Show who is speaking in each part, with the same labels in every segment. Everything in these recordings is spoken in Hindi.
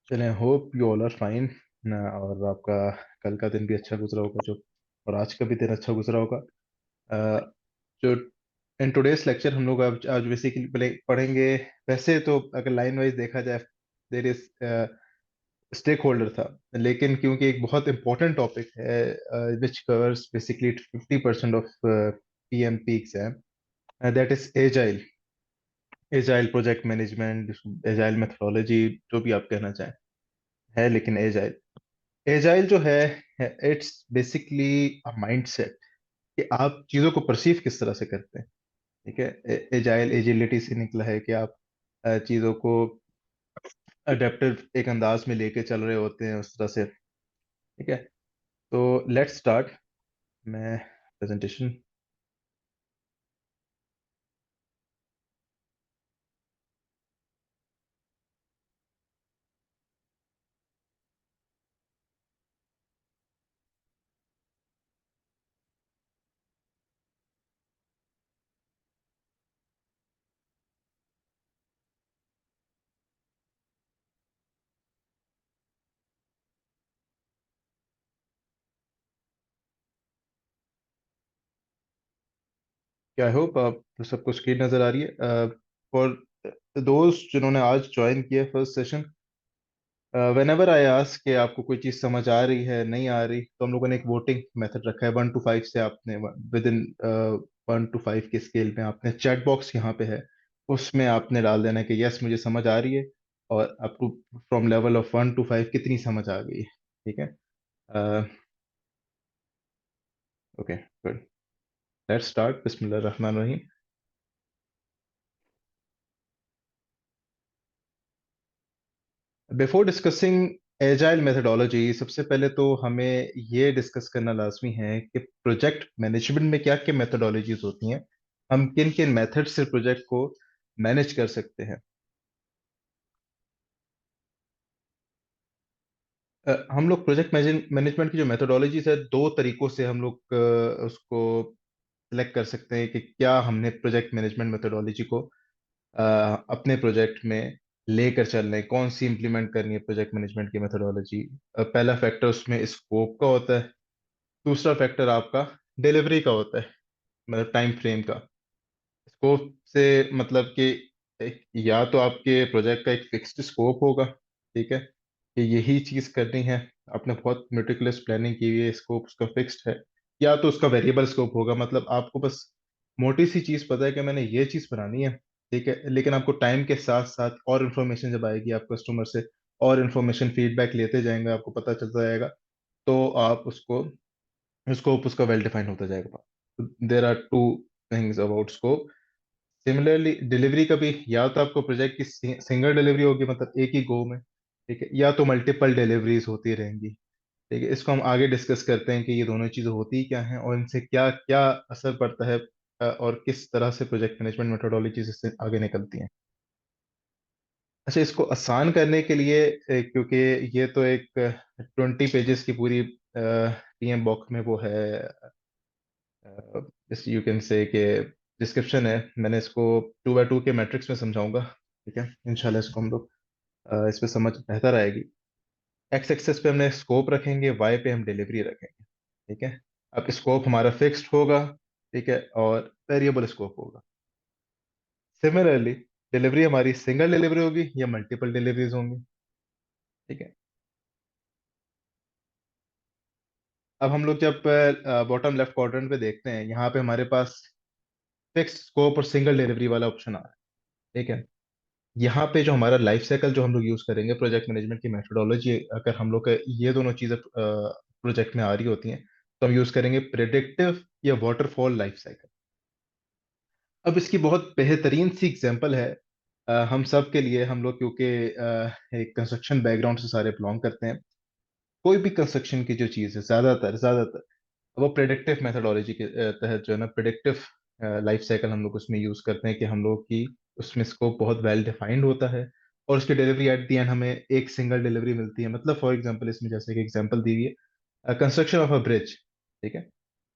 Speaker 1: चलें, hope you all are fine ना। और आपका कल का दिन भी अच्छा गुजरा होगा, जो और आज का भी दिन अच्छा गुजरा होगा। अ, जो इन टुडेस लेक्चर हम लोग आज बेसिकली पढ़ेंगे। वैसे तो अगर लाइन वाइज देखा जाए, देर इज स्टेक होल्डर था, लेकिन क्योंकि एक बहुत इंपॉर्टेंट टॉपिक है which covers basically 50% of PMP exam, that is agile. Agile project management, agile methodology, जो भी आप कहना चाहें, है लेकिन एजाइल। एजाइल जो है, इट्स बेसिकली अ माइंडसेट कि आप चीजों को परसीव किस तरह से करते हैं। ठीक है, एजाइल एजिलिटी से निकला है कि आप चीजों को अडेप्टिव एक अंदाज में लेके चल रहे होते हैं उस तरह से। ठीक है, तो लेट्स स्टार्ट। मैं प्रेजेंटेशन। क्या आई होप आप सबको स्क्रीन नजर आ रही है। फॉर दोस्त जिन्होंने आज ज्वाइन किया first session, when ever I ask कि आपको कोई चीज समझ आ रही है नहीं आ रही, तो हम लोगों ने एक वोटिंग मेथड रखा है 1 to 5 से। आपने विद इन 1 to 5 के स्केल में आपने चैट बॉक्स यहाँ पे है, उसमें आपने डाल देना है कि यस मुझे समझ आ रही है, और आपको फ्रॉम लेवल ऑफ 1 to 5 कितनी समझ आ गई है। ठीक है, okay, good. Let's start. Bismillah Rahman Rahim. Before discussing agile methodology, सबसे पहले तो हमें ये डिस्कस करना लाजमी है कि प्रोजेक्ट मैनेजमेंट में क्या क्या मेथडोलॉजीज होती हैं, हम किन किन मेथड से प्रोजेक्ट को मैनेज कर सकते हैं। हम लोग प्रोजेक्ट मैनेजमेंट की जो मेथडोलॉजीज है, दो तरीकों से हम लोग उसको सिलेक्ट कर सकते हैं कि क्या हमने प्रोजेक्ट मैनेजमेंट मेथडोलॉजी को अपने प्रोजेक्ट में लेकर चलना है, कौन सी इंप्लीमेंट करनी है प्रोजेक्ट मैनेजमेंट की मेथडोलॉजी। पहला फैक्टर उसमें स्कोप का होता है, दूसरा फैक्टर आपका डिलीवरी का होता है, मतलब टाइम फ्रेम का। स्कोप से मतलब कि या तो आपके प्रोजेक्ट का एक फिक्स्ड स्कोप होगा, ठीक है, कि यही चीज करनी है, आपने बहुत मेटिकुलस प्लानिंग की हुई है, स्कोप उसका फिक्स्ड है। या तो उसका वेरिएबल स्कोप होगा, मतलब आपको बस मोटी सी चीज पता है कि मैंने ये चीज बनानी है, ठीक है, लेकिन आपको टाइम के साथ साथ और इन्फॉर्मेशन जब आएगी आप कस्टमर से, और इन्फॉर्मेशन फीडबैक लेते जाएंगे, आपको पता चलता जाएगा, तो आप उसको स्कोप उसका वेल डिफाइंड होता जाएगा। There are two things about scope. Similarly delivery का भी, या तो आपको प्रोजेक्ट की सिंगल डिलीवरी होगी, मतलब एक ही गो में, ठीक है, या तो मल्टीपल डिलीवरीज होती रहेंगी। ठीक है, इसको हम आगे डिस्कस करते हैं कि ये दोनों चीजें होती क्या हैं और इनसे क्या क्या असर पड़ता है, और किस तरह से प्रोजेक्ट मैनेजमेंट मेथोडोलॉजीज इससे आगे निकलती हैं। अच्छा, इसको आसान करने के लिए, क्योंकि ये तो एक 20 पेजेस की पूरी पीएम बॉक्स में वो है, इस यू कैन से कि डिस्क्रिप्शन है, मैंने इसको 2x2 के मैट्रिक्स में समझाऊंगा। ठीक है, इंशाल्लाह इसको हम लोग इस पे समझ बेहतर आएगी। एक्स एक्सेस पे हमने स्कोप रखेंगे, वाई पे हम डिलीवरी रखेंगे। ठीक है, अब स्कोप हमारा फिक्स्ड होगा, ठीक है, और वेरिएबल स्कोप होगा। सिमिलरली डिलीवरी हमारी सिंगल डिलीवरी होगी या मल्टीपल डिलीवरीज होंगी। ठीक है, अब हम लोग जब बॉटम लेफ्ट क्वाड्रेंट पे देखते हैं, यहाँ पे हमारे पास फिक्स्ड स्कोप और सिंगल डिलीवरी वाला ऑप्शन आ रहा है। ठीक है, यहाँ पे जो हमारा लाइफ साइकिल जो हम लोग यूज करेंगे प्रोजेक्ट मैनेजमेंट की मेथोडोलॉजी, अगर हम लोग का ये दोनों चीजें प्रोजेक्ट में आ रही होती हैं, तो हम यूज करेंगे प्रिडिक्टिव या वाटरफॉल लाइफ साइकिल। अब इसकी बहुत बेहतरीन सी एग्जांपल है हम सब के लिए। हम लोग क्योंकि एक कंस्ट्रक्शन बैकग्राउंड से सारे बिलोंग करते हैं, कोई भी कंस्ट्रक्शन की जो चीज़ है, ज्यादातर ज्यादातर वो प्रिडिक्टिव मेथोडोलॉजी के तहत जो है ना, प्रिडिक्टिव लाइफ साइकिल हम लोग उसमें यूज करते हैं कि हम लोग की उसमें स्कोप बहुत वेल डिफाइंड होता है, और उसकी डिलीवरी एट दी एंड हमें एक सिंगल डिलीवरी मिलती है। मतलब फॉर एग्जांपल इसमें जैसे कि एग्जांपल दी हुई है, कंस्ट्रक्शन ऑफ अ ब्रिज। ठीक है,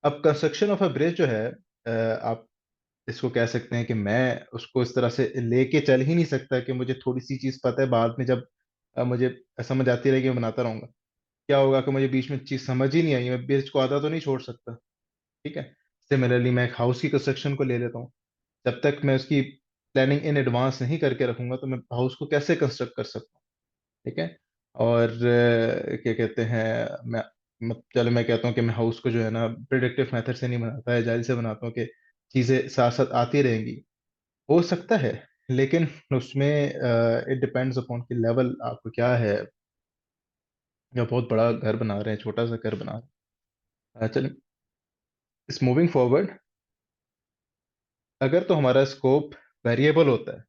Speaker 1: अब कंस्ट्रक्शन ऑफ अ ब्रिज जो है, आप इसको कह सकते हैं कि मैं उसको इस तरह से लेके चल ही नहीं सकता कि मुझे थोड़ी सी चीज पता है, बाद में जब मुझे समझ आती रहेगी, मैं बनाता रहूंगा। क्या होगा कि मुझे बीच में चीज समझ ही नहीं आई, मैं बीच को आधा तो नहीं छोड़ सकता। ठीक है। सिमिलरली मैं एक हाउस की कंस्ट्रक्शन को ले लेता हूँ। जब तक मैं उसकी प्लानिंग इन एडवांस नहीं करके रखूंगा तो मैं हाउस को कैसे कंस्ट्रक्ट कर सकता हूँ। ठीक है। और क्या कहते हैं, चलो मैं कहता हूँ कि मैं हाउस को जो है ना प्रिडिक्टिव मेथड से नहीं बनाता है, जाहिर से बनाता हूँ कि चीजें साथ साथ आती रहेंगी। हो सकता है, लेकिन उसमें इट डिपेंड्स अपॉन कि लेवल आपको क्या है, या बहुत बड़ा घर बना रहे हैं, छोटा सा घर बना रहे हैं। चलो, इस मूविंग फॉरवर्ड, अगर तो हमारा स्कोप वेरिएबल होता है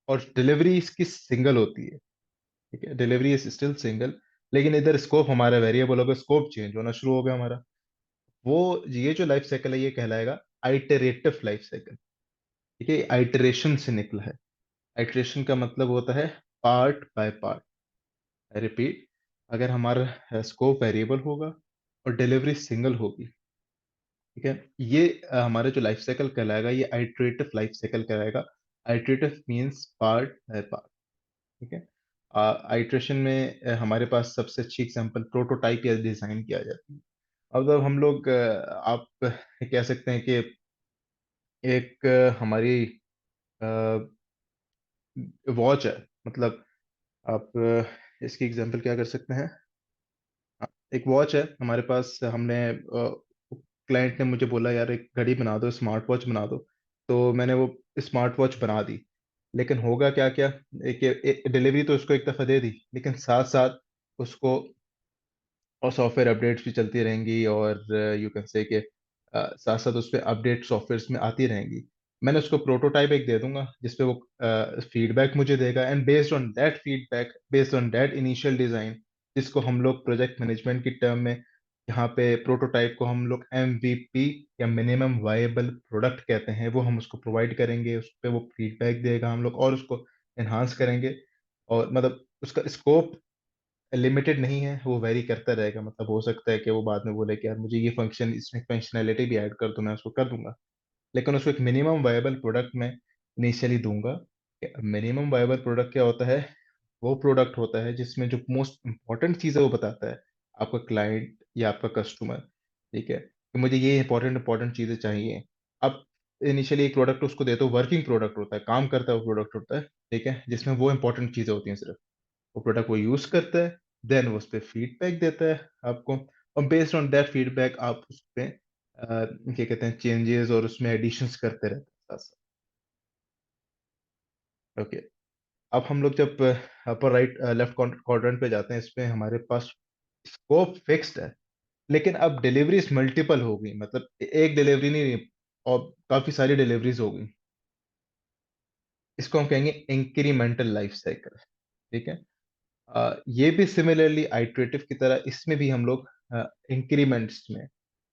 Speaker 1: और डिलीवरी इसकी सिंगल होती है। ठीक है, डिलीवरी इज स्टिल सिंगल, लेकिन इधर स्कोप हमारा वेरिएबल होगा, स्कोप चेंज होना शुरू हो गया हमारा। वो ये जो लाइफ साइकिल है ये कहलाएगा आइटरेटिव लाइफ साइकिल। ठीक है, आइटरेशन से निकला है। आइटरेशन का मतलब होता है part by part. I repeat, अगर हमारा स्कोप वेरिएबल होगा और डिलीवरी सिंगल होगी, ठीक है, ये हमारा जो लाइफ साइकिल कहलाएगा ये आइटरेटिव लाइफ साइकिल कहलाएगा। Iterative means part by part. ठीक है। आइटरेशन में हमारे पास सबसे अच्छी एग्जांपल प्रोटोटाइप या डिजाइन किया जाती है। अब जब हम लोग आप कह सकते हैं कि एक हमारी वॉच है, मतलब आप इसकी एग्जांपल क्या कर सकते हैं। एक वॉच है हमारे पास, हमने क्लाइंट ने मुझे बोला यार एक घड़ी बना दो, स्मार्ट वॉच बना दो। तो मैंने वो स्मार्ट वॉच बना दी। लेकिन होगा क्या क्या, एक डिलीवरी तो उसको एक दफा दे दी, लेकिन साथ साथ उसको और सॉफ्टवेयर अपडेट्स भी चलती रहेंगी, और यू कैन से कि साथ साथ उस पर अपडेट सॉफ्टवेयर में आती रहेंगी। मैंने उसको प्रोटोटाइप एक दे दूंगा जिसपे वो फीडबैक मुझे देगा, and based on that feedback, based on that initial design, जिसको हम लोग प्रोजेक्ट मैनेजमेंट की टर्म में, यहाँ पे प्रोटोटाइप को हम लोग एमवीपी या मिनिमम वायबल प्रोडक्ट कहते हैं, वो हम उसको प्रोवाइड करेंगे, उस पर वो फीडबैक देगा हम लोग, और उसको एनहांस करेंगे। और मतलब उसका स्कोप लिमिटेड नहीं है, वो वेरी करता रहेगा। मतलब हो सकता है कि वो बाद में बोले कि यार मुझे ये फंक्शन, इसमें फंक्शनैलिटी भी ऐड कर दो, मैं उसको कर दूंगा। लेकिन उसको एक मिनिमम वायबल प्रोडक्ट में इनिशियली दूंगा। मिनिमम वायबल प्रोडक्ट क्या होता है, वो प्रोडक्ट होता है जिसमें जो मोस्ट इंपॉर्टेंट चीज़ है वो बताता है आपका क्लाइंट या आपका कस्टमर। ठीक है, कि मुझे ये इंपॉर्टेंट इंपॉर्टेंट चीज़ें चाहिए। अब इनिशियली एक प्रोडक्ट उसको दे दो, वर्किंग प्रोडक्ट होता है, काम करता है वो प्रोडक्ट होता है। ठीक है, जिसमें वो इंपॉर्टेंट चीज़ें होती हैं सिर्फ, वो प्रोडक्ट वो यूज करता है, देन वो उस पर फीडबैक देता है आपको, और बेस्ड ऑन दैट फीडबैक आप उस पे क्या कहते हैं चेंजेस और उसमें एडिशंस करते रहते हैं साथ साथ। ओके। अब हम लोग जब अपर राइट लेफ्ट क्वाड्रेंट पे जाते हैं, इसमें हमारे पास स्कोप फिक्स्ड है, लेकिन अब डिलीवरीज मल्टीपल हो गई, मतलब एक डिलीवरी नहीं, और काफी सारी डिलीवरीज हो गई। इसको हम कहेंगे इंक्रीमेंटल लाइफ साइकिल। ठीक है। ये भी सिमिलरली आइटरेटिव की तरह, इसमें भी हम लोग इंक्रीमेंट्स में,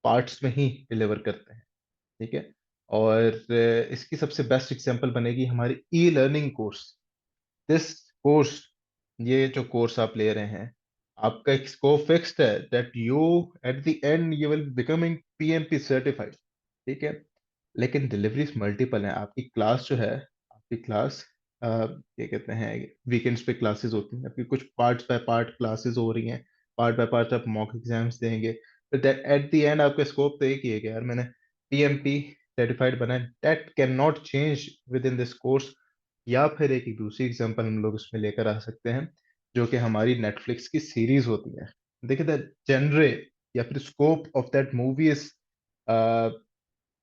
Speaker 1: पार्ट्स में ही डिलीवर करते हैं। ठीक है। और इसकी सबसे बेस्ट एग्जांपल बनेगी हमारी e learning course. This course, ये जो कोर्स आप ले रहे हैं, आपका एक स्कोप फिक्स्ड है that you eight the and you will becoming PMP certified. ठीक है। लेकिन डिलीवरीज मल्टीपल हैं। आपकी क्लास जो है, आपकी क्लास क्या कहते हैं, वीकेंड्स पे क्लासेस होती हैं आपकी, कुछ पार्ट्स बाय पार्ट क्लासेस हो रही हैं, पार्ट बाय पार्ट आप मॉक एग्जाम्स देंगे, फिर एट द एंड आपका स्कोप तो एक ही है कि यार मैंने पीएमपी सर्टिफाइड बना है। That can not change with in this course. या फिर एक दूसरी एग्जांपल हम लोग इसमें लेकर आ सकते हैं, जो कि हमारी नेटफ्लिक्स की सीरीज होती है। देखिए द जेनरे या फिर scope of that movie is,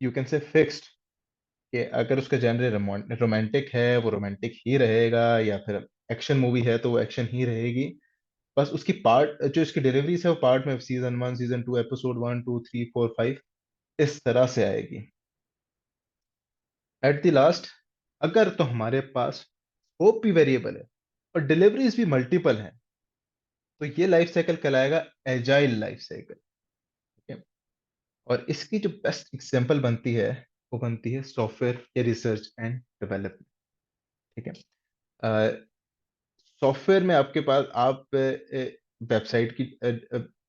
Speaker 1: you can say fixed, कि अगर उसका जनरे रोमांटिक है वो रोमांटिक ही रहेगा, या फिर एक्शन मूवी है तो वो एक्शन ही रहेगी। बस उसकी पार्ट जो इसकी डिलीवरीज है वो पार्ट में सीजन 1, सीजन 2, एपिसोड 1, 2, 3, 4, 5 इस तरह से आएगी। एट द लास्ट, अगर तो हमारे पास स्कोप भी वेरिएबल है और डिलीवरीज भी मल्टीपल हैं, तो ये लाइफ साइकिल कहलाएगा एजाइल लाइफ साइकिल। ठीक है। और इसकी जो बेस्ट एग्जांपल बनती है, वो बनती है सॉफ्टवेयर या रिसर्च एंड डेवलपमेंट। ठीक है। सॉफ्टवेयर में आपके पास आप वेबसाइट की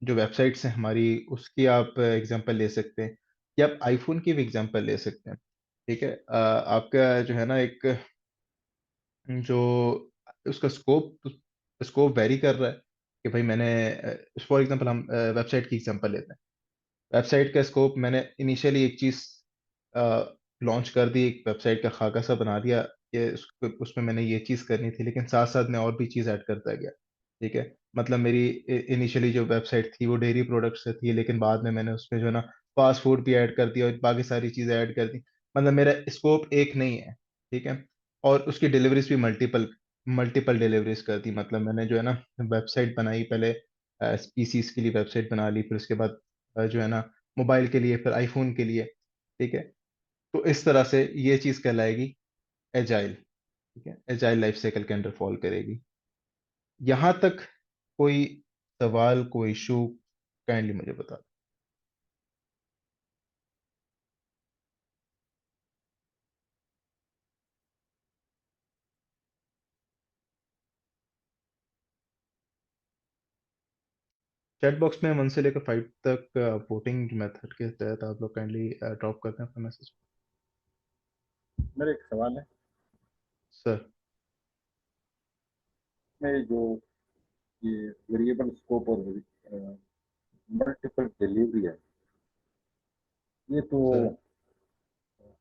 Speaker 1: जो वेबसाइट्स हैं हमारी, उसकी आप एग्जांपल ले सकते हैं, या आप आईफोन की भी एग्जांपल ले सकते हैं। ठीक है। आपका जो है ना एक जो उसका स्कोप स्कोप वेरी कर रहा है कि भाई मैंने, फॉर एग्जांपल हम वेबसाइट की एग्जांपल लेते हैं। वेबसाइट का स्कोप, मैंने इनिशियली एक चीज लॉन्च कर दी, एक वेबसाइट का खाका सा बना दिया कि उसमें मैंने ये चीज करनी थी, लेकिन साथ साथ मैं और भी चीज ऐड करता गया। ठीक है, मतलब मेरी इनिशियली जो वेबसाइट थी वो डेयरी प्रोडक्ट से थी, लेकिन बाद में मैंने उसमें जो है ना फास्ट फूड भी ऐड कर दिया और बाकी सारी चीजें ऐड कर दी। मतलब मेरा स्कोप एक नहीं है। ठीक है, और उसकी डिलीवरीज भी मल्टीपल मल्टीपल डिलीवरीज कर दी। मतलब मैंने जो है ना वेबसाइट बनाई पहले, पीसीस के लिए वेबसाइट बना ली, फिर उसके बाद जो है ना मोबाइल के लिए, फिर आईफोन के लिए। ठीक है, तो इस तरह से ये चीज कहलाएगी एजाइल। ठीक है, एजाइल लाइफ साइकिल के अंडर फॉल करेगी। यहां तक कोई सवाल, कोई इशू? काइंडली मुझे बता। चैट बॉक्स में 1 से लेकर 5 तक वोटिंग मेथड के तहत आप लोग काइंडली ड्रॉप करते हैं अपना मैसेज।
Speaker 2: मेरा एक सवाल है।
Speaker 1: सर।
Speaker 2: मैं जो ये वेरिएबल स्कोप और मल्टीपल डिलीवरी है, ये तो
Speaker 1: सर,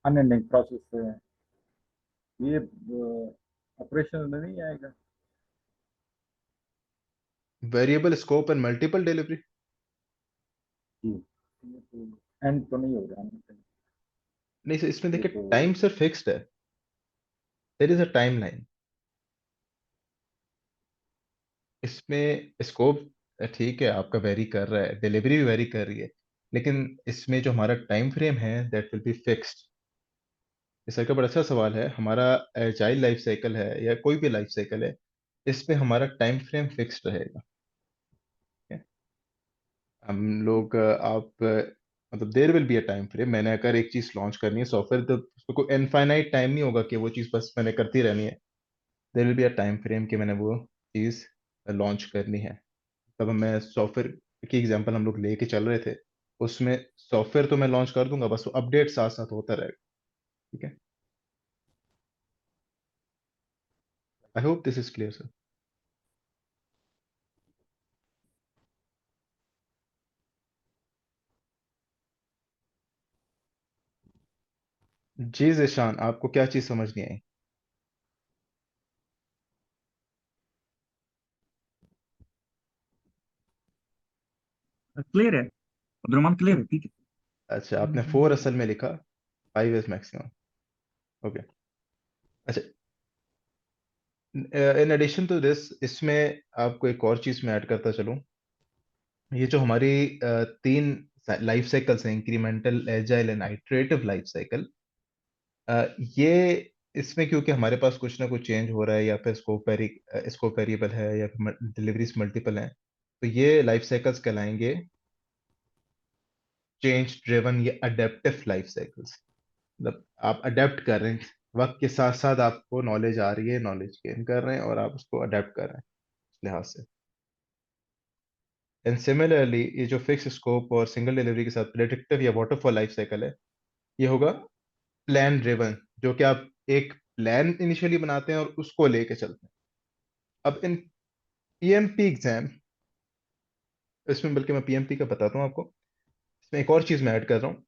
Speaker 2: अनएंडिंग प्रोसेस है। ये ऑपरेशन में नहीं आएगा?
Speaker 1: Variable scope and multiple delivery.
Speaker 2: जी, ये तो एंड तो नहीं हो रहा है।
Speaker 1: नहीं सर, इसमें
Speaker 2: ये
Speaker 1: देखिए
Speaker 2: तो
Speaker 1: टाइम सर फिक्स्ड है। There is a time line. इसमें स्कोप ठीक है आपका वेरी कर रहा है, डिलीवरी भी वेरी कर रही है, लेकिन इसमें जो हमारा टाइम फ्रेम है दैट विल बी फिक्स्ड। ये सर का बड़ा अच्छा सवाल है। हमारा एजाइल लाइफ साइकिल है या कोई भी लाइफ साइकिल है, इसमें हमारा टाइम फ्रेम फिक्स्ड रहेगा। ठीक है? हम लोग मतलब there will be a time frame. मैंने अगर एक चीज लॉन्च करनी है सॉफ्टवेयर, तो उसको कोई इनफाइनाइट टाइम नहीं होगा कि वो चीज बस मैंने करती रहनी है। There will be a time frame कि मैंने वो चीज लॉन्च करनी है। तब मैं सॉफ्टवेयर की एग्जांपल हम लोग लेके चल रहे थे, उसमें सॉफ्टवेयर तो मैं लॉन्च कर दूंगा, बस वो अपडेट साथ साथ होता रहेगा। ठीक है, I hope this is clear sir. जी जिशान, आपको क्या चीज समझ नहीं आई?
Speaker 3: क्लियर है, अब्दुलरहमान, क्लियर है, ठीक
Speaker 1: अच्छा, आपने
Speaker 3: है।
Speaker 1: 4 असल में लिखा, 5 इज मैक्सिमम। ओके। अच्छा, इन एडिशन टू दिस, इसमें आपको एक और चीज मैं ऐड करता चलूं। ये जो हमारी 3 लाइफ साइकिल्स हैं, incremental, agile and iterative life cycle, ये इसमें क्योंकि हमारे पास कुछ ना कुछ चेंज हो रहा है, या फिर स्कोप वेरिएबल है, या फिर डिलीवरीज मल्टीपल हैं, तो ये लाइफ साइकिल्स कहलाएंगे चेंज ड्रिवन या अडेप्टिव लाइफ साइकिल्स। मतलब आप अडेप्ट कर रहे हैं, वक्त के साथ साथ आपको नॉलेज आ रही है, नॉलेज गेन कर रहे हैं और आप उसको अडेप्ट कर रहे हैं इस लिहाज से। एंड सिमिलरली, ये जो फिक्स स्कोप और सिंगल डिलीवरी के साथ प्रेडिक्टिव या वाटरफॉल लाइफ साइकिल है, ये होगा प्लान ड्रिवन, जो कि आप एक प्लान इनिशियली बनाते हैं और उसको लेके चलते हैं। अब इन पीएमपी एग्जाम, इसमें बल्कि मैं पीएमपी का बताता हूँ आपको। इसमें एक और चीज मैं ऐड कर रहा हूँ।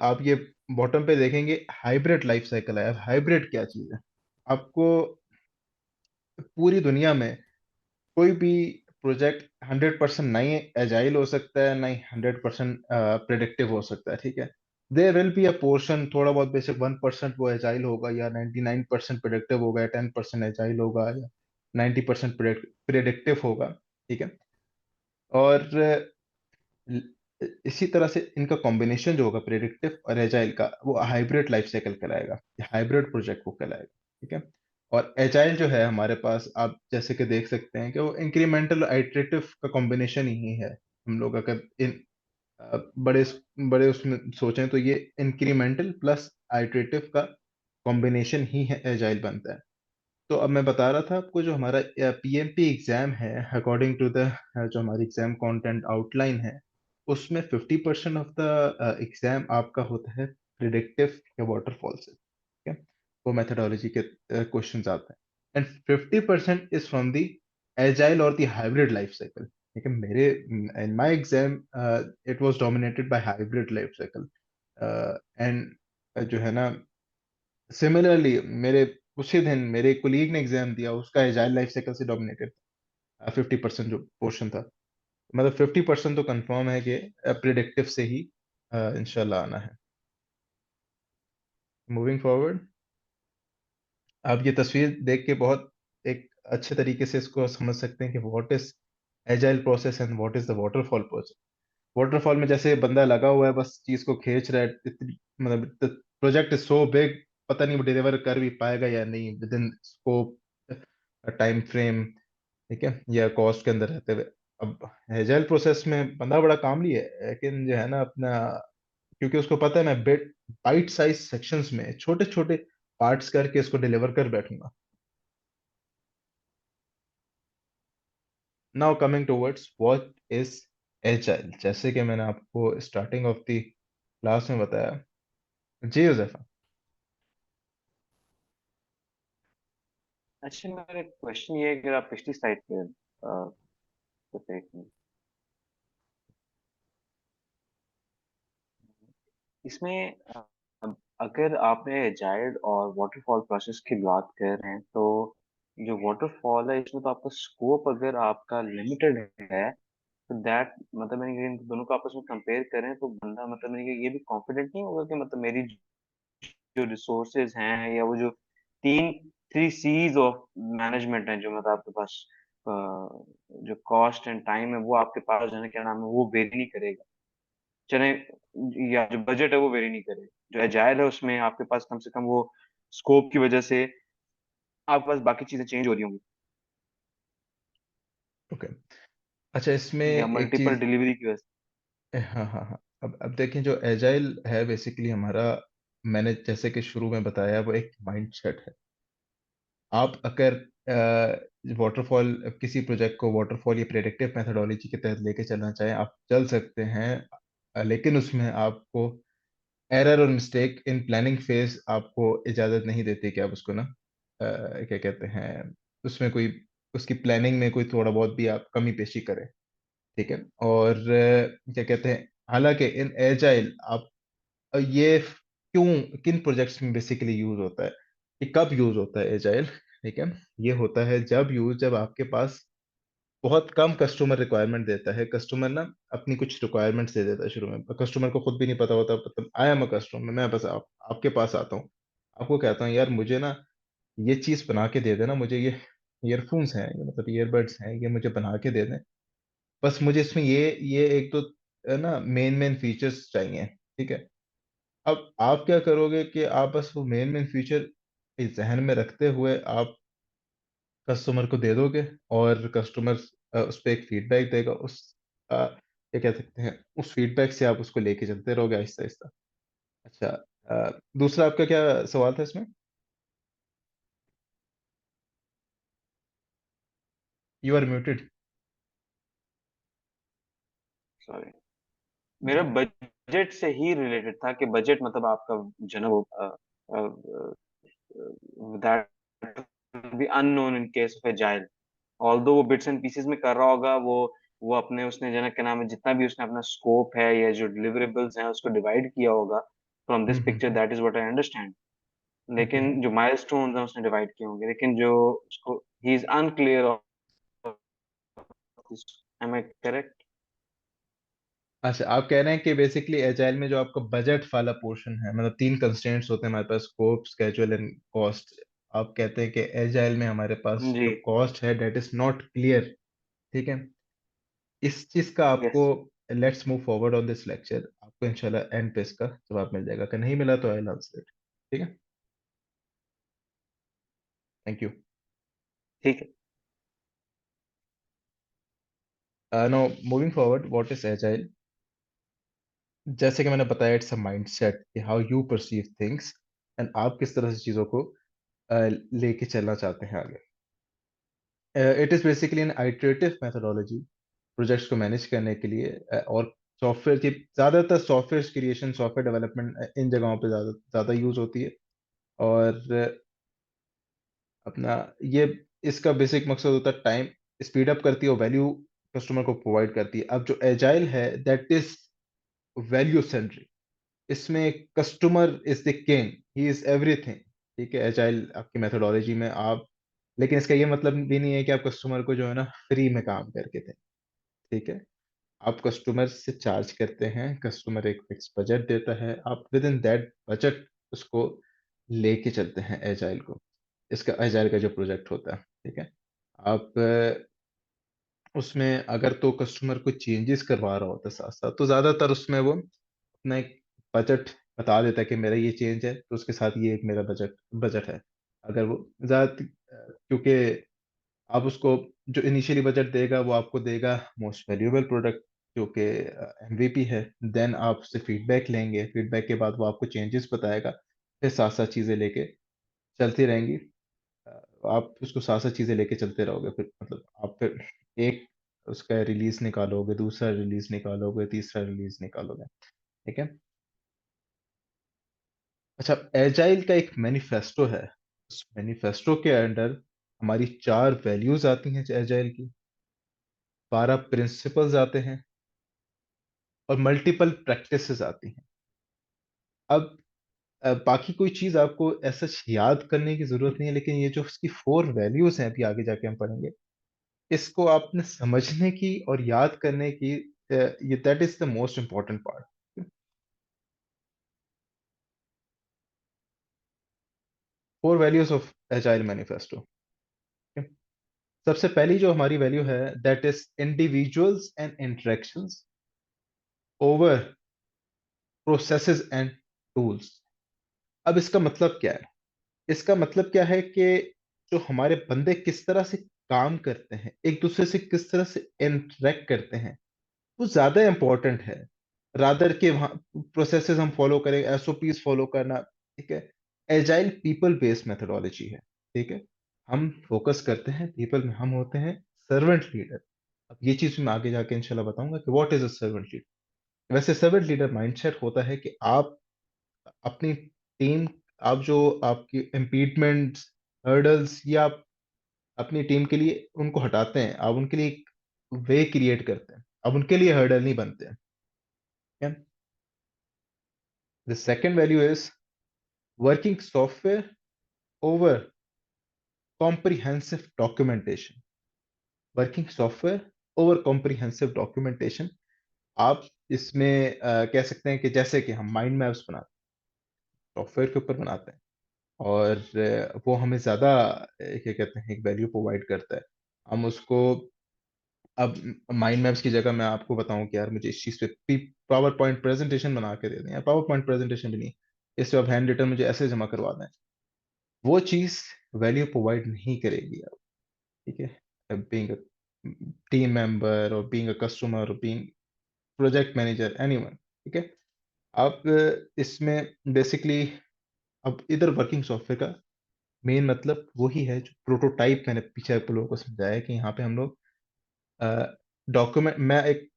Speaker 1: आप ये बॉटम पे देखेंगे हाइब्रिड लाइफ साइकिल है। हाइब्रिड क्या चीज है? आपको पूरी दुनिया में कोई भी प्रोजेक्ट 100% नहीं एजाइल हो सकता है, नहीं 100% प्रिडिक्टिव हो सकता है। ठीक है, there will be a portion, थोड़ा बहुत बेसिक 1% वो एजाइल होगा, या 99% प्रिडिक्टिव होगा, या 10% एजाइल होगा, या 90% प्रिडिक्टिव होगा। ठीक है, और इसी तरह से इनका कॉम्बिनेशन जो होगा प्रेडिक्टिव और एजाइल का, वो हाइब्रिड लाइफ साइकिल कहलाएगा, हाइब्रिड प्रोजेक्ट को कहलाएगा। ठीक है, और एजाइल जो है हमारे पास, आप जैसे कि देख सकते हैं कि वो इंक्रीमेंटल आइटरेटिव का कॉम्बिनेशन ही है। हम लोग अगर इन बड़े बड़े उसमें सोचें तो ये इंक्रीमेंटल प्लस आइटरेटिव का कॉम्बिनेशन ही है, एजाइल बनता है। तो अब मैं बता रहा था आपको, जो हमारा पीएमपी एग्जाम है, अकॉर्डिंग टू द जो हमारी एग्जाम कंटेंट आउटलाइन है, उसमें 50% ऑफ द एग्जाम आपका होता है प्रिडिक्टिव या वाटरफॉल से। ठीक है, वो मेथडोलॉजी के क्वेश्चंस आते हैं, and 50% is from the agile और द हाइब्रिड लाइफ साइकिल। ठीक है, मेरे in my exam it was dominated by hybrid life cycle. And जो है ना, सिमिलरली मेरे उसी दिन मेरे कोलीग ने एग्जाम दिया, उसका एजाइल लाइफ साइकिल से डोमिनेटेड 50% जो पोर्शन था। मतलब 50% तो कंफर्म है कि प्रिडिक्टिव से ही इंशाल्लाह आना है। मूविंग फॉरवर्ड, आप ये तस्वीर देख के बहुत एक अच्छे तरीके से इसको समझ सकते हैं कि what is agile process and what is the waterfall process. Waterfall में जैसे बंदा लगा हुआ है, बस चीज को खींच रहा है, मतलब प्रोजेक्ट इज सो बिग, पता नहीं वो डिलीवर कर भी पाएगा या नहीं with in scope, time frame, ठीक है, या कॉस्ट के अंदर रहते हुए। अब एजाइल प्रोसेस में बंदा बड़ा कामली है, लेकिन जो है ना अपना, क्योंकि उसको पता है मैं बाइट साइज सेक्शंस में छोटे छोटे पार्ट्स करके इसको डिलीवर कर बैठूंगा। Now coming towards what is agile, जैसे कि मैंने आपको स्टार्टिंग ऑफ द क्लास में बताया। जी यूजैफा।
Speaker 4: अच्छा, मेरा क्वेश्चन ये है कि आप पिछली स्लाइड पे तो देखें, इसमें अगर आपने एजाइल और वाटरफॉल प्रोसेस की बात कर रहे हैं, तो जो वाटरफॉल है इसमें तो आपका स्कोप अगर आपका लिमिटेड है, तो दैट मतलब मैंने इन दोनों को आपस में कंपेयर करें तो बंदा मतलब मैंने ये भी कॉन्फिडेंट नहीं होगा कि मतलब मेरी जो रिसोर्सेज हैं या वो जो तीन थ्री सीज ऑफ मैनेजमेंट है जो मतलब आपके पास अ, जो कॉस्ट एंड टाइम है वो आपके पास जो है क्या नाम है वो वेरी नहीं करेगा, चले, या जो बजट है वो वेरी नहीं करेगा। जो एजाइल है उसमें आपके पास कम से कम वो स्कोप की वजह से आपके पास बाकी चीजें चेंज हो रही होंगी
Speaker 1: ओके, अच्छा इसमें
Speaker 4: या
Speaker 1: एक
Speaker 4: मल्टीपल
Speaker 1: चीज,
Speaker 4: डिलीवरी की वजह से।
Speaker 1: हाँ हाँ हाँ, अब देखें जो एजाइल है बेसिकली हमारा, मैंने जैसे कि शुरू में बताया, वो एक माइंडसेट है। आप अगर वाटरफॉल, किसी प्रोजेक्ट को वाटरफॉल या प्रेडिक्टिव मेथोडोलॉजी के तहत लेके चलना चाहें, आप चल सकते हैं, लेकिन उसमें आपको एरर और मिस्टेक इन प्लानिंग फेज आपको इजाजत नहीं देती कि आप उसको ना क्या कहते हैं, उसमें कोई, उसकी प्लानिंग में कोई थोड़ा बहुत भी आप कमी पेशी करें। ठीक है, और क्या कहते हैं, हालांकि इन एजाइल आप ये क्यों, किन प्रोजेक्ट्स में बेसिकली यूज होता है, ये कब यूज होता है एजाइल, ठीक है, ये होता है जब आपके पास बहुत कम कस्टमर रिक्वायरमेंट देता है। कस्टमर ना अपनी कुछ रिक्वायरमेंट्स दे देता है शुरू में, कस्टमर को खुद भी नहीं पता होता, मतलब आई एम अ कस्टमर, मैं बस आपके पास आता हूँ, आपको कहता हूँ यार मुझे ना ये चीज बना के दे देना, मुझे ये ईयरफोन्स हैं, ये मतलब ईयरबड्स हैं, ये मुझे बना के दे दें, बस मुझे इसमें ये एक तो ना मेन फीचर्स चाहिए। ठीक है, अब आप क्या करोगे कि आप बस वो मेन फीचर जहन में रखते हुए आप कस्टमर को दे दोगे, और कस्टमर उस पर एक फीडबैक देगा, उस क्या कह सकते हैं, उस फीडबैक से आप उसको लेके चलते रहोगे आहिस्ता आहिस्ता। अच्छा, दूसरा आपका क्या सवाल था इसमें? You are muted.
Speaker 4: सॉरी,
Speaker 1: जी
Speaker 4: मेरा बजट से ही रिलेटेड था कि बजट मतलब आपका जो है ना वो that be unknown in case of agile, although वो बिट्स एंड पीसेस में कर रहा होगा, वो अपने उसने जो है ना क्या नाम है जितना भी उसने अपना स्कोप है या जो डिलीवरेबल्स हैं उसको डिवाइड किया होगा from this picture, that is what I understand.
Speaker 1: Okay,
Speaker 4: लेकिन जो माइलस्टोन्स हैं उसने डिवाइड किए होंगे, लेकिन जो उसको ही is unclear of this, am I correct?
Speaker 1: अच्छा आप कह रहे हैं कि बेसिकली एजाइल में जो आपका बजट वाला पोर्शन है, मतलब तीन कंस्ट्रेंट्स होते हैं हमारे पास, स्कोप, स्केड्यूल एंड कॉस्ट। आप कहते हैं कि एजाइल में हमारे पास
Speaker 4: जी,
Speaker 1: जो कॉस्ट है डेट इज नॉट क्लियर। ठीक है, इस चीज का आपको,
Speaker 4: yes.
Speaker 1: Let's move forward on this lecture, आपको इंशाल्लाह एंड पे इसका जवाब मिल जाएगा, अगर नहीं मिला तो आई आंसर इट। ठीक है, थैंक यू।
Speaker 4: ठीक है।
Speaker 1: Now moving forward, what is agile, जैसे कि मैंने बताया, इट्स अ माइंडसेट कि how you perceive things, and आप किस तरह से चीज़ों को लेके चलना चाहते हैं आगे। It is basically an iterative methodology projects को मैनेज करने के लिए, और सॉफ्टवेयर की, ज़्यादातर सॉफ्टवेयर क्रिएशन, सॉफ्टवेयर डेवलपमेंट इन जगहों पे ज़्यादा ज़्यादा यूज़ होती है। और अपना ये, इसका बेसिक मकसद होता है टाइम स्पीड अप करती है और वैल्यू कस्टमर को प्रोवाइड करती है। अब जो एजाइल है दैट इज वैल्यू सेंट्रिक, इसमें customer is the king, he is everything. ठीक है, एजाइल आपकी मेथोडोलॉजी में आप, लेकिन इसका ये मतलब भी नहीं है कि आप कस्टमर को जो है ना फ्री में काम करके दें। ठीक है, आप कस्टमर से चार्ज करते हैं, कस्टमर एक फिक्स बजट देता है, आप विद इन दैट बजट उसको लेके चलते हैं एजाइल को, इसका एजाइल का जो प्रोजेक्ट होता है। ठीक है, आप उसमें अगर तो कस्टमर को चेंजेस करवा रहा होता है साथ साथ, तो ज्यादातर उसमें वो अपना एक बजट बता देता है कि मेरा ये चेंज है, तो उसके साथ ये एक मेरा बजट बजट है। अगर वो ज्यादा, क्योंकि आप उसको जो इनिशियली बजट देगा वो आपको देगा मोस्ट वैल्यूएबल प्रोडक्ट जो कि एमवीपी है। देन आप उससे फीडबैक लेंगे, फीडबैक के बाद वो आपको चेंजेस बताएगा, फिर साथ साथ चीज़ें लेके चलती रहेंगी। आप उसको साथ साथ चीज़ें लेके चलते रहोगे, फिर मतलब आप फिर एक उसका रिलीज निकालोगे, दूसरा रिलीज निकालोगे, तीसरा रिलीज निकालोगे। ठीक है, अच्छा, एजाइल का एक मैनिफेस्टो है, उस मैनिफेस्टो के अंदर हमारी 4 वैल्यूज आती हैं एजाइल की, 12 प्रिंसिपल्स आते हैं और मल्टीपल प्रैक्टिसेस आती हैं। अब बाकी कोई चीज आपको ऐसा याद करने की जरूरत नहीं है, लेकिन ये जो इसकी 4 वैल्यूज हैं, अभी आगे जाके हम पढ़ेंगे, इसको आपने समझने की और याद करने की, ये that is the most important part. 4 values of agile manifesto. सबसे पहली जो हमारी वैल्यू है that is individuals and interactions over processes and tools. अब इसका मतलब क्या है? इसका मतलब क्या है कि जो हमारे बंदे किस तरह से काम करते हैं, एक दूसरे से किस तरह से इंटरेक्ट करते हैं, वो ज्यादा इंपॉर्टेंट है रादर के वहाँ प्रोसेसेस हम फॉलो करें, एसओपीज फॉलो करना। ठीक है, एजाइल पीपल बेस्ड मेथोडोलॉजी है। ठीक है, हम फोकस करते हैं पीपल में, हम होते हैं सर्वेंट लीडर। अब ये चीज मैं आगे जाके इंशाल्लाह बताऊंगा कि what is a servant leader. वैसे सर्वेंट लीडर माइंडसेट होता है कि आप अपनी टीम, आप जो आपकी इम्पीडमेंट्स, हर्डल्स, या आप अपनी टीम के लिए उनको हटाते हैं, आप उनके लिए एक वे क्रिएट करते हैं, आप उनके लिए हर्डल नहीं बनते हैं। The second value is working software over comprehensive documentation. Working software over comprehensive documentation. आप इसमें कह सकते हैं कि जैसे कि हम माइंड मैप्स बनाते हैं, सॉफ्टवेयर के ऊपर बनाते हैं, और वो हमें ज़्यादा क्या कहते हैं, एक वैल्यू प्रोवाइड करता है। हम उसको, अब माइंड मैप्स की जगह मैं आपको बताऊं कि यार मुझे इस चीज़ पे पावर पॉइंट प्रेजेंटेशन बना के दे दें, या पावर पॉइंट प्रेजेंटेशन भी नहीं, इस पे आप हैंड रिटन मुझे ऐसे जमा करवा दें, वो चीज़ वैल्यू प्रोवाइड नहीं करेगी आप। ठीक है, बीइंग टीम मेंबर और बीइंग अ कस्टमर और बीइंग प्रोजेक्ट मैनेजर, एनीवन। ठीक है, आप इसमें बेसिकली, अब इधर वर्किंग सॉफ्टवेयर का मेन मतलब वही है जो प्रोटोटाइप मैंने पीछे आप लोगों को समझाया है, कि यहाँ पे हम लोग डॉक्यूमेंट, मैं एक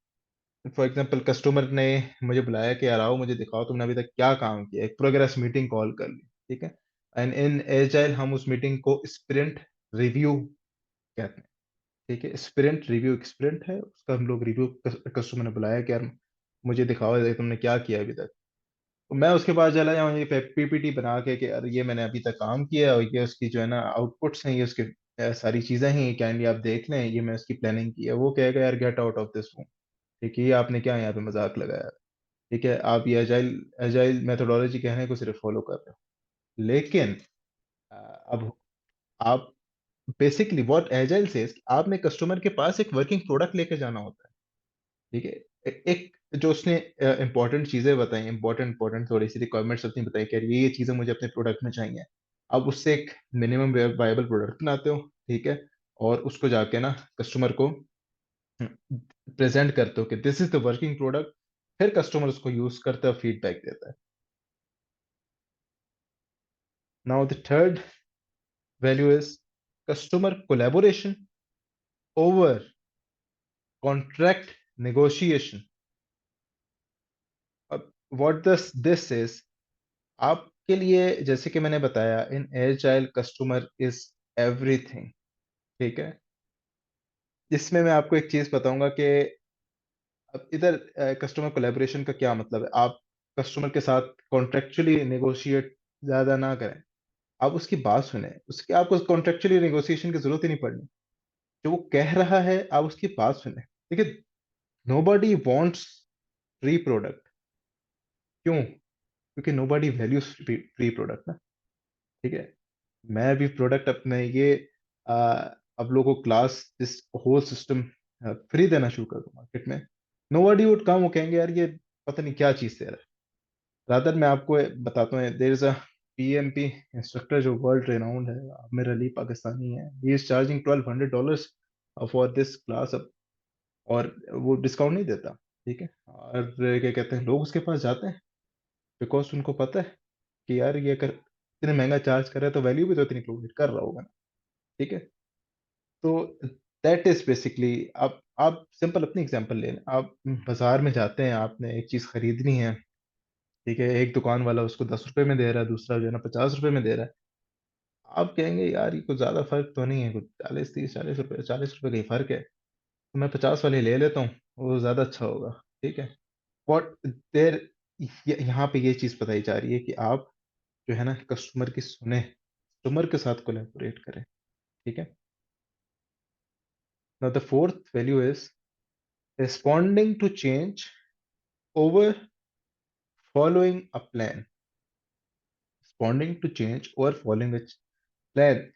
Speaker 1: फॉर एग्जांपल कस्टमर ने मुझे बुलाया कि यार आओ मुझे दिखाओ तुमने अभी तक क्या काम किया, एक प्रोग्रेस मीटिंग कॉल कर ली। ठीक है, एंड इन एजाइल हम उस मीटिंग को स्प्रिंट रिव्यू कहते हैं। ठीक है, स्प्रिंट रिव्यू एक स्प्रिंट है, उसका हम लोग रिव्यू, कस्टमर ने बुलाया कि यार मुझे दिखाओ ये तुमने क्या किया अभी तक, तो मैं उसके पास चला जाऊँ ये पीपीटी बना के कि यार ये मैंने अभी तक काम किया है, और ये उसकी जो है ना आउटपुट्स हैं, ये उसके सारी चीजें हैं, ये काइंडली आप देख लें, ये मैं उसकी प्लानिंग की है। वो कहेगा यार get out of this room. ठीक है, ये आपने क्या यहाँ पे मजाक लगाया? ठीक है, आप ये एजाइल एजाइल मेथोडोलॉजी कहने को सिर्फ फॉलो कर रहे हो, लेकिन अब आप बेसिकली व्हाट एजाइल से, आपने कस्टमर के पास एक वर्किंग प्रोडक्ट लेके जाना होता है। ठीक है, एक जो उसने इंपॉर्टेंट चीजें बताई, इंपॉर्टेंट इंपॉर्टेंट थोड़ी सी रिक्वायरमेंट्स अपनी बताई कि यार ये चीजें मुझे अपने प्रोडक्ट में चाहिए, आप उससे एक मिनिमम वायबल प्रोडक्ट बनाते हो। ठीक है, और उसको जाके ना कस्टमर को प्रेजेंट करते हो कि this is the working product, फिर कस्टमर उसको यूज करता है और फीडबैक देता है। Now the third value is customer collaboration over contract negotiation. अब व्हाट दिस इज, आपके लिए जैसे कि मैंने बताया, इन एजाइल कस्टमर इज एवरीथिंग। ठीक है, इसमें मैं आपको एक चीज बताऊंगा कि अब इधर कस्टमर कोलेबोरेशन का क्या मतलब है। आप कस्टमर के साथ कॉन्ट्रेक्चुअली नेगोशिएट ज्यादा ना करें, आप उसकी बात सुने, उसके आपको कॉन्ट्रेक्चुअली नेगोशिएशन की जरूरत ही नहीं पड़नी। जो वो कह रहा है आप उसकी बात सुने। देखिए, नोबडी वांट्स फ्री प्रोडक्ट। क्यों? क्योंकि नोबडी वैल्यूज फ्री प्रोडक्ट ना। ठीक है, मैं भी प्रोडक्ट अपने ये आ, अब लोगों को class this whole system free देना शुरू कर दूं मार्केट में, नोबडी वुड कम। वो कहेंगे यार ये पता नहीं क्या चीज दे रहा है। रादर मैं आपको बताता हूँ, there is a PMP instructor जो वर्ल्ड रेनाउंड है, आमिर अली, पाकिस्तानी है। He is charging $1200 for this class. और वो डिस्काउंट नहीं देता। ठीक है, और क्या कहते हैं, लोग उसके पास जाते हैं बिकॉज उनको पता है कि यार ये अगर इतने महंगा चार्ज कर रहा है तो वैल्यू भी तो इतनी प्रोवाइड कर रहा होगा ना। ठीक है, तो दैट इज बेसिकली। आप सिंपल अपनी एग्जांपल ले लें। आप बाजार में जाते हैं, आपने एक चीज खरीदनी है। ठीक है, एक दुकान वाला उसको 10 रुपए में दे रहा है, दूसरा जो है ना 50 रुपए में दे रहा है। आप कहेंगे यार ये कुछ ज्यादा फर्क तो नहीं है, कुछ 40 30 40 रुपए, 40 रुपए का ही फर्क है, तो मैं 50 वाले ले लेता हूँ, वो ज्यादा अच्छा होगा। ठीक है, वॉट देर, यहाँ पे ये चीज बताई जा रही है कि आप जो है ना कस्टमर की सुने, कस्टमर के साथ कोलैबोरेट करें। ठीक है, now the fourth value is responding to change over following a plan. Responding to change over following a plan.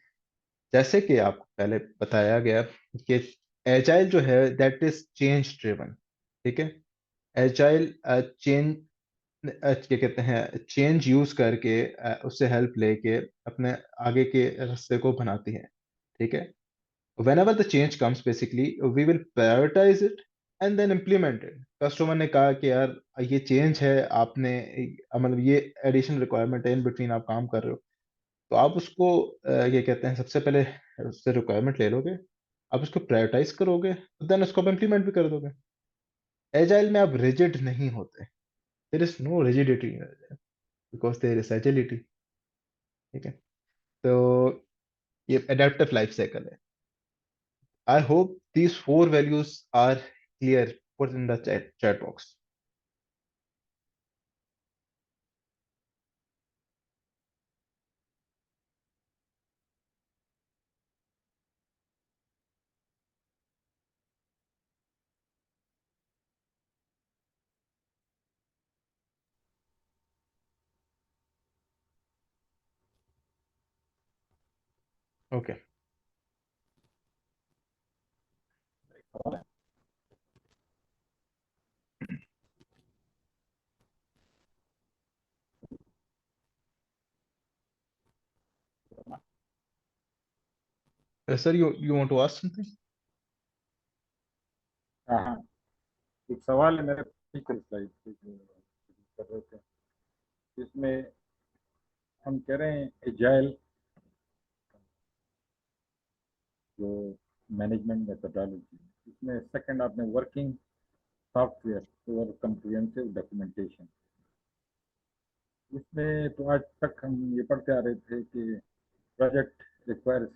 Speaker 1: जैसे कि आपको पहले बताया गया कि एजाइल जो है दैट इज चेंज ड्रिवन। ठीक है, एजाइल चेंज क्या कहते हैं, चेंज यूज करके उससे हेल्प लेके अपने आगे के रास्ते को बनाती है। ठीक है, whenever the change comes basically we will prioritize it and then implement it। Customer ने कहा कि यार ये चेंज है, आपने मतलब ये एडिशनल रिक्वायरमेंट है, इन बिटवीन आप काम कर रहे हो, तो आप उसको ये कहते हैं सबसे पहले उससे रिक्वायरमेंट ले लोगे, आप उसको प्रायोरिटाइज करोगे, देन उसको आप इम्प्लीमेंट भी कर दोगे। एजाइल में आप रिजिड नहीं होते। There is no rigidity because there is agility. ठीक है, तो ये एडेप्टिव लाइफ साइकिल है। I hope these four values are clear, put in the chat box। Okay, sir you want to ask something?
Speaker 2: हाँ हाँ, एक सवाल है मेरे पिछले स्लाइड पे जो कर रहे थे, इसमें हम कह रहे हैं एजाइल जो मैनेजमेंट मेथोडोलॉजी, इसमें सेकंड आपने वर्किंग सॉफ्टवेयर और कंप्रिहेंसिव डॉक्यूमेंटेशन। इसमें तो आज तक हम ये पढ़ते आ रहे थे कि प्रोजेक्ट रिक्वायर्स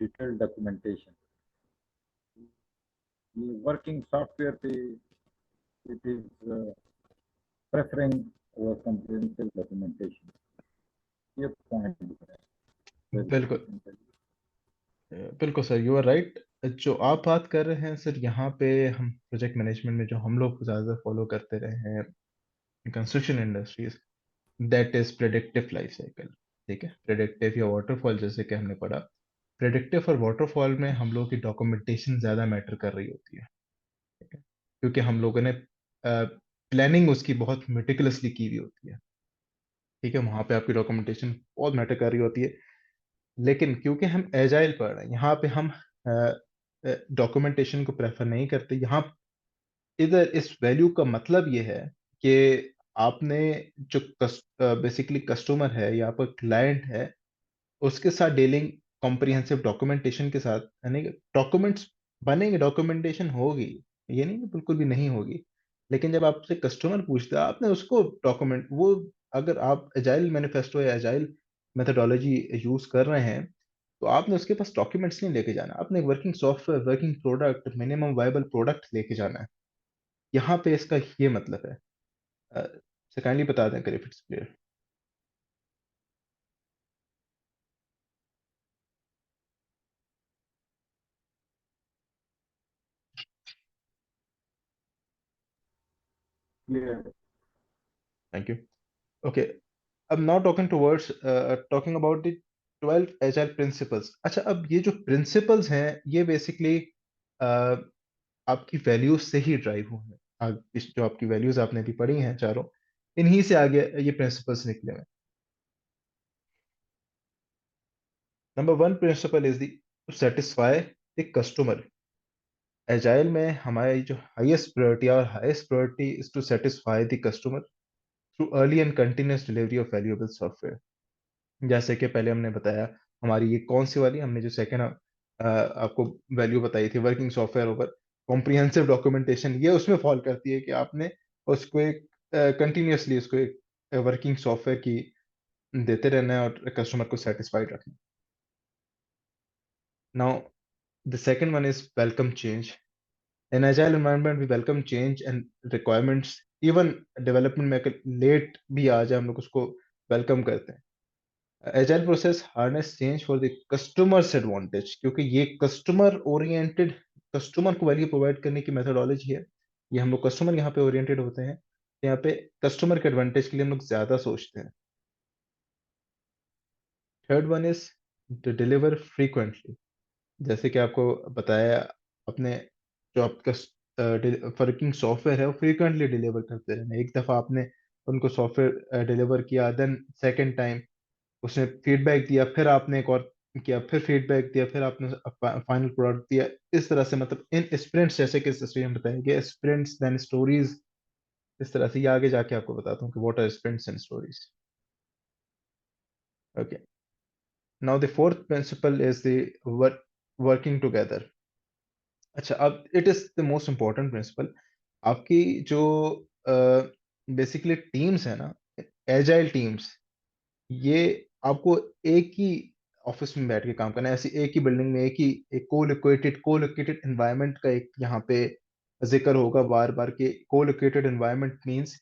Speaker 2: डिटेल डॉक्यूमेंटेशन। ये वर्किंग सॉफ्टवेयर पे इट इज प्रेफरिंग और कंप्रिहेंसिव डॉक्यूमेंटेशन, ये पॉइंट दिख रहा है
Speaker 1: बिल्कुल,
Speaker 2: वेरिफिकेशन का।
Speaker 1: बिल्कुल सर, यू आर राइट। जो आप बात कर रहे हैं सर, यहाँ पे हम प्रोजेक्ट मैनेजमेंट में जो हम लोग ज़्यादा फॉलो करते रहे हैं construction industries, that is predictive life cycle. ठीक है, प्रेडिक्टिव या वाटरफॉल जैसे कि हमने पढ़ा। प्रेडिक्टिव और वाटरफॉल में हम लोग की डॉक्यूमेंटेशन ज़्यादा मैटर कर रही होती है। ठीक है, क्योंकि हम लोगों ने प्लानिंग उसकी बहुत मेटिकुलसली की हुई होती है। ठीक है, वहाँ पे आपकी डॉक्यूमेंटेशन बहुत मैटर कर रही होती है। लेकिन क्योंकि हम एजाइल पढ़ रहे हैं, यहाँ पे हम डॉक्यूमेंटेशन को प्रेफर नहीं करते। यहाँ इधर इस वैल्यू का मतलब ये है कि आपने जो बेसिकली कस्टमर है या आपका क्लाइंट है, उसके साथ डीलिंग कॉम्प्रिहेंसिव डॉक्यूमेंटेशन के साथ, यानी डॉक्यूमेंट्स बनेंगे, डॉक्यूमेंटेशन होगी, ये नहीं कि बिल्कुल भी नहीं होगी। लेकिन जब आपसे कस्टमर पूछता है, आपने उसको डॉक्यूमेंट वो, अगर आप एजाइल मैनिफेस्टो या एजाइल मेथोडोलॉजी यूज कर रहे हैं, तो आपने उसके पास डॉक्यूमेंट्स नहीं लेके जाना, आपने एक working software, working product, minimum viable product लेके जाना है। यहाँ पे इसका ये मतलब है। से काइंडली बता दें करिए, if it's clear.
Speaker 2: Clear.
Speaker 1: Thank you. Okay, अब now talking about the 12 agile principles. अच्छा, अब ये जो प्रिंसिपल्स हैं ये बेसिकली आपकी वैल्यूज से ही ड्राइव हुए हैं। इस जो आपकी वैल्यूज आपने अभी पढ़ी हैं चारों, इन्हीं से आगे ये प्रिंसिपल्स निकले हैं। Number one principle is the to satisfy the customer. Agile में हमारी जो हाईएस्ट प्रायोरिटी और highest priority is to satisfy the customer through early and continuous delivery of valuable software. जैसे कि पहले हमने बताया, हमारी ये कौन सी वाली, हमने जो सेकंड आपको वैल्यू बताई थी, working software over comprehensive documentation, ये उसमें फॉल करती है कि आपने उसको एक कंटिन्यूअसली उसको एक वर्किंग सॉफ्टवेयर की देते रहना है और कस्टमर को सेटिस्फाइड रखना है। Now the second one is welcome change. In agile environment we welcome change and requirements. Even development में अगर लेट भी आ जाए हम लोग उसको वेलकम करते हैं। Agile process harness change for the customers advantage, क्योंकि ये कस्टमर ओरिएंटेड, कस्टमर को वैल्यू प्रोवाइड करने की मेथोडोलॉजी है। ये हम लोग कस्टमर यहाँ पे ओरिएंटेड होते हैं, यहाँ पे कस्टमर के एडवांटेज के लिए हम लोग ज्यादा सोचते हैं। Third one is to deliver frequently. जैसे कि आपको बताया, अपने जो आपका वर्किंग सॉफ्टवेयर है वो फ्रीक्वेंटली डिलीवर करते रहना। एक दफा आपने उनको सॉफ्टवेयर डिलीवर किया, देन सेकेंड टाइम उसने फीडबैक दिया, फिर आपने एक और किया, फिर फीडबैक दिया, फिर आपने फाइनल प्रोडक्ट दिया। इस तरह से मतलब इन स्प्रिंट्स, जैसे कि इस तस्वीर में बताया गया, स्प्रिंट्स देन स्टोरीज, इस तरह से। ये आगे जाके आपको बताता हूँ कि what are sprints and stories. Okay, now the fourth principle is the working together. अच्छा, अब it is the most important principle. आपकी जो बेसिकली टीम्स है ना, एजाइल टीम्स, ये आपको एक ही ऑफिस में बैठ के काम करना है, ऐसी एक ही बिल्डिंग में, एक ही एक को लोकेटेड एनवायरनमेंट का एक यहाँ पे जिक्र होगा बार बार कि को लोकेटेड एनवायरनमेंट मींस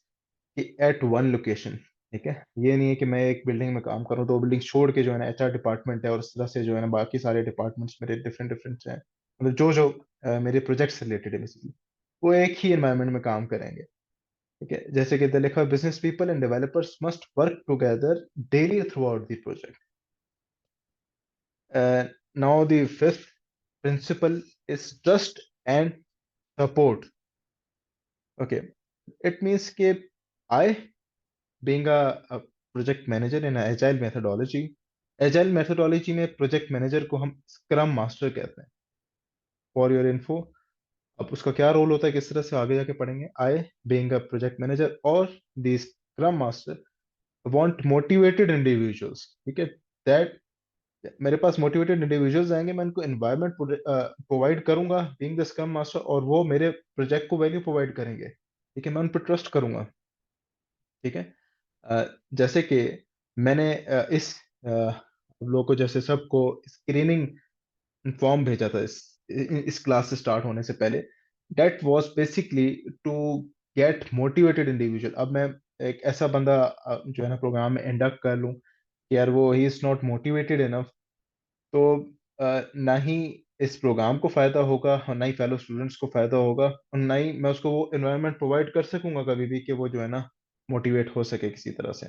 Speaker 1: कि एट वन लोकेशन। ठीक है, ये नहीं है कि मैं एक बिल्डिंग में काम कर रहा हूँ, दो बिल्डिंग छोड़ के जो है ना एचआर डिपार्टमेंट है और इस तरह से जो है ना बाकी सारे डिपार्टमेंट्स मेरे डिफरेंट डिफरेंट हैं, मतलब जो जो मेरे प्रोजेक्ट से रिलेटेड है बेसिकली, वो एक ही एनवायरनमेंट में काम करेंगे। ठीक है, जैसे कि लिखा, business people and developers must work together daily throughout the project. Now the fifth principle is trust and support. Okay, it means कि I being a project manager in agile methodology, agile methodology में प्रोजेक्ट मैनेजर को हम स्क्रम मास्टर कहते हैं, फॉर योर इन्फो। अब उसका क्या रोल होता है, किस तरह से, आगे जाके पढ़ेंगे। I being a project manager और the scrum master want motivated individuals, ठीक है, दैट मेरे पास मोटिवेटेड इंडिविजुअल्स आएंगे, मैं उनको एनवायरनमेंट प्रोवाइड करूंगा बीइंग द स्क्रम मास्टर, और वो मेरे प्रोजेक्ट को वैल्यू प्रोवाइड करेंगे। ठीक है, मैं उन पर ट्रस्ट करूंगा। ठीक है, जैसे कि मैंने इस लोगों को, जैसे सबको स्क्रीनिंग फॉर्म भेजा था इस क्लास से स्टार्ट होने से पहले, that was basically to get motivated individual. अब मैं एक ऐसा बंदा जो है ना प्रोग्राम में इंडक्ट कर लूं कि यार वो he is not motivated enough, तो ना ही इस प्रोग्राम को फायदा होगा और ना ही फेलो स्टूडेंट्स को फायदा होगा, और ना ही मैं उसको वो एनवायरनमेंट प्रोवाइड कर सकूंगा कभी भी कि वो जो है ना मोटिवेट हो सके किसी तरह से।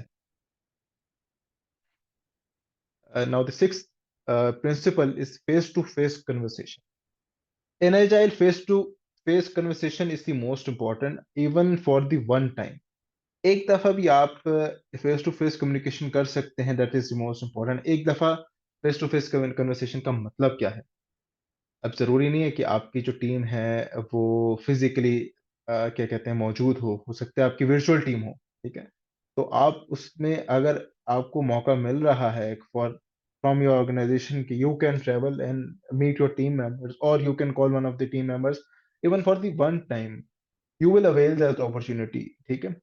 Speaker 1: Now the sixth principle is face to face conversation. In agile, face to face conversation is the most important, even for the one time. एक दफा भी आप फेस टू फेस कम्युनिकेशन कर सकते हैं, that is the most important. एक दफा फेस टू फेस कन्वर्सेशन का मतलब क्या है? अब जरूरी नहीं है कि आपकी जो टीम है वो फिजिकली क्या कहते हैं मौजूद हो सकता है आपकी वर्चुअल टीम हो। ठीक है, तो आप उसमें अगर आपको मौका मिल रहा है फॉर फ्रॉम योर ऑर्गेनाइजेशन कि you can travel and meet your team members, और you can call one of the team members even for the one time, you will avail that opportunity. ठीक है,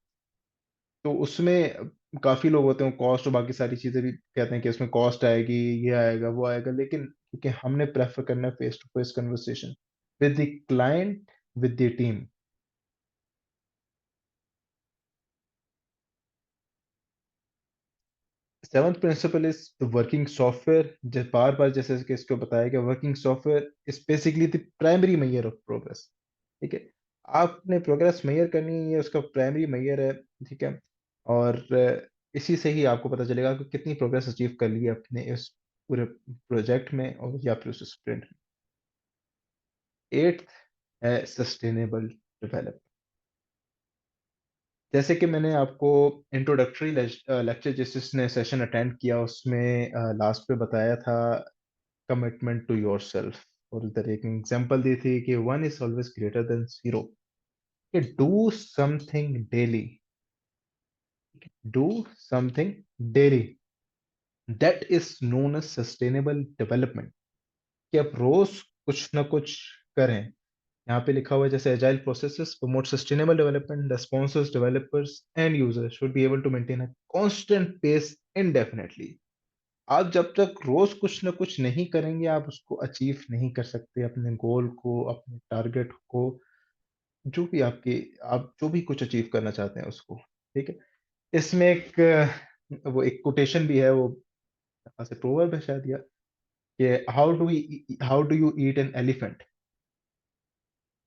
Speaker 1: तो उसमें काफी लोग होते हैं, कॉस्ट और बाकी सारी चीजें भी कहते हैं कि इसमें कॉस्ट आएगी, ये आएगा वो आएगा, लेकिन क्योंकि हमने प्रेफर करना है face to face conversation with the client, with the team. Seventh principle is working software. बार बार जैसे कि इसको बताया गया, working software is basically the primary measure of progress. ठीक है, आपने प्रोग्रेस मेजर करनी है, ये उसका प्राइमरी मेजर है। ठीक है, और इसी से ही आपको पता चलेगा कि कितनी प्रोग्रेस अचीव कर ली है अपने इस पूरे प्रोजेक्ट में और या फिर उस स्प्रिंट में। एट्थ है सस्टेनेबल डेवलप। जैसे कि मैंने आपको इंट्रोडक्टरी लेक्चर जिसने सेशन अटेंड किया उसमें लास्ट पे बताया था कमिटमेंट टू योर सेल्फ, और इधर एक एग्जांपल दी थी कि one is always greater than zero. कि do something daily, do something daily, that is known as sustainable development. कि आप रोज कुछ ना कुछ करें। यहाँ पे लिखा हुआ है जैसे agile processes promote sustainable development, sponsors, developers and users should be able to maintain a constant pace indefinitely. आप जब तक रोज कुछ ना कुछ नहीं करेंगे, आप उसको अचीव नहीं कर सकते, अपने गोल को, अपने टारगेट को, जो भी आपके, आप जो भी कुछ अचीव करना चाहते हैं उसको। ठीक है, इसमें एक वो एक कोटेशन भी है, वो कहाँ से, प्रोवर्ब है शायद, या कि how do you eat an elephant.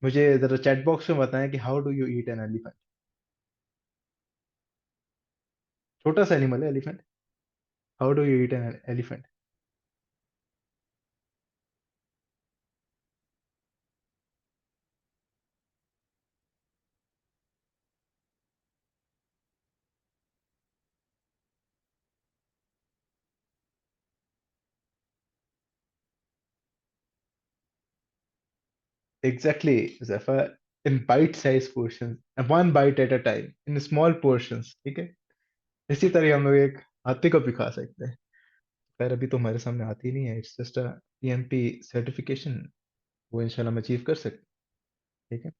Speaker 1: मुझे जरा चैट बॉक्स में बताएं कि how do you eat an elephant. छोटा सा एनिमल है elephant. How do you eat an elephant? Exactly, Zephyr, in bite-sized portions, and one bite at a time, in small portions, ठीक है। इसी तरह हम लोग एक हाथी को भी खा सकते हैं। खैर अभी तो हमारे सामने हाथी नहीं है, it's just a PMP certification, वो इंशाल्लाह हम अचीव कर सकते हैं। ठीक है,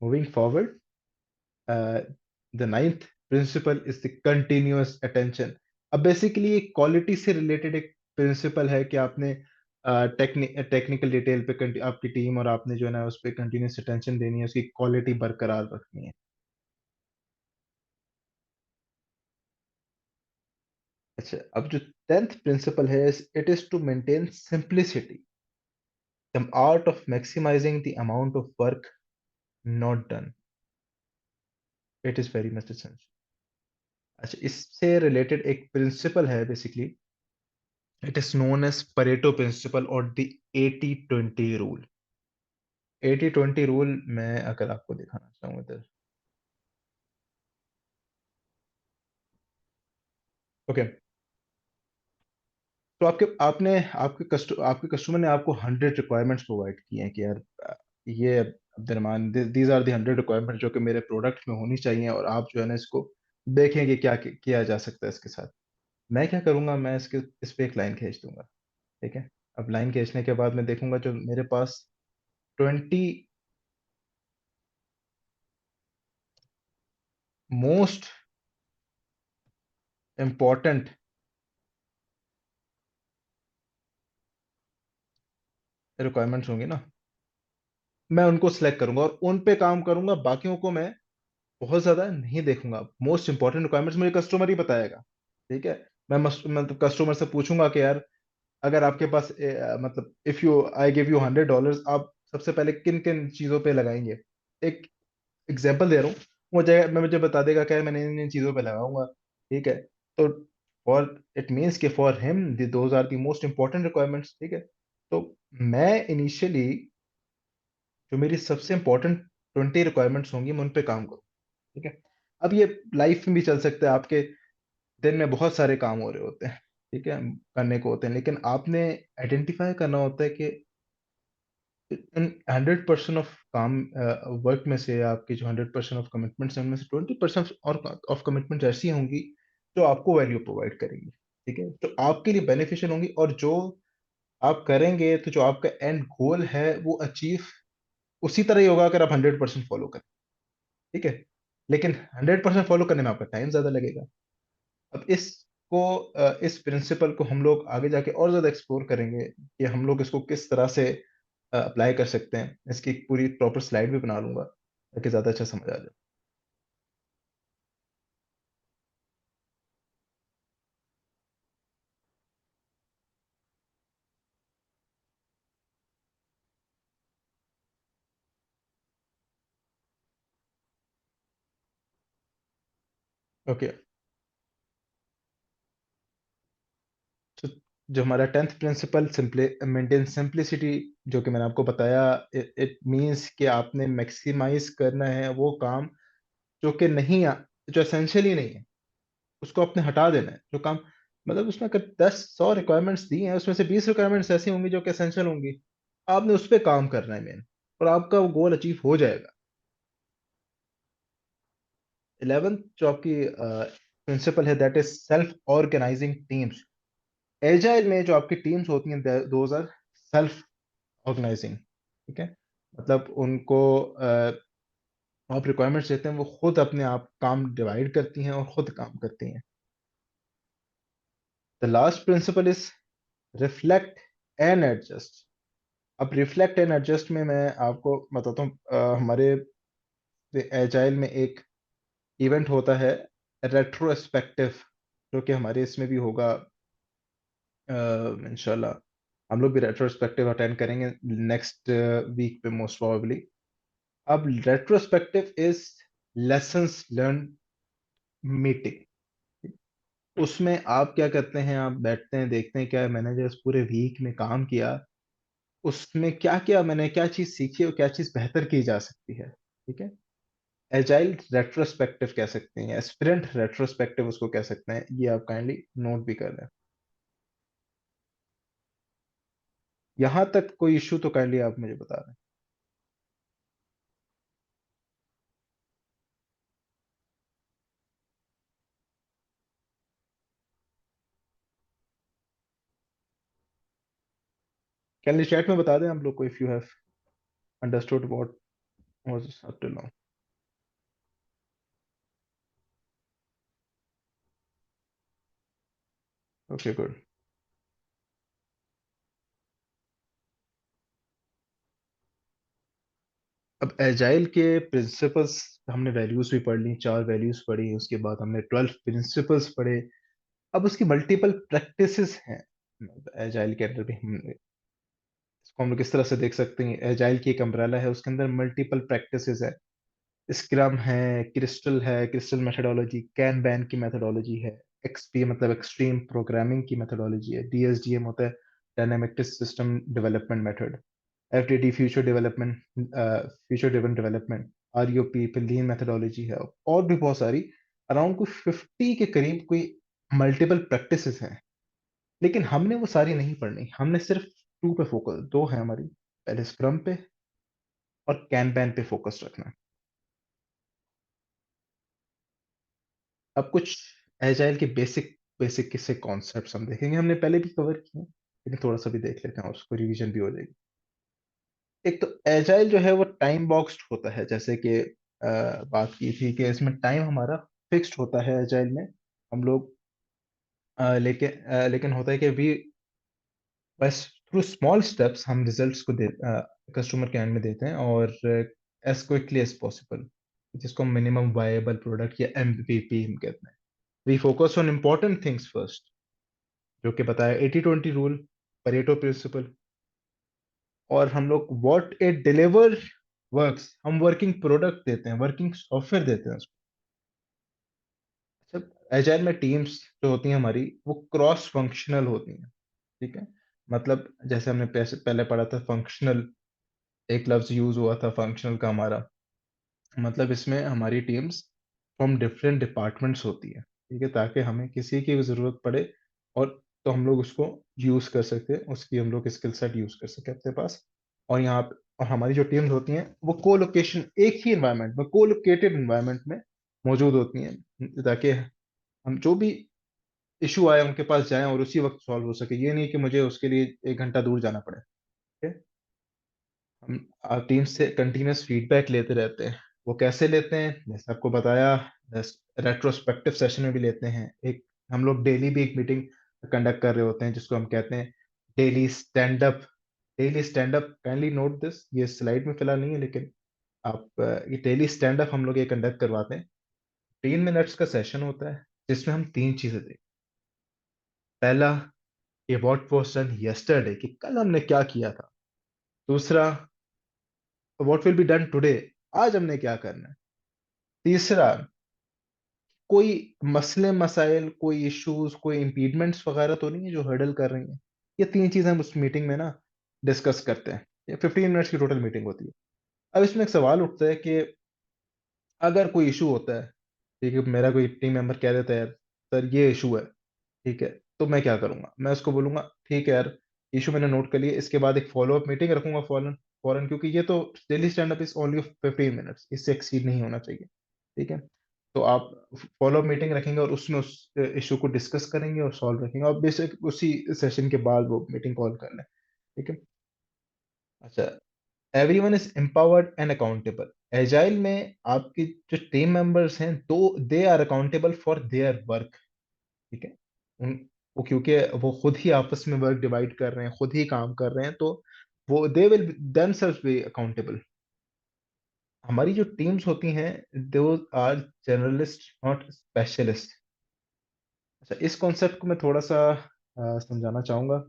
Speaker 1: moving forward, the ninth principle is the continuous attention. अब बेसिकली एक क्वालिटी से रिलेटेड एक प्रिंसिपल है कि आपने टेक्निकल डिटेल पे आपकी टीम और आपने जो है ना उस पर कंटिन्यूअस अटेंशन देनी है, उसकी क्वालिटी बरकरार रखनी है। अच्छा, अब जो टेंथ प्रिंसिपल है, it is to maintain simplicity, the art of maximising the amount of work not done. It is very much essential. अच्छा, इससे रिलेटेड एक प्रिंसिपल है basically, it is known as Pareto principle और द 80-20 रूल। 80-20 रूल मैं अगर आपको दिखाना चाहूँ इधर, ओके। तो आपके कस्टमर ने आपको 100 रिक्वायरमेंट्स प्रोवाइड किए हैं कि यार ये Abdulrahman, these are the 100 requirement जो कि मेरे प्रोडक्ट में होनी चाहिए, और आप जो है ना इसको देखेंगे क्या किया जा सकता है इसके साथ। मैं क्या करूंगा, मैं इस पे एक लाइन खींच दूंगा। ठीक है, अब लाइन खींचने के बाद मैं देखूंगा जो मेरे पास 20 मोस्ट इंपॉर्टेंट रिक्वायरमेंट्स होंगी ना, मैं उनको सिलेक्ट करूंगा और उन पे काम करूंगा, बाकियों को मैं बहुत ज्यादा नहीं देखूंगा। मोस्ट इंपॉर्टेंट रिक्वायरमेंट्स मुझे कस्टमर ही बताएगा। ठीक है, मैं कस्टमर से पूछूंगा कि यार अगर आपके पास मतलब if you I give you $100, आप सबसे पहले किन किन चीजों पे लगाएंगे। एक एग्जांपल दे रहा हूँ, मुझे बता देगा क्या मैंने इन इन चीजों पे लगाऊंगा। ठीक है, तो फॉर इट मीन्स कि for him those are the most important requirements. ठीक है, तो मैं इनिशियली जो मेरी सबसे इंपॉर्टेंट 20 रिक्वायरमेंट्स होंगी मैं उन पे काम करूँ। ठीक है, अब ये लाइफ में भी चल सकता है, आपके दिन में बहुत सारे काम हो रहे होते हैं, ठीक है, करने को होते हैं, लेकिन आपने आइडेंटिफाई करना होता है कि इन 100% ऑफ काम वर्क में से आपकी जो 100% ऑफ कमिटमेंट्स हैं उनमें से 20% और ऑफ कमिटमेंट ऐसी होंगी जो आपको वैल्यू प्रोवाइड करेंगी। ठीक है, तो आपके लिए बेनिफिशियल होंगी, और जो आप करेंगे तो जो आपका एंड गोल है वो अचीव उसी तरह ही होगा अगर आप 100% फॉलो करें। ठीक है, लेकिन 100% फॉलो करने में आपका टाइम ज्यादा लगेगा। अब इस प्रिंसिपल को हम लोग आगे जाके और ज्यादा एक्सप्लोर करेंगे कि हम लोग इसको किस तरह से अप्लाई कर सकते हैं। इसकी एक पूरी प्रॉपर स्लाइड भी बना लूंगा ताकि ज्यादा अच्छा समझ आ जाए। ओके, तो जो हमारा 10th प्रिंसिपल मेंटेन सिंप्लिसिटी, जो कि मैंने आपको बताया, इट मींस कि आपने मैक्सिमाइज करना है वो काम जो कि नहीं जो एसेंशियली नहीं है, उसको आपने हटा देना है। जो काम मतलब उसमें अगर 10-100 रिक्वायरमेंट्स दी हैं, उसमें से 20 रिक्वायरमेंट्स ऐसी होंगी जो कि एसेंशियल होंगी, आपने उस पर काम करना है मेन, और आपका वो गोल अचीव हो जाएगा। 11th जो आपकी प्रिंसिपल है, that is self organising teams. Agile में जो आपकी टीम्स होती हैं, दोज आर सेल्फ ऑर्गेनाइजिंग। ठीक है, मतलब उनको आप रिक्वायरमेंट्स देते हैं, वो खुद अपने आप काम डिवाइड करती हैं और खुद काम करती हैं। The last principle is reflect and adjust. अब रिफ्लेक्ट एंड एडजस्ट में मैं आपको बताता हूँ, हमारे एजाइल में एक इवेंट होता है रेट्रोस्पेक्टिव, जो कि हमारे इसमें भी होगा इंशाल्लाह। हम लोग भी रेट्रोस्पेक्टिव अटेंड करेंगे नेक्स्ट वीक पे मोस्ट प्रोबेबली। अब retrospective is lessons learn meeting. उसमें आप क्या करते हैं, आप बैठते हैं, देखते हैं क्या मैंने जो इस पूरे वीक में काम किया, उसमें क्या क्या मैंने क्या चीज सीखी और क्या चीज बेहतर की जा सकती है। ठीक है, एजाइल रेट्रोस्पेक्टिव कह सकते हैं, स्प्रिंट रेट्रोस्पेक्टिव उसको कह सकते हैं। ये आप काइंडली नोट भी कर लें। यहां तक कोई इशू तो काइंडली आप मुझे बता दें। काइंडली चैट में बता दें हम लोग को, if you have understood what was up till now. Okay, good. अब एजाइल के प्रिंसिपल्स, हमने वैल्यूज भी पढ़ ली, 4 वैल्यूज पढ़ी, उसके बाद हमने 12 प्रिंसिपल्स पढ़े। अब उसकी मल्टीपल प्रैक्टिसेस हैं एजाइल के अंदर भी। हम इसको हम लोग किस तरह से देख सकते हैं, एजाइल की एक अम्ब्रेला है, उसके अंदर मल्टीपल प्रैक्टिसेस है। स्क्रम है, क्रिस्टल मेथोडोलॉजी, कैन बैन की मेथोडोलॉजी है, एक्सपी मतलब एक्सट्रीम प्रोग्रामिंग की मेथोडोलॉजी है, डीएसडीएम होता है dynamic system development method, FDD future driven development, RUP पे लीन मेथोडोलॉजी है, और भी बहुत सारी, अराउंड कोई 50 के करीब कोई मल्टीपल प्रैक्टिसेस हैं। लेकिन हमने वो सारी नहीं पढ़नी, हमने सिर्फ 2 पे फोकस, 2 है हमारी, पहले स्क्रम पे और कैनबैन पे फोकस रखना है। अब कुछ एजाइल के बेसिक बेसिक से कॉन्सेप्ट्स हम देखेंगे, हमने पहले भी कवर किए हैं, लेकिन थोड़ा सा भी देख लेते हैं और उसको रिवीजन भी हो जाएगी। एक तो एजाइल जो है वो टाइम बॉक्स्ड होता है, जैसे कि बात की थी कि इसमें टाइम हमारा फिक्स्ड होता है एजाइल में। हम लोग लेकिन होता है कि वी बस थ्रू स्मॉल स्टेप्स हम रिजल्ट्स को कस्टमर के एंड में देते हैं, और एज क्विकली एज पॉसिबल, जिसको मिनिमम वायबल प्रोडक्ट या एमवीपी हम कहते हैं। We focus on important things first, जो कि बताया 80-20 रूल, परेटो प्रिंसिपल। और हम लोग व्हाट इट डिलीवर वर्क्स, हम वर्किंग प्रोडक्ट देते हैं, वर्किंग सॉफ्टवेयर देते हैं उसको। अच्छा, एजाइल में टीम्स जो होती हैं हमारी, वो क्रॉस फंक्शनल होती हैं। ठीक है, मतलब जैसे हमने पहले पढ़ा था फंक्शनल, एक लफ्ज यूज हुआ था फंक्शनल का हमारा, मतलब इसमें हमारी टीम्स फ्रॉम डिफरेंट डिपार्टमेंट्स होती है। ठीक है, ताकि हमें किसी की भी जरूरत पड़े और तो हम लोग उसको यूज कर सकते हैं, उसकी हम लोग स्किल सेट यूज कर सकते हैं अपने पास। और यहाँ पे और हमारी जो टीम्स होती हैं वो कोलोकेशन, एक ही एनवायरनमेंट में, कोलोकेटेड एनवायरनमेंट में मौजूद होती हैं, ताकि हम जो भी इशू आए उनके पास जाएं और उसी वक्त सॉल्व हो सके। ये नहीं कि मुझे उसके लिए 1 घंटा दूर जाना पड़े। ठीक है? हम टीम से कंटिन्यूस फीडबैक लेते रहते हैं। वो कैसे लेते हैं, जैसे आपको बताया, रेट्रोस्पेक्टिव सेशन में भी लेते हैं। एक हम लोग डेली भी एक मीटिंग कंडक्ट कर रहे होते हैं जिसको हम कहते हैं daily stand up. Daily stand up, kindly note this, ये स्लाइड में फिलहाल नहीं है, लेकिन आप ये डेली स्टैंड अप हम लोग ये कंडक्ट करवाते हैं। 3 मिनट्स का सेशन होता है जिसमें हम 3 चीजें देखते हैं। पहला, ये व्हाट वाज डन यस्टरडे, कि कल हमने क्या किया था। दूसरा, what will be done today, आज हमने क्या करना है। तीसरा, कोई मसले मसाइल, कोई इश्यूज, कोई इम्पीडमेंट्स वगैरह तो नहीं है जो हर्डल कर रही हैं। ये 3 चीजें हम उस मीटिंग में ना डिस्कस करते हैं। ये 15 मिनट्स की टोटल मीटिंग होती है। अब इसमें एक सवाल उठता है कि अगर कोई इशू होता है, ठीक है, मेरा कोई टीम मेंबर कह देता है यार सर ये इशू है, ठीक है, तो मैं क्या करूंगा। मैं उसको बोलूंगा ठीक है यार, इशू मैंने नोट कर लिया, इसके बाद एक फॉलो अप मीटिंग रखूंगा फौरन फौरन, क्योंकि ये तो daily stand up is only 15 minutes, इससे एक्सीड नहीं होना चाहिए। ठीक है, तो आप फॉलो अप मीटिंग रखेंगे और उसमें उस इशू को डिस्कस करेंगे और सॉल्व रखेंगे, और बेसिक उसी सेशन के बाद वो मीटिंग कॉल कर लें। ठीक है। अच्छा, everyone is empowered and accountable. Agile में आपकी जो टीम मेंबर्स हैं, तो they are accountable for their work. ठीक है, उन वो क्योंकि वो खुद ही आपस में वर्क डिवाइड कर रहे हैं, खुद ही काम कर रहे हैं, तो वो they will themselves be accountable. हमारी जो टीम्स होती हैं, दो आर जनरलिस्ट नॉट स्पेशलिस्ट। अच्छा, इस कॉन्सेप्ट को मैं थोड़ा सा समझाना चाहूंगा।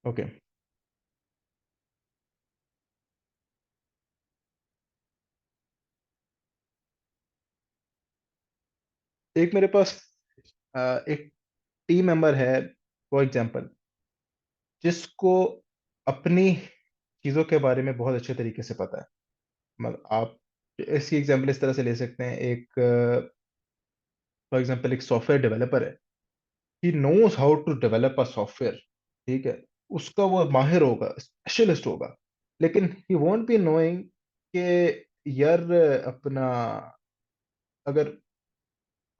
Speaker 1: ओके, एक मेरे पास एक टीम मेंबर है, फॉर एग्जांपल, जिसको अपनी चीजों के बारे में बहुत अच्छे तरीके से पता है। मतलब आप इसकी एग्जांपल इस तरह से ले सकते हैं, एक फॉर एग्जांपल एक सॉफ्टवेयर डेवलपर है, he knows how to develop a software. ठीक है, उसका वो माहिर होगा, स्पेशलिस्ट होगा, लेकिन ही वोंट बी नोइंग कि यार अपना अगर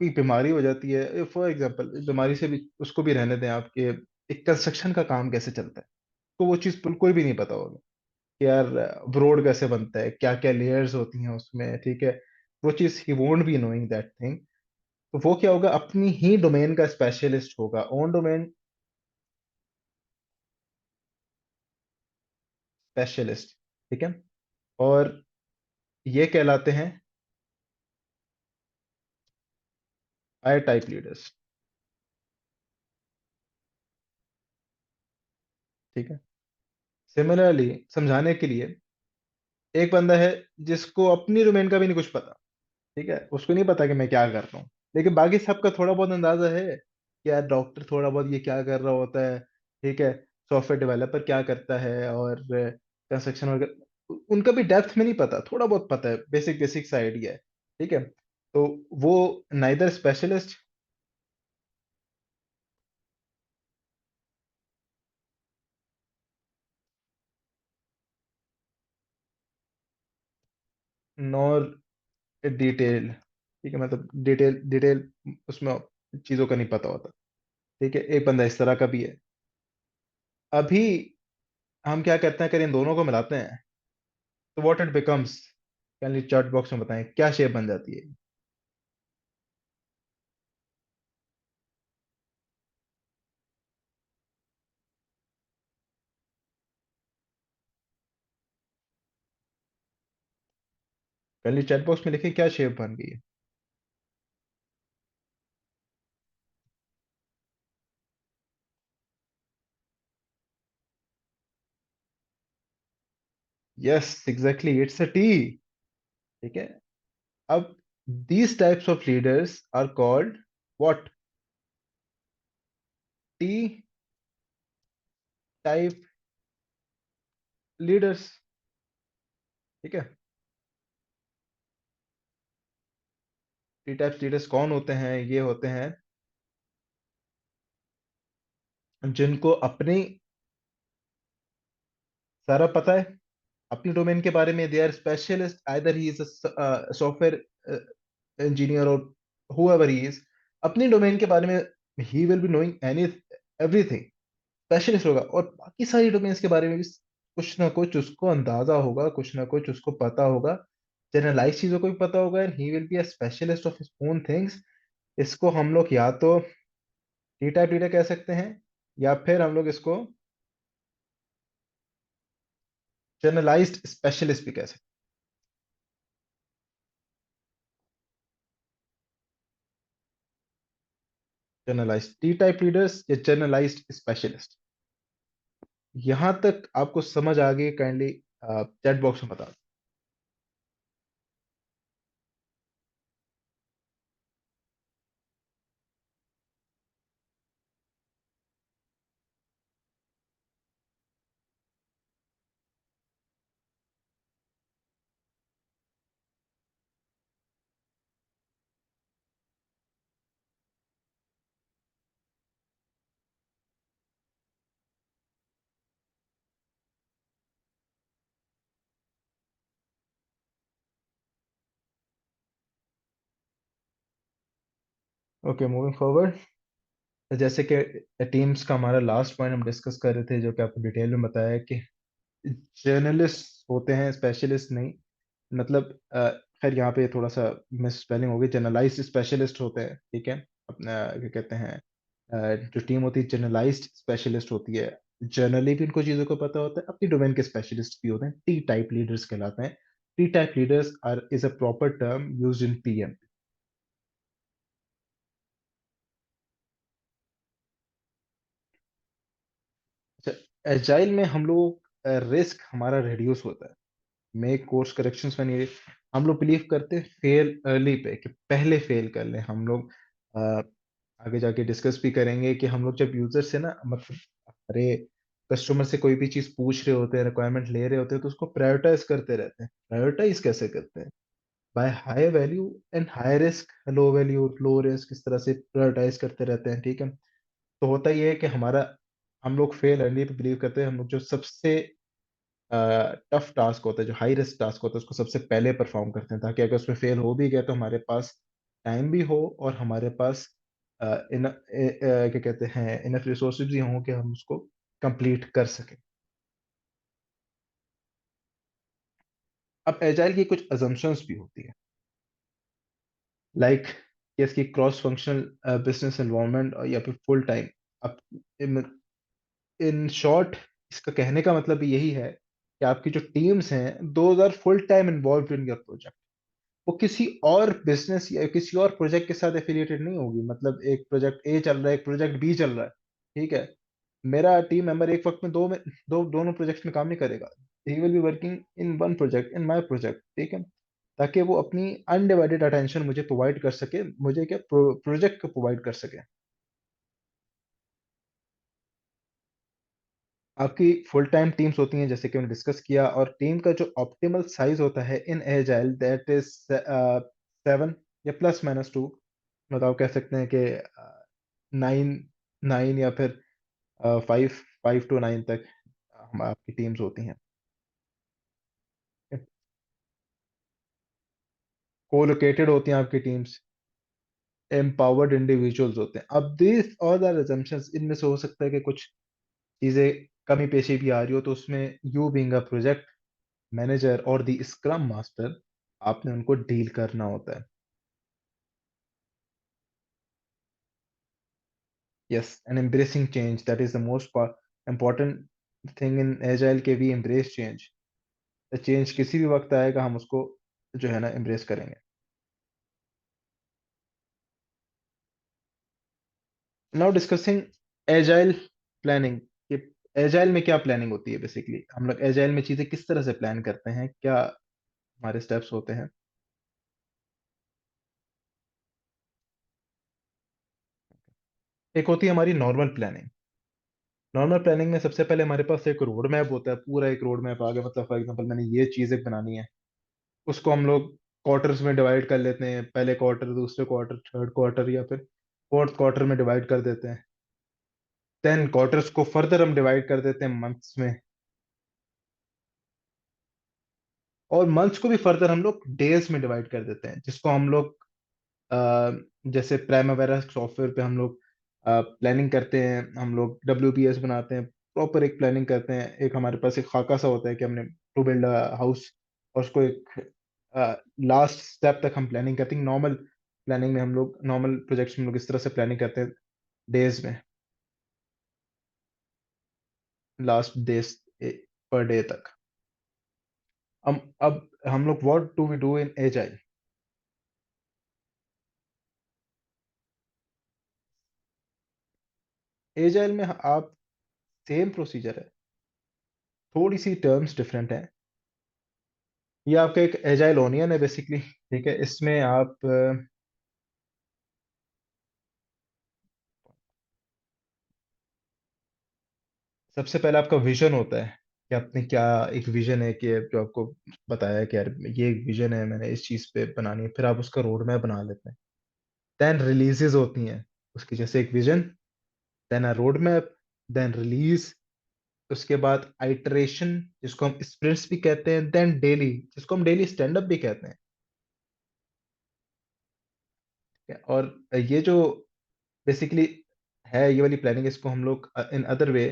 Speaker 1: कोई बीमारी हो जाती है, फॉर एग्जांपल, बीमारी से भी उसको भी रहने दें आपके, एक कंस्ट्रक्शन का काम कैसे चलता है, तो वो चीज़ बिल्कुल भी नहीं पता होगा कि यार रोड कैसे बनता है, क्या क्या लेयर्स होती हैं उसमें। ठीक है, वो चीज़ he won't be knowing that thing. तो वो क्या होगा, अपनी ही डोमेन का स्पेशलिस्ट होगा, ओन डोमेन स्पेशलिस्ट। ठीक है, और ये कहलाते हैं आई टाइप लीडर्स। ठीक है, सिमिलरली समझाने के लिए, एक बंदा है जिसको अपनी डोमेन का भी नहीं कुछ पता। ठीक है, उसको नहीं पता कि मैं क्या कर रहा हूँ, लेकिन बाकी सबका थोड़ा बहुत अंदाजा है कि यार डॉक्टर थोड़ा बहुत ये क्या कर रहा होता है। ठीक है, सॉफ्टवेयर डेवलपर क्या करता है, और कंस्ट्रक्शन वगैरह उनका भी डेप्थ में नहीं पता, थोड़ा बहुत पता है, बेसिक बेसिक सा आइडिया है। ठीक है, तो वो नाइदर स्पेशलिस्ट नॉर डिटेल। ठीक है, मतलब डिटेल डिटेल उसमें चीजों का नहीं पता होता। ठीक है, एक बंदा इस तरह का भी है। अभी हम क्या करते हैं, अगर इन दोनों को मिलाते हैं, तो what it becomes, can you chat box में बताएं क्या शेप बन जाती है। कैन यू चैट बॉक्स में लिखें क्या शेप बन गई है। Yes, exactly, it's a T. ठीक है, अब these types of leaders are called what, T type leaders. ठीक है, टी टाइप लीडर्स कौन होते हैं, ये होते हैं जिनको अपनी सारा पता है, अपनी डोमेन के बारे में, they are specialist, either he is software engineer और whoever he is, अपनी डोमेन के बारे में he will be knowing any everything, specialist होगा। और बाकी सारी डोमेन्स के बारे में भी कुछ ना कुछ उसको अंदाजा होगा, कुछ ना कुछ उसको पता होगा, जनरलाइज चीजों को भी पता होगा, and he will be a specialist of his own things. इसको हम लोग या तो टी टाइप लीडर कह सकते हैं, या फिर हम लोग इसको जनरलाइज्ड स्पेशलिस्ट भी कह सकते हैं। जनरलाइज्ड टी टाइप लीडर्स या जनरलाइज्ड स्पेशलिस्ट, यहां तक आपको समझ आ गई? काइंडली चैट बॉक्स में बता दो। Okay, moving forward. जैसे कि टीम्स का हमारा लास्ट पॉइंट हम डिस्कस कर रहे थे, जो कि आपको डिटेल में बताया कि जर्नलिस्ट होते हैं, स्पेशलिस्ट नहीं। मतलब खैर यहाँ पे थोड़ा सा मिस स्पेलिंग हो गई, जनरलाइज्ड स्पेशलिस्ट होते हैं, ठीक है। अपना क्या कहते हैं, जो टीम होती है जनरलाइज्ड स्पेशलिस्ट होती है। जनरली भी उनको चीज़ों को पता होता है, अपनी डोमेन के स्पेशलिस्ट भी होते हैं, टी टाइप लीडर्स कहलाते हैं। T type leaders are is a proper term used in PM. अच्छा, एजाइल में हम लोग रिस्क हमारा रिड्यूस होता है, मेक कोर्स करेक्शंस में नहीं। हम लोग बिलीव करते हैं फेल अर्ली पे, कि पहले फेल कर लें हम लोग। अ, आगे जाके डिस्कस भी करेंगे कि हम लोग जब यूजर से ना, मतलब अरे कस्टमर से कोई भी चीज पूछ रहे होते हैं, रिक्वायरमेंट ले रहे होते हैं, तो उसको प्रायोरिटाइज करते रहते हैं। प्रायोरिटाइज कैसे करते हैं? By high value and high risk, low value low risk, इस तरह से प्रायोरिटाइज करते रहते हैं, ठीक है। तो होता ये है कि हमारा, हम लोग फेल अर्ली पे बिलीव करते हैं। हम लोग जो सबसे टफ टास्क होता है, जो हाई रिस्क टास्क होता है, उसको सबसे पहले परफॉर्म करते हैं, ताकि अगर उसमें फेल हो भी गया तो हमारे पास टाइम भी हो, और हमारे पास क्या कहते हैं, इनफ रिसोर्सेज भी हों कि हम उसको कंप्लीट कर सकें। अब एजाइल की कुछ अजम्पशंस भी होती है, लाइक कि इसकी क्रॉस फंक्शनल बिजनेस इन्वायरमेंट, या फिर फुल टाइम। अब इन शॉर्ट, इसका कहने का मतलब यही है कि आपकी जो टीम्स हैं, those are full time involve in your project. वो किसी और बिजनेस या किसी और प्रोजेक्ट के साथ एफिलिएटेड नहीं होगी। मतलब एक प्रोजेक्ट ए चल रहा है, एक प्रोजेक्ट बी चल रहा है, ठीक है। मेरा टीम मेंबर एक वक्त में दोनों प्रोजेक्ट्स में काम नहीं करेगा। ही will be working in one project, in my project, ठीक है। ताकि वो अपनी अनडिवाइडेड अटेंशन मुझे प्रोवाइड कर सके, मुझे क्या प्रोजेक्ट को प्रोवाइड कर सके। आपकी फुल टाइम टीम्स होती हैं, जैसे कि हमने डिस्कस किया, और टीम का जो ऑप्टिमल साइज होता है इन एजाइल, दैट इज 7 या प्लस माइनस 2। मतलब आप कह सकते हैं कि 9, 9 या फिर 5, 5 to 9 तक हम आपकी टीम्स होती हैं। कोलोकेटेड होती हैं आपकी टीम्स, एम्पावर्ड इंडिविजुअल्स होते हैं। अब दिस ऑल आर assumptions, इनमें से हो सकता है कि कुछ चीजें कमी पेशी भी आ रही हो, तो उसमें you being a project manager और द स्क्रम मास्टर, आपने उनको डील करना होता है। Yes, and embracing change, that is the most important thing in agile, के वी एम्ब्रेस चेंज। चेंज किसी भी वक्त आएगा, हम उसको जो है ना एम्ब्रेस करेंगे। नाउ डिस्कसिंग एजाइल प्लानिंग, कि एजाइल में क्या प्लानिंग होती है। बेसिकली हम लोग एजाइल में चीजें किस तरह से प्लान करते हैं, क्या हमारे स्टेप्स होते हैं। एक होती है हमारी नॉर्मल प्लानिंग। नॉर्मल प्लानिंग में सबसे पहले हमारे पास एक रोड मैप होता है, पूरा एक रोड मैप आ गया। मतलब फॉर एग्जांपल मैंने ये चीज एक बनानी है, उसको हम लोग क्वार्टर्स में डिवाइड कर लेते हैं, पहले क्वार्टर, दूसरे क्वार्टर, थर्ड क्वार्टर, या फिर फोर्थ क्वार्टर में डिवाइड कर देते हैं। देन क्वार्टर्स को फर्दर हम डिवाइड कर देते हैं मंथ्स में, और मंथ्स को भी फर्दर हम लोग डेज में डिवाइड कर देते हैं, जिसको हम लोग अ, जैसे प्राइमवेरा सॉफ्टवेयर पे हम लोग प्लानिंग करते हैं, हम लोग WBS बनाते हैं, प्रॉपर एक प्लानिंग करते हैं। एक हमारे पास एक खाका सा होता है कि हमने टू बिल्ड अ हाउस, और उसको एक लास्ट स्टेप तक हम प्लानिंग करते हैं। नॉर्मल प्लानिंग में हम लोग, नॉर्मल प्रोजेक्ट्स में हम लोग इस तरह से प्लानिंग करते हैं, डेज में, लास्ट डेज पर डे तक। अब हम लोग what do we do in agile? Agile में आप सेम प्रोसीजर है, थोड़ी सी टर्म्स डिफरेंट है। ये आपका एक एजाइल ओनियन है बेसिकली, ठीक है। इसमें आप सबसे पहले आपका विजन होता है कि आपने क्या, एक विजन है कि जो आपको बताया कि यार ये एक विजन है, मैंने इस चीज पे बनानी है, फिर आप उसका रोड मैप बना लेते हैं। देन रिलीजेस होती हैं उसकी, जैसे एक विजन, देन अ रोड मैप, देन रिलीज, उसके बाद आइटरेशन जिसको हम स्प्रिंट्स भी कहते हैं, देन डेली जिसको हम डेली स्टैंड अप भी कहते हैं, ठीक है? और ये जो बेसिकली है ये वाली प्लानिंग, इसको हम लोग in other way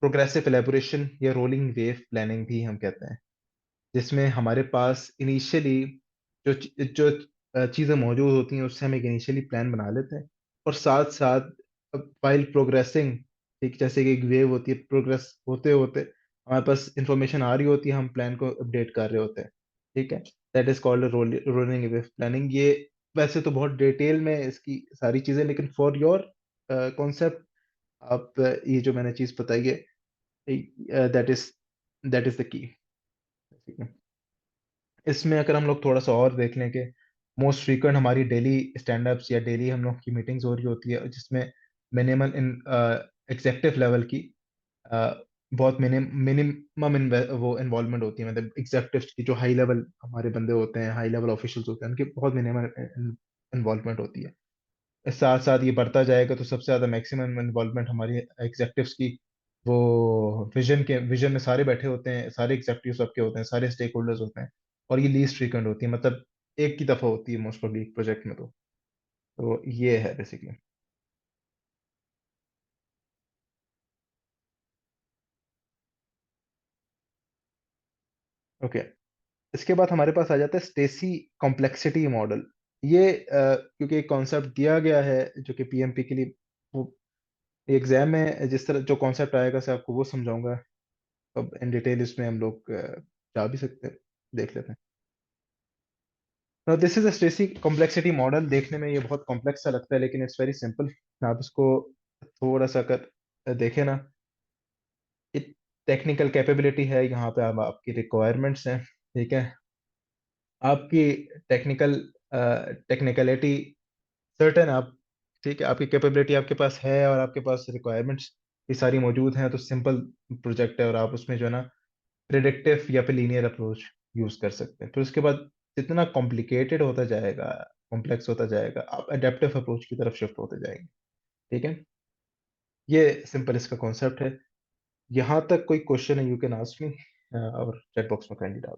Speaker 1: progressive elaboration या रोलिंग वेव प्लानिंग भी हम कहते हैं, जिसमें हमारे पास इनिशियली जो चीज़ें मौजूद होती हैं उससे हम एक इनिशियली प्लान बना लेते हैं, और साथ साथ वाइल प्रोग्रेसिंग, ठीक जैसे कि एक वेव होती है, प्रोग्रेस होते होते हमारे पास इंफॉर्मेशन आ रही होती है, हम प्लान को अपडेट कर रहे होते हैं, ठीक है। That is called rolling wave planning. ये वैसे तो बहुत डिटेल में इसकी सारी चीज़ें, लेकिन फॉर योर कॉन्सेप्ट आप ये जो मैंने चीज़ बताई है, दैट इज द की। इसमें अगर हम लोग थोड़ा सा और देख लें कि मोस्ट फ्रीक्वेंट हमारी डेली स्टैंड अप्स या डेली हम लोग की मीटिंग्स हो रही होती है, जिसमें मिनिमल इन एग्जेक्टिव लेवल की बहुत मिनिमम वो इन्वॉल्वमेंट होती है, मतलब एग्जेक्टिव्स की जो हाई लेवल हमारे बंदे होते हैं, हाई लेवल ऑफिशियल्स होते हैं, उनकी बहुत मिनिमल इन्वॉल्वमेंट होती है। साथ साथ ये बढ़ता जाएगा तो सबसे ज्यादा मैक्सिमम इन्वॉल्वमेंट हमारी एग्जेक्टिव्स की, वो विजन में सारे बैठे होते हैं, सारे एग्जेक्टिव्स सबके होते हैं, सारे स्टेक होल्डर्स होते हैं, और ये लीस्ट फ्रीक्वेंट होती है, मतलब एक की दफा होती है मोस्ट प्रोबेबली एक प्रोजेक्ट में। तो ये है बेसिकली। ओके, इसके बाद हमारे पास आ जाता है स्टेसी कॉम्प्लेक्सिटी मॉडल। ये क्योंकि एक कॉन्सेप्ट दिया गया है जो कि PMP के लिए, वो एग्जाम में जिस तरह जो कॉन्सेप्ट आएगा से आपको वो समझाऊंगा। अब इन डिटेल इसमें हम लोग जा भी सकते हैं, देख लेते हैं। This is a Stacey complexity model. देखने में ये बहुत कॉम्प्लेक्स सा लगता है, लेकिन इट्स वेरी सिंपल। आप इसको थोड़ा सा कर देखें ना, ये टेक्निकल कैपेबिलिटी है, यहाँ पे आप आपकी रिक्वायरमेंट्स हैं, ठीक है। आपकी टेक्निकल टेक्निकलिटी सर्टेन आप, ठीक है, आपकी कैपेबिलिटी आपके पास है और आपके पास रिक्वायरमेंट्स भी सारी मौजूद हैं, तो सिंपल प्रोजेक्ट है, और आप उसमें जो है ना प्रिडिक्टिव या फिर लीनियर अप्रोच यूज कर सकते हैं। फिर उसके बाद जितना कॉम्प्लिकेटेड होता जाएगा, कॉम्प्लेक्स होता जाएगा, आप अडेप्टिव अप्रोच की तरफ शिफ्ट होते जाएंगे, ठीक है। ये सिंपल इसका कॉन्सेप्ट है। यहाँ तक कोई क्वेश्चन है, यू कैन आस्क मी, और चैट बॉक्स में काइंडली डाल।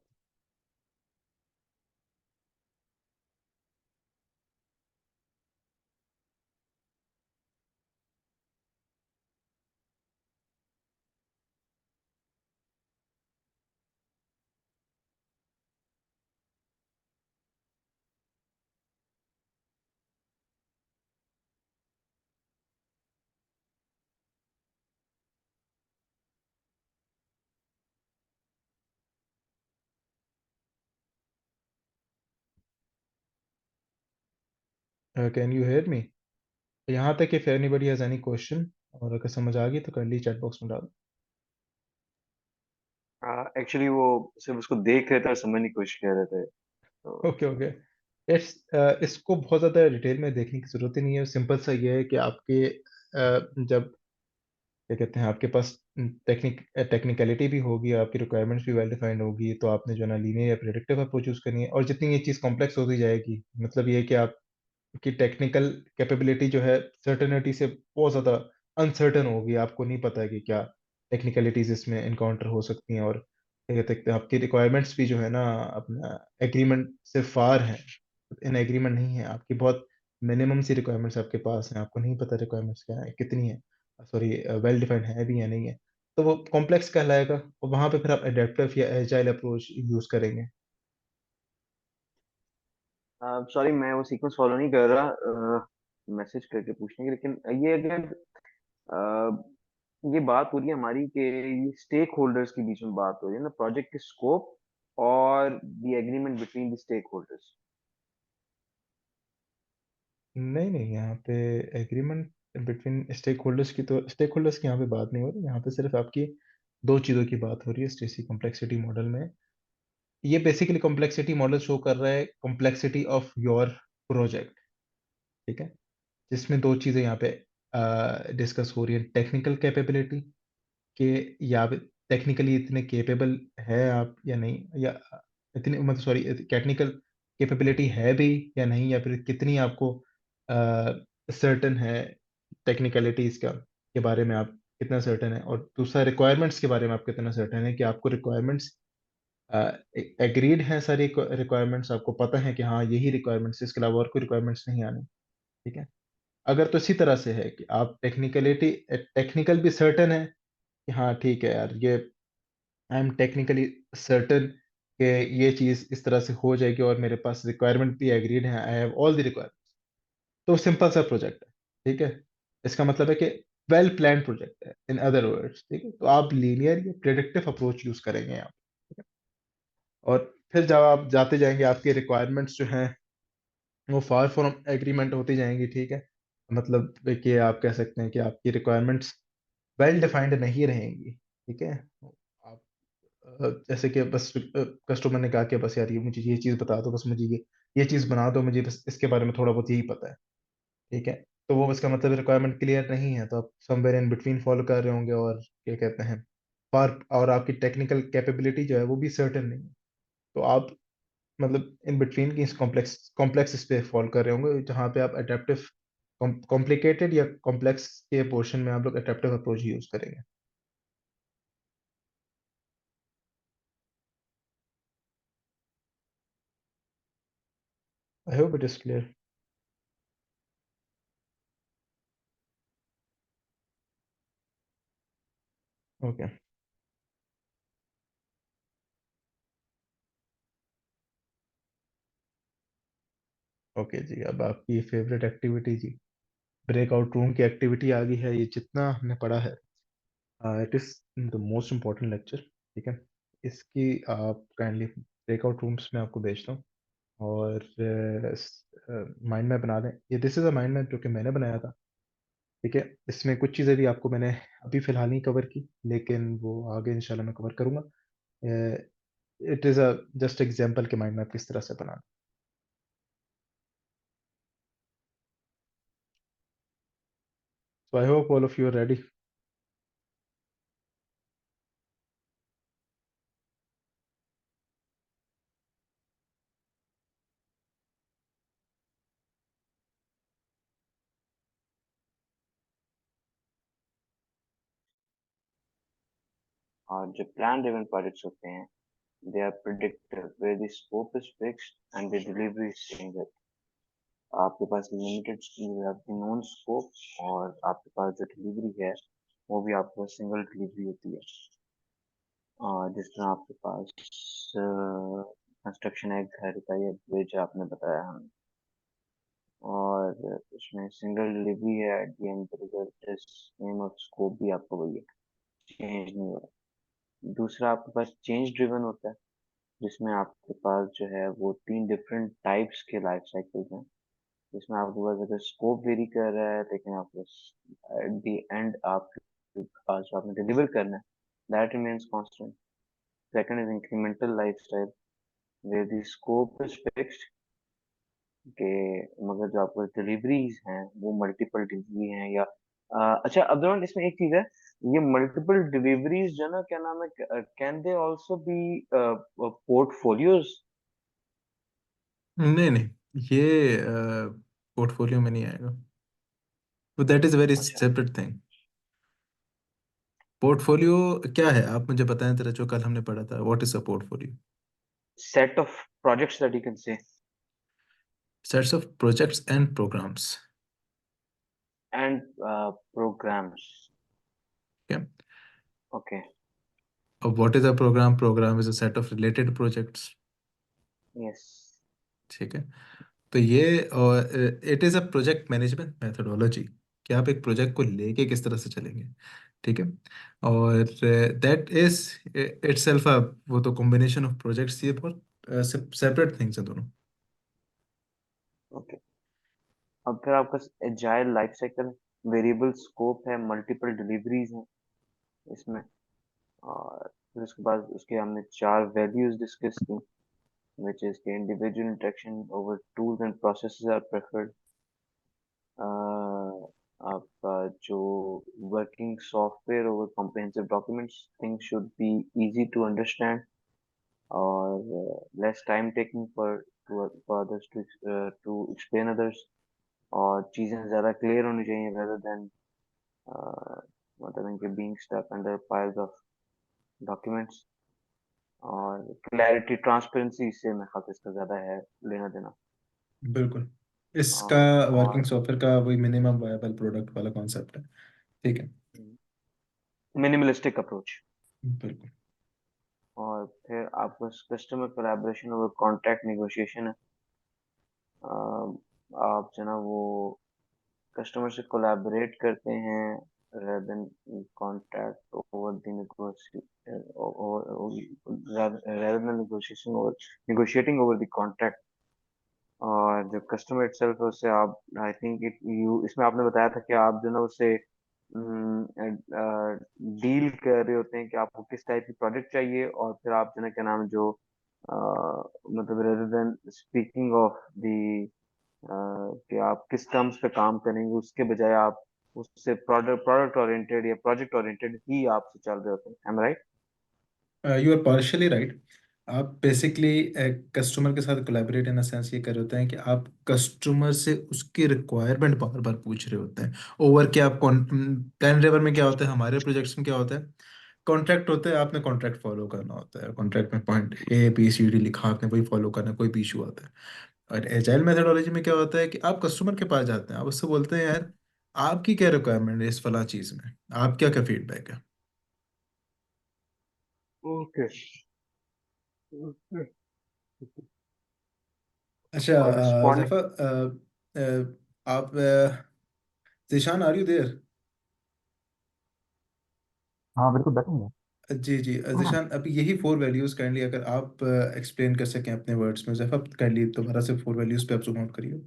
Speaker 1: Can you hear me? यहाँ तक if anybody has any question, और अगर समझ आ गई तो काइंडली चैट बॉक्स में डाल।
Speaker 4: एक्चुअली वो सिर्फ उसको देख रहे थे और समझने की कोशिश कर रहे थे, तो
Speaker 1: ओके ओके, इट्स इसको बहुत ज़्यादा डिटेल में देखने की ज़रूरत ही नहीं है। सिंपल सा ये है कि आपके जब क्या कहते हैं, आपके पास टेक्निकलिटी भी होगी, आपकी रिक्वायरमेंट्स भी वेल डिफाइंड होगी, तो आपने जो है ना लीनियर या प्रेडिक्टिव अप्रोच यूज़ करनी है। और जितनी ये चीज़ कॉम्प्लेक्स होती जाएगी, मतलब ये है कि आपकी टेक्निकल कैपेबिलिटी जो है सर्टेनिटी से बहुत ज़्यादा अनसर्टन होगी, आपको नहीं पता है कि क्या टेक्निकलिटीज इसमें इनकाउंटर हो सकती हैं, और क्या कहते हैं आपकी रिक्वायरमेंट्स भी जो है ना अपना एग्रीमेंट से फार हैं, इन एग्रीमेंट नहीं है आपकी, बहुत मिनिमम सी रिक्वायरमेंट्स आपके पास हैं, आपको नहीं पता रिक्वायरमेंट्स क्या है, कितनी है, सॉरी वेल डिफाइंड है भी या नहीं है, तो वो कॉम्प्लेक्स कहलाएगा, और वहां पे फिर आप एडेप्टिव या एजाइल अप्रोच यूज करेंगे।
Speaker 4: सॉरी, मैं वो सीक्वेंस फॉलो नहीं कर रहा मैसेज करके पूछने की, लेकिन ये अगर ये बात हो रही है हमारी कि ये स्टेक होल्डर्स के बीच में बात हो रही है ना, प्रोजेक्ट के स्कोप और the agreement between the stakeholders.
Speaker 1: नहीं नहीं, यहाँ पे एग्रीमेंट बिटवीन स्टेक होल्डर्स की, तो स्टेक होल्डर्स की यहाँ पे बात नहीं हो रही, यहाँ पे सिर्फ आपकी दो चीज़ों की बात हो रही है स्टेसी कॉम्प्लेक्सिटी मॉडल में। ये बेसिकली कॉम्प्लेक्सिटी मॉडल शो कर रहा है कॉम्प्लेक्सिटी ऑफ योर प्रोजेक्ट, ठीक है, जिसमें दो चीज़ें यहाँ पे डिस्कस हो रही है, टेक्निकल कैपेबिलिटी के, या टेक्निकली इतने केपेबल है आप या नहीं, या इतने मतलब सॉरी टेक्निकल कैपेबिलिटी है भी या नहीं, या फिर कितनी आपको सर्टन है टेक्निकलिटीज का के बारे में, आप कितना सर्टन है, और दूसरा रिक्वायरमेंट्स के बारे में आप कितना सर्टन है कि आपको रिक्वायरमेंट्स एग्रीड हैं, सारी रिक्वायरमेंट्स आपको पता है कि हाँ यही रिक्वायरमेंट्स, इसके अलावा और कोई रिक्वायरमेंट्स नहीं आनी, ठीक है। अगर तो इसी तरह से है कि आप टेक्निकल भी सर्टन है कि हाँ ठीक है यार, ये आई एम टेक्निकली सर्टन कि ये चीज़ इस तरह से हो जाएगी, और मेरे पास रिक्वायरमेंट भी एग्रीड है, I have all the requirement, तो सिंपल सा प्रोजेक्ट है, ठीक है। इसका मतलब है कि वेल प्लान प्रोजेक्ट है इन अदर वर्ड्स, ठीक है, तो आप लीनियर या प्रिडिक्टिव अप्रोच यूज करेंगे यहाँ, ठीक है? और फिर जब आप जाते जाएंगे आपके रिक्वायरमेंट्स जो हैं वो फार फ्रॉम एग्रीमेंट होती जाएंगी, ठीक है, मतलब कि आप कह सकते हैं कि आपकी रिक्वायरमेंट्स वेल डिफाइंड नहीं रहेंगी, ठीक है। आप जैसे कि बस कस्टमर ने कहा कि बस यार ये मुझे ये चीज़ बता दो, बस मुझे ये चीज़ बना दो, मुझे बस इसके बारे में थोड़ा बहुत यही पता है, ठीक है, तो वो इसका मतलब रिक्वायरमेंट क्लियर नहीं है, तो आप समवेयर इन बिटवीन फॉलो कर रहे होंगे, और क्या कहते हैं फार, और आपकी टेक्निकल कैपेबिलिटी जो है वो भी सर्टेन नहीं है, तो आप मतलब इन बिटवीन की इस कॉम्प्लेक्स कॉम्प्लेक्स इस पे फॉलो कर रहे होंगे, जहाँ पे आप अडेप्टिव कॉम्प्लिकेटेड या कॉम्प्लेक्स के पोर्शन में आप लोग अडेप्टिव अप्रोच यूज करेंगे। I hope it is clear. Okay. Okay जी, अब आपकी फेवरेट एक्टिविटी जी, ब्रेकआउट रूम की एक्टिविटी आ गई है, ये जितना हमने पढ़ा है it is the most important lecture, ठीक है, इसकी आप काइंडली ब्रेकआउट रूम्स में आपको भेजता हूँ, और माइंड मैप बना लें, ये this is a mind map जो कि मैंने बनाया था, ठीक है, इसमें कुछ चीज़ें भी आपको मैंने अभी फ़िलहाल नहीं कवर की, लेकिन वो आगे इंशाल्लाह मैं कवर करूँगा। It is a just example कि माइंड मैप किस तरह से बनाना। So I hope all of you are ready.
Speaker 4: और जो प्लान ड्रिवन प्रोजेक्ट्स होते हैं, they are predictive where the scope is fixed and the delivery is changed. आपके पास लिमिटेड नॉन स्कोप, और आपके पास जो डिलीवरी है वो भी आपके पास सिंगल डिलीवरी होती है। जिस तरह आपके पास कंस्ट्रक्शन है घर का या ब्रिज आपने बताया हमें, और उसमें सिंगल डिलीवरी है, eight the and the result is name of scope भी आपको वही है, चेंज नहीं हो रहा। दूसरा आपके पास चेंज ड्रिवन होता है, जिसमें आपके पास जो है वो 3 डिफरेंट टाइप्स के लाइफ साइकिल्स हैं, जिसमें आपके पास अगर स्कोप वेरी कर रहा है, लेकिन आपके एट द एंड आपके पास जो आपने डिलीवर करना है that remains constant. Second is incremental lifestyle where the scope is fixed, कि मगर जो आपको डिलीवरीज हैं वो मल्टीपल डिलीवरी हैं, या अच्छा अब्दुल, इसमें एक चीज है, ये मल्टीपल डिलीवरीज जो है ना, क्या नाम है, can they also be portfolios?
Speaker 5: नहीं नहीं, ये पोर्टफोलियो में नहीं आएगा, तो दैट इज वेरी
Speaker 4: अच्छा,
Speaker 5: सेपरेट थिंग। पोर्टफोलियो क्या है, आप मुझे बताएं जरा, जो कल हमने पढ़ा था, what is a portfolio?
Speaker 4: Set of projects that you can say.
Speaker 5: Sets of projects and programs.
Speaker 4: And programs.
Speaker 5: Okay.
Speaker 4: Okay.
Speaker 5: What is a program? Program is a set of related projects.
Speaker 4: Yes.
Speaker 5: ठीक है। तो ये it is a project management methodology, कि आप एक प्रोजेक्ट को लेके किस तरह से चलेंगे। ठीक है। और दैट इज इटसेल्फ वो तो कॉम्बिनेशन ऑफ प्रोजेक्ट्स, ये बहुत सेपरेट थिंग्स हैं दोनों।
Speaker 4: Okay. अब फिर आपका agile life cycle, variable scope है, मल्टीपल डिलीवरीज हैं इसमें। और फिर उसके बाद उसके हमने 4 वैल्यूज डिस्कस की, which is the individual interaction over tools and processes are preferred. आपका जो working software over comprehensive documents, things should be easy to understand और less time taking for others to explain others, और चीजें ज़्यादा क्लियर होनी चाहिए rather than मतलब इनके being stuck under piles of documents। और क्लैरिटी ट्रांसपेरेंसी से मेरे ख्याल से इसका ज़्यादा है लेना देना।
Speaker 5: बिल्कुल, इसका वर्किंग
Speaker 4: और
Speaker 5: सॉफ्टवेयर का वही मिनिमम वायबल प्रोडक्ट वाला कॉन्सेप्ट है। ठीक है।
Speaker 4: Minimalistic approach.
Speaker 5: बिल्कुल।
Speaker 4: और फिर आपका कस्टमर कोलैबोरेशन और कॉन्ट्रैक्ट नेगोशिएशन है। आप जो है ना वो कस्टमर से कोलैबोरेट करते हैं rather than contact over the rather than negotiating over the contract। और जो कस्टमर इटसेल्फ है उससे आप आई थिंक इट यू इसमें आपने बताया था कि आप जो ना उससे डील कर रहे होते हैं कि आपको किस टाइप की प्रोडक्ट चाहिए, और फिर आप जो ना क्या नाम है, जो मतलब rather than speaking of the कि आप किस टर्म्स पे काम करेंगे, उसके बजाय आप उससे प्रोडक्ट ओरिएंटेड या प्रोजेक्ट ओरिएंटेड ही आपसे चल रहे होते हैं। Am right?
Speaker 5: You are partially right. आप बेसिकली कस्टमर के साथ कोलैबोरेट इन सेंस ये कर रहे होते हैं कि आप कस्टमर से उसकी रिक्वायरमेंट बार बार पूछ रहे होते हैं। ओवर के आप प्लान ड्राइवर में क्या होता है, हमारे प्रोजेक्ट्स में क्या होता है, कॉन्ट्रैक्ट होता है, आपने कॉन्ट्रैक्ट फॉलो करना होता है, कॉन्ट्रैक्ट में point A B C D लिखा, आपने वही फॉलो करना है, कोई भी इशू आता है। और एजाइल मेथोडोलॉजी में क्या होता है कि आप कस्टमर के पास जाते हैं, आप उससे बोलते हैं यार आपकी क्या रिक्वायरमेंट है इस फला चीज़ में, आप क्या क्या फीडबैक है।
Speaker 4: ओके।
Speaker 5: अच्छा
Speaker 4: और रिस्पॉन्ड।
Speaker 5: जैफर, आप जिशान, आर यू देयर?
Speaker 6: हाँ बिल्कुल बैठे हैं।
Speaker 5: जी जी जिशान, अब यही 4 वैल्यूज काइंडली अगर आप एक्सप्लेन कर सकें अपने वर्ड्स में, जैफर काइंडली दोबारा से 4 वैल्यूज पे आप जूम आउट करिए।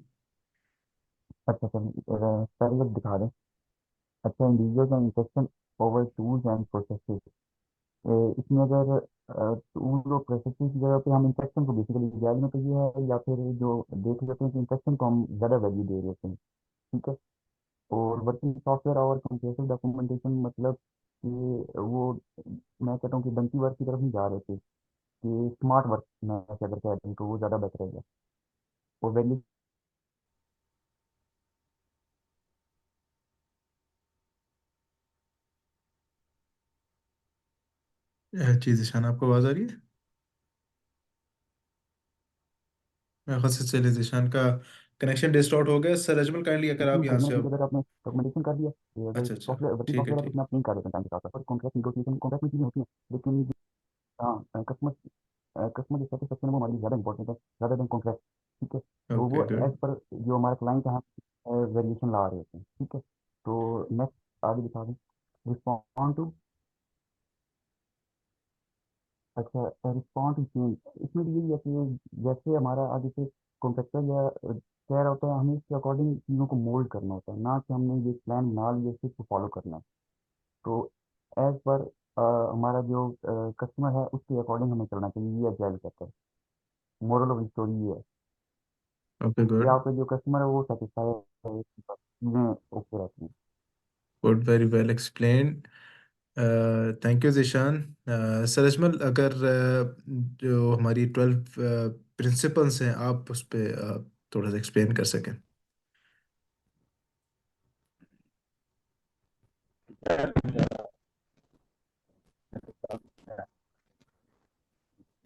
Speaker 6: अच्छा अच्छा, पहले जब दिखा दें। अच्छा, इंडिविजुअल का interaction over tools and processes. इसमें अगर टूल और प्रोसेसेस की जगह पे हम इंटरेक्शन को बेसिकली जाल में तो ये है, या फिर जो देख लेते हैं कि इंटरेक्शन को हम ज़्यादा वैल्यू दे रहे होते हैं। ठीक है। और वर्किंग सॉफ्टवेयर और कंप्यूटर डॉक्यूमेंटेशन, मतलब कि वो मैं कहता हूँ कि डंकी वर्क की तरफ नहीं जा रहे थे, कि स्मार्ट वर्क में ऐसे अगर कह दें तो वो ज़्यादा बेहतर रहेगा। और वैल्यू।
Speaker 5: जी जिशान, आपको आवाज़ आ रही है? मेरे ख्याल से चलिए जिशान का कनेक्शन डिस्टॉर्ट हो गया। सर अजमल काइंडली अगर आप
Speaker 6: नहीं
Speaker 5: यहाँ
Speaker 6: करना
Speaker 5: से
Speaker 6: है कि
Speaker 5: अब।
Speaker 6: अगर आपने डॉक्यूमेंटेशन कर दिया, ये अगर
Speaker 5: अच्छा अच्छा,
Speaker 6: सॉफ्टवेयर वर्किंग
Speaker 5: ठीक है
Speaker 6: सॉफ्टवेयर है तो
Speaker 5: ठीक।
Speaker 6: उसमें आप नहीं कर देते टाइम के साथ साथ, और कॉन्ट्रैक्ट निगोशिएशन कॉन्ट्रैक्ट में चीज़ें होती हैं, लेकिन हाँ कस्टमर कस्टमर की सेटिस्फेक्शन वो हमारी ज़्यादा इंपॉर्टेंट है रादर देन कॉन्ट्रैक्ट। ठीक है। तो
Speaker 5: ओके
Speaker 6: वो एज
Speaker 5: गुड।
Speaker 6: पर जो हमारा क्लाइंट है वेरिएशन ला रहे होते हैं। ठीक है। तो नेक्स्ट आगे दिखा दें। Respond to. अच्छा, रिस्पॉन्ड टू चेंज, इसमें भी यही है कि जैसे हमारा आगे से कॉन्ट्रैक्टर या कह रहा होता है, हमें इसके अकॉर्डिंग चीज़ों को मोल्ड करना होता है, ना कि हमने ये प्लान बना लिया सिर्फ फॉलो करना है। तो एज पर हमारा जो कस्टमर है उसके अकॉर्डिंग हमें चलना चाहिए, ये एजाइल कहता है। मोरल ऑफ स्टोरी ये है
Speaker 5: ओके
Speaker 6: कि
Speaker 5: गुड।
Speaker 6: आपका जो कस्टमर है वो सेटिस्फाई है, चीज़ें ओके रहती हैं।
Speaker 5: Good, very well explain. Thank you Zeeshan. Sir Ajmal, अगर जो हमारी 12 प्रिंसिपल्स हैं, आप उस पर थोड़ा सा एक्सप्लेन कर सकें।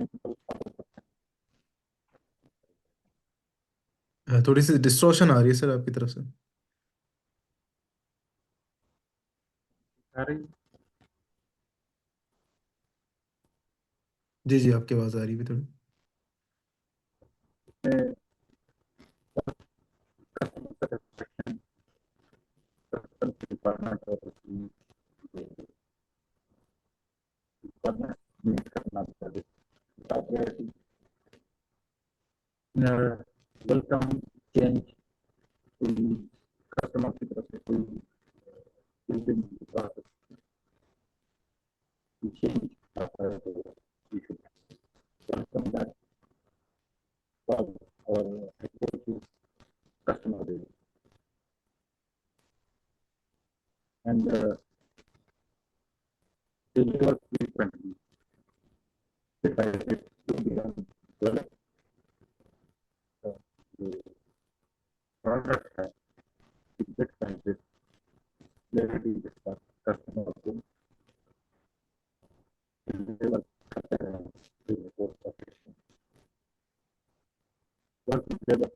Speaker 2: प्रिंसिपल फॉलो करते
Speaker 5: थोड़ी सी डिस्टॉर्शन आ रही है सर आपकी तरफ से।
Speaker 2: हैं। सारी
Speaker 5: जी जी, आपकी आवाज़ आ रही है थोड़ी।
Speaker 2: में कस्टमर सेटिस्फेक्शन, कस्टमर रिक्वायरमेंट और रिक्वायरमेंट मीट करना चाहिए। वेलकम चेंज, कोई कस्टमर की तरफ से कोई बिल्डिंग चेंज आता है तो we should welcome that और approach customer base and deliver frequently. If I it to be done well, the product है feedback है clarity के साथ customer को deliver करते हैं report operation. Work together,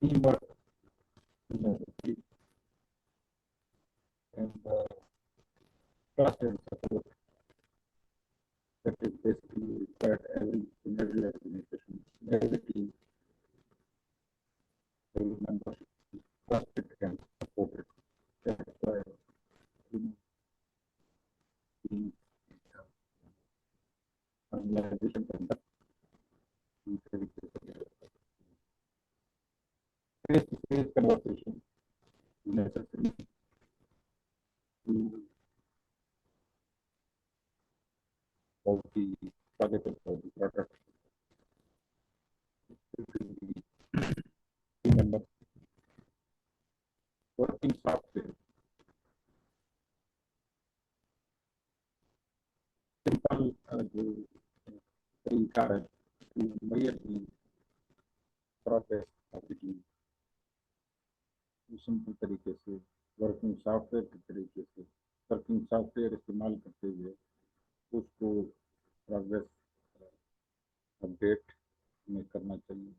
Speaker 2: teamwork, and trust and support. That is basically required in every organization, every team, every member is trusted and supported. That's why in the organization conduct face-to-face conversation necessary to of the target of the product between the team members. Working software, simple जो तरीका है to measure the progress of the team. Simple तरीके से वर्किंग सॉफ्टवेयर के तरीके से वर्किंग सॉफ्टवेयर इस्तेमाल करते हुए उसको प्रोग्रेस अपडेट में करना चाहिए।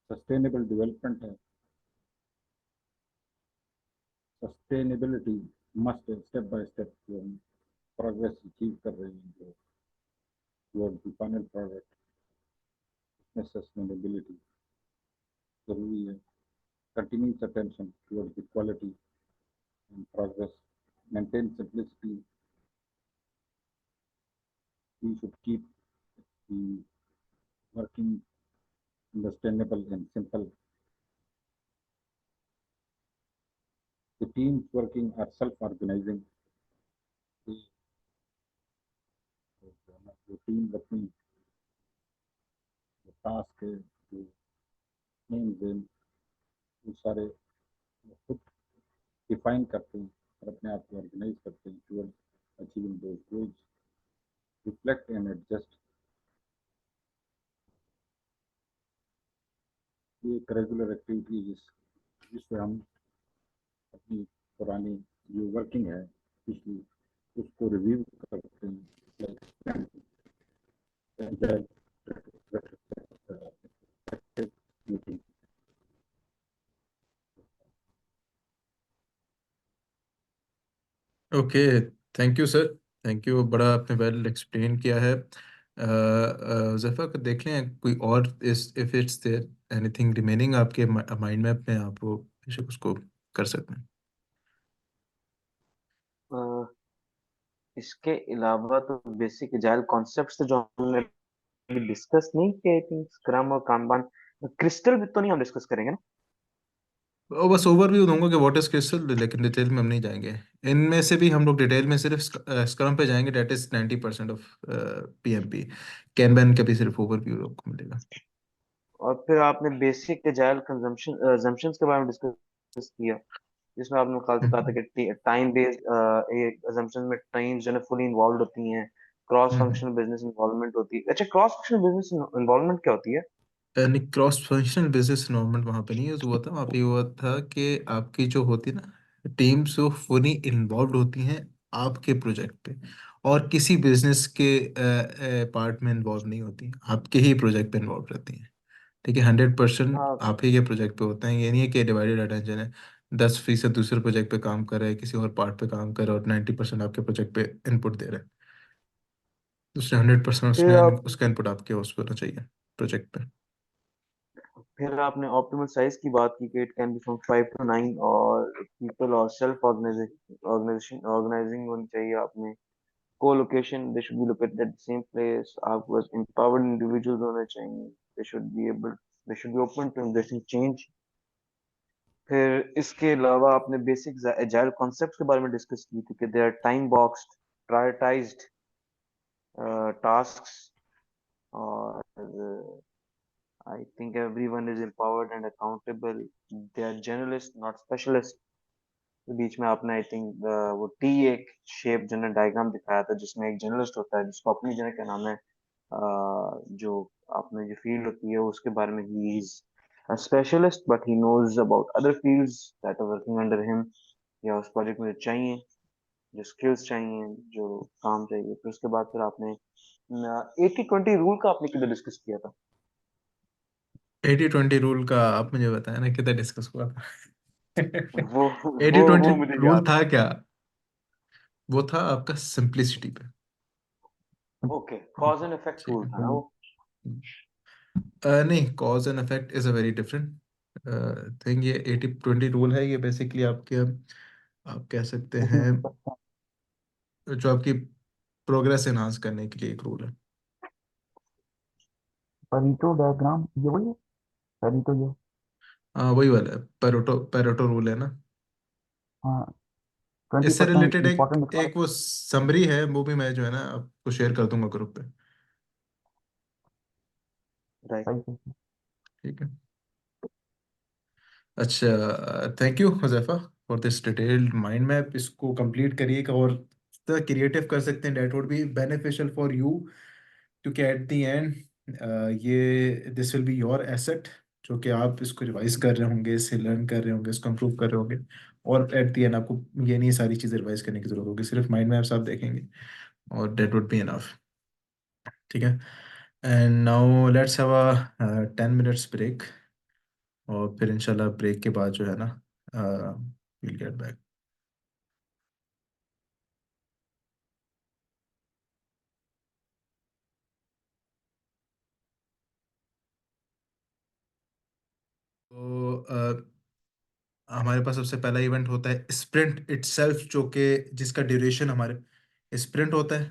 Speaker 2: सस्टेनेबल डेवलपमेंट है, sustainability must step by step हम प्रोग्रेस अचीव कर रहे हैं जो टुवर्ड द फाइनल प्रोडक्ट में सस्टेनेबिलिटी जरूरी है। Continuous attention toward the quality and progress, maintain simplicity, we should keep the working understandable and simple. The teams working are self-organizing. The team working, the task है जो मेन गेम वो सारे खुद डिफाइन करते हैं और अपने आप को ऑर्गेनाइज करते हैं towards achieving those goals, reflect and adjust. ये एक रेगुलर एक्टिविटी जिससे हम अपनी पुरानी जो वर्किंग है पिछली उसको रिव्यू करते हैं।
Speaker 5: Okay, thank you sir, thank you, बड़ा आपने वेल एक्सप्लेन किया है। जफ़ा को देख लें कोई और इस if it's there anything remaining आपके माइंड में अपने आप वो बेशक उसको कर सकते हैं।
Speaker 4: इसके अलावा तो बेसिक एजाइल कॉन्सेप्ट्स जो हमने डिस्कस नहीं किए, आई थिंक स्क्रम और कांबान, क्रिस्टल भी तो नहीं हम डिस्कस करेंगे ना?
Speaker 5: और बस ओवरव्यू दूंगा कि व्हाट इज क्रिस्टल, लेकिन डिटेल में हम नहीं जाएंगे। इनमें से भी हम लोग डिटेल में सिर्फ स्क्रम पे जाएंगे, डेट इज 90% ऑफ पीएमपी। कैनबैन का भी सिर्फ ओवरव्यू आपको मिलेगा।
Speaker 4: और फिर आपने बेसिक एजाइल कंजम्पशन assumptions के बारे में डिस्कस किया, जिसमें आपने कहा था कि टाइम बेस्ड एक assumption में टीम्स जो है फुली इन्वॉल्व होती हैं, क्रॉस फंक्शनल बिजनेस इन्वॉल्वमेंट होती है। अच्छा, क्रॉस फंक्शनल बिजनेस इन्वॉल्वमेंट क्या होती है?
Speaker 5: नहीं, क्रॉस फंक्शनल बिजनेस इन्वॉल्वमेंट वहाँ पे नहीं यूज हुआ था। वहाँ पे हुआ था कि आपकी जो होती है ना टीम्स, वो फुली इन्वॉल्व होती हैं आपके प्रोजेक्ट पे, और किसी बिजनेस के पार्ट में इन्वॉल्व नहीं होती, आपके ही प्रोजेक्ट पे इन्वॉल्व रहती हैं। ठीक है, 100%
Speaker 4: हाँ
Speaker 5: आप ही के प्रोजेक्ट पे होते हैं। ये नहीं है कि डिवाइडेड अटेंशन है, 10% दूसरे प्रोजेक्ट पे काम कर रहे हैं, किसी और पार्ट पे काम कर रहे हैं और 90% आपके प्रोजेक्ट पे इनपुट दे रहे हैं। दूसरे 100%
Speaker 4: फिर
Speaker 5: उसने
Speaker 4: आप
Speaker 5: उसका इनपुट आपके उस पर होना चाहिए प्रोजेक्ट पे।
Speaker 4: फिर आपने ऑप्टिमल साइज की बात की कि it can be from 5 to 9, और पीपल और सेल्फ ऑर्गेनाइजेशन ऑर्गेनाइजिंग होनी चाहिए। आपने co-location, they should be located at the same place. आपके पास empowered individuals होने चाहिए, they should be open to embracing change। फिर इसके अलावा आपने बेसिक एजाइल कॉन्सेप्ट के बारे में डिस्कस की थी कि they are time boxed, prioritised tasks, और I think everyone is empowered and accountable, they are generalists not specialists। के बीच में आपने आई थिंक वो टी एक शेप जनरल डायग्राम दिखाया था जिसमें एक जर्नलिस्ट होता है जिसको अपनी जनरल क्या नाम है, जो आपने जो फील्ड होती है उसके बारे में he is a specialist but he knows about other fields that are working under him, या उस प्रोजेक्ट में जो चाहिए, जो स्किल्स चाहिए, जो काम चाहिए। फिर उसके बाद फिर आपने 80-20 रूल का आपने किधर डिस्कस किया था?
Speaker 5: 80-20 रूल का आप मुझे बताया ना, कितना डिस्कस हुआ था।
Speaker 4: वो
Speaker 5: 80-20
Speaker 4: वो मुझे
Speaker 5: रूल
Speaker 4: याद
Speaker 5: था
Speaker 4: नहीं।
Speaker 5: क्या? वो था आपका सिंप्लिसिटी पे।
Speaker 4: ओके, कॉज एंड इफेक्ट
Speaker 5: ठीक
Speaker 4: रूल
Speaker 5: है।
Speaker 4: था ना वो?
Speaker 5: नहीं, cause and effect is a very different thing. ये 80-20 रूल है, ये बेसिकली आपके, आप कह सकते हैं,
Speaker 6: 80%।
Speaker 5: जो आपकी प्रोग्रेस एनहांस करने के लिए एक रूल है।
Speaker 6: परीटो डायग्राम ये वही है। परीटो ये।
Speaker 5: हाँ, वही वाला है, पेरेटो पेरेटो रूल है ना।
Speaker 6: हाँ, ट्वेंटी
Speaker 5: इससे
Speaker 6: परसेंट
Speaker 5: रिलेटेड एक
Speaker 6: इम्पोर्टेंट
Speaker 5: एक वो समरी है, वो भी मैं जो है ना आपको शेयर कर दूंगा ग्रुप पे।
Speaker 4: राइट।
Speaker 6: सही से।
Speaker 5: ठीक है। अच्छा, thank you Huzaifa for this detailed mind map. इसको कंप्लीट करिएगा और क्रिएटिव कर सकते हैं, that would be beneficial for you, क्योंकि एट द एंड ये this will be your asset, जो कि आप इसको रिवाइज कर रहे होंगे, इससे लर्न कर रहे होंगे, इसको इम्प्रूव कर रहे होंगे। और एट द एंड आपको ये नहीं सारी चीज़ें रिवाइज करने की जरूरत होगी, सिर्फ माइंड मैप्स आप देखेंगे और डेट वुड बी इनफ। ठीक है। And now let's have a 10 minutes break, और फिर इंशाल्लाह ब्रेक के बाद जो है ना विल गेट बैक। तो हमारे पास सबसे पहला इवेंट होता है स्प्रिंट इटसेल्फ, जो कि जिसका ड्यूरेशन हमारे स्प्रिंट होता है,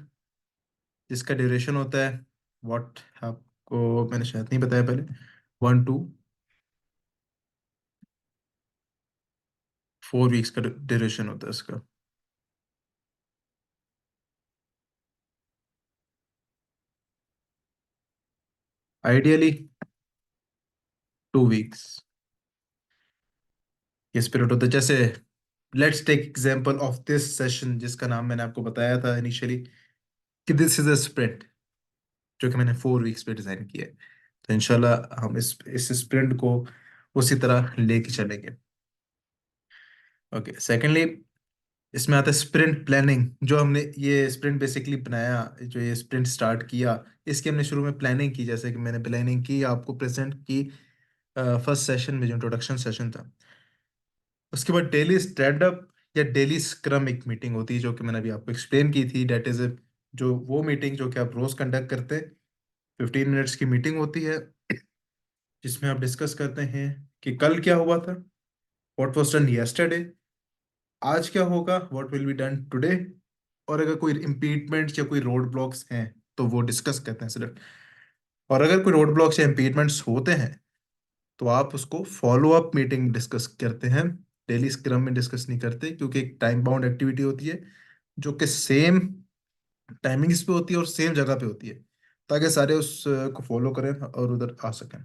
Speaker 5: जिसका ड्यूरेशन होता है व्हाट, आपको मैंने शायद नहीं बताया पहले, 1 to 4 वीक्स का ड्यूरेशन होता है इसका। आइडियली 2 वीक्स ये स्पिरिट होता है। जैसे let's take example of this session, जिसका नाम मैंने आपको बताया था इनिशियली कि दिस इज अ स्प्रिंट, जो कि मैंने 4 वीक्स पे डिजाइन किया है। तो इंशाल्लाह हम इस स्प्रिंट को उसी तरह लेके चलेंगे। ओके, सेकेंडली इसमें आता है स्प्रिंट प्लानिंग। जो हमने ये स्प्रिंट बेसिकली बनाया, जो ये स्प्रिंट स्टार्ट किया, इसकी हमने शुरू में प्लानिंग की, जैसे कि मैंने प्लानिंग की आपको प्रेजेंट की फर्स्ट सेशन में, जो इंट्रोडक्शन सेशन था। उसके बाद डेली स्टैंड अप या डेली स्क्रम एक मीटिंग होती है, जो कि मैंने अभी आपको एक्सप्लेन की थी। डेट इज जो वो मीटिंग जो कि आप रोज कंडक्ट करते हैं, 15 मिनट्स की मीटिंग होती है, जिसमें आप डिस्कस करते हैं कि कल क्या हुआ था, व्हाट वाज डन यस्टरडे, आज क्या होगा, what will be done today, और अगर कोई इम्पीडमेंट्स या कोई रोड ब्लॉक्स हैं तो वो डिस्कस करते हैं सिर्फ। और अगर कोई रोड ब्लॉक्स या इम्पीडमेंट्स होते हैं तो आप उसको फॉलो अप मीटिंग डिस्कस करते हैं, डेली स्क्रम में डिस्कस नहीं करते, क्योंकि एक टाइम बाउंड एक्टिविटी होती है जो कि सेम टाइमिंग्स पे होती है और सेम जगह पे होती है, ताकि सारे उस को फॉलो करें और उधर आ सकें।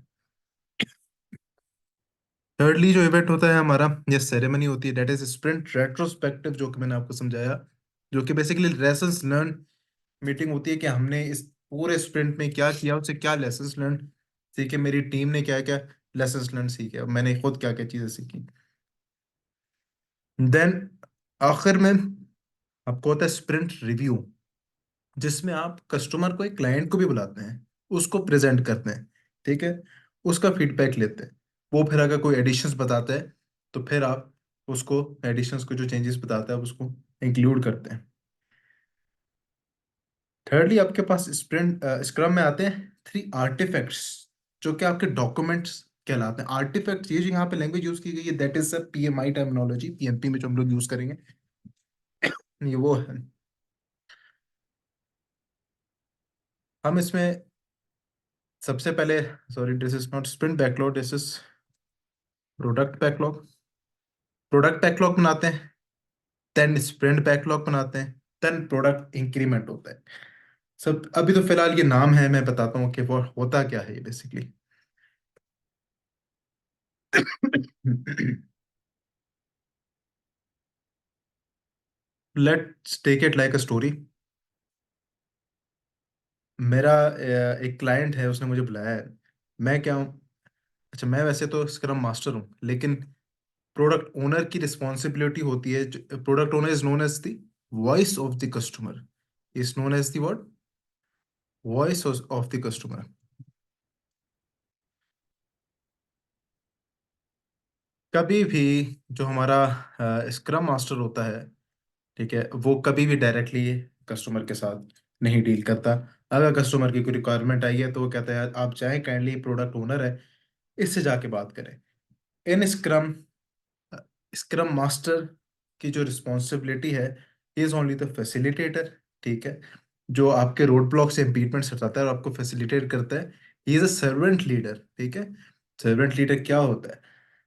Speaker 5: थर्डली जो इवेंट होता है हमारा, ये सेरेमनी होती है, डेट इज स्प्रिंट रेट्रोस्पेक्टिव, जो कि मैंने आपको समझाया, जो कि बेसिकली लेसन्स लर्न मीटिंग होती है कि हमने इस पूरे स्प्रिंट में क्या किया, उससे क्या लेसन्स लर्न सीखे, मेरी टीम ने क्या क्या लेसन्स लर्न सीखे, और मैंने खुद क्या क्या चीज़ें सीखी। देन आखिर में आपको होता है स्प्रिंट रिव्यू, जिसमें आप कस्टमर को, एक क्लाइंट को भी बुलाते हैं, उसको प्रेजेंट करते हैं, ठीक है, उसका फीडबैक लेते हैं। वो फिर अगर कोई एडिशंस बताता है तो फिर आप उसको, एडिशंस को जो चेंजेस बताता है आप उसको इंक्लूड करते हैं। थर्डली आपके पास स्प्रिंट स्क्रम में आते हैं 3 आर्टिफैक्ट्स, जो कि आपके डॉक्यूमेंट्स कहलाते हैं। आर्टिफैक्ट्स, ये जो यहाँ पे लैंग्वेज यूज की गई है, that is a PMI terminology, PMP में जो हम लोग यूज करेंगे, ये वो है। हम इसमें सबसे पहले, sorry this is not sprint backlog, this is product backlog. Product backlog बनाते हैं, देन स्प्रिंट बैकलॉग बनाते हैं, देन प्रोडक्ट इंक्रीमेंट होता है। सब अभी तो फिलहाल ये नाम है, मैं बताता हूँ कि वो होता क्या है basically. Let's take it like a story. मेरा एक क्लाइंट है, उसने मुझे बुलाया है। मैं क्या हूँ, अच्छा मैं वैसे तो स्क्रम मास्टर हूँ, लेकिन प्रोडक्ट ओनर की रिस्पॉन्सिबिलिटी होती है। Product owner is known as the voice of the customer, is known as the what, voice of the customer. कभी भी जो हमारा स्क्रम मास्टर होता है, ठीक है, वो कभी भी डायरेक्टली कस्टमर के साथ नहीं डील करता। अगर कस्टमर की कोई रिक्वायरमेंट आई है तो वो कहता है आप चाहें, काइंडली प्रोडक्ट ओनर है, इससे जाके बात करें। इन स्क्रम, स्क्रम मास्टर की जो रिस्पॉन्सिबिलिटी है, इज ओनली द फैसिलिटेटर, ठीक है, जो आपके रोड ब्लॉक से इम्पीडमेंट हटाता है और आपको फैसिलिटेट करता है। He is a servant leader, ठीक है। सर्वेंट लीडर क्या होता है?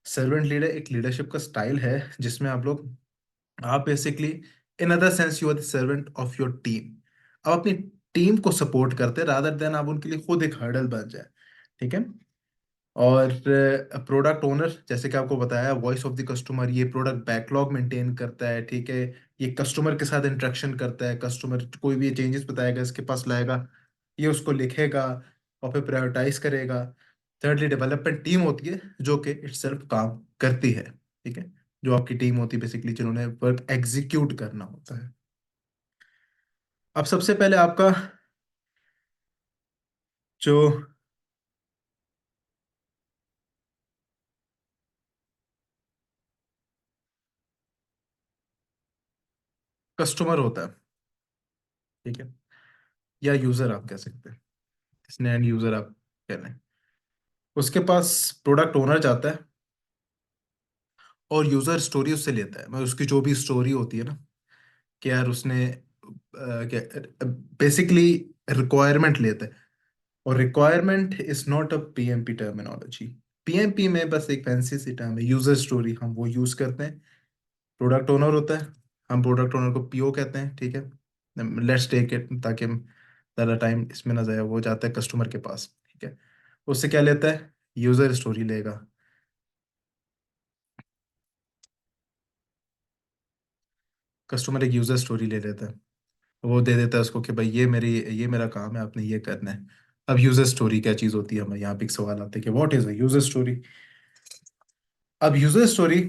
Speaker 5: सर्वेंट लीडर एक लीडरशिप का स्टाइल है, जिसमें आप basically, in other sense you are the servant of your team. आप अपनी टीम को सपोर्ट करते हैं, रादर देन आप उनके लिए खुद एक हर्डल बन जाए, ठीक है। और प्रोडक्ट ओनर, जैसे कि आपको बताया, वॉइस ऑफ द कस्टमर, ये प्रोडक्ट बैकलॉग मेंटेन करता है, ठीक है। ये कस्टमर के साथ इंटरेक्शन करता है, कस्टमर कोई भी चेंजेस बताएगा इसके पास लाएगा, ये उसको लिखेगा और फिर प्रायोरिटाइज करेगा। थर्डली डेवलपमेंट टीम होती है, जो कि इटसेल्फ काम करती है, ठीक है। जो आपकी टीम होती है बेसिकली, जिन्होंने वर्क एग्जीक्यूट करना होता है। अब सबसे पहले आपका जो कस्टमर होता है, ठीक है, या यूजर आप कह सकते हैं, इसने एंड यूजर आप कह रहे हैं, उसके पास प्रोडक्ट ओनर जाता है और यूजर स्टोरी उससे लेता है। मैं उसकी जो भी स्टोरी होती है ना, कि यार उसने क्या, बेसिकली रिक्वायरमेंट लेता है। और requirement is not a PMP terminology. PMP में बस एक फैंसी सी टर्म है, यूजर स्टोरी, हम वो यूज करते हैं। प्रोडक्ट ओनर होता है, हम प्रोडक्ट ओनर को PO कहते हैं, ठीक है। लेट्स टेक इट, ताकि हम ज़्यादा टाइम इसमें ना जाए, वो जाता है कस्टमर के पास, ठीक है। उससे क्या लेता है? यूजर स्टोरी लेगा। कस्टमर एक यूजर स्टोरी ले लेता है, वो दे देता है उसको कि भाई ये मेरा काम है, आपने ये करना है। अब यूजर स्टोरी क्या चीज़ होती है, हमें यहाँ पे एक सवाल आता है कि what is a user story. अब यूजर स्टोरी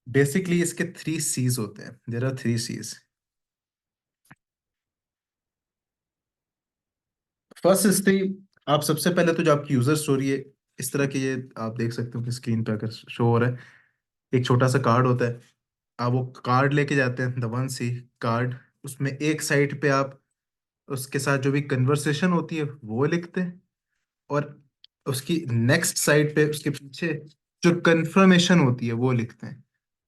Speaker 5: बेसिकली, इसके 3 C's होते हैं, there are 3 C's। First is the, आप सबसे पहले तो जो आपकी यूजर स्टोरी है, इस तरह की, ये आप देख सकते हो कि स्क्रीन पे अगर शो हो रहा है, एक छोटा सा कार्ड होता है। आप वो कार्ड लेके जाते हैं, द वन सी कार्ड। उसमें एक साइड पे आप उसके साथ जो भी कन्वर्सेशन होती है वो लिखते हैं, और उसकी नेक्स्ट साइड पे, उसके पीछे जो कंफर्मेशन होती है वो लिखते हैं।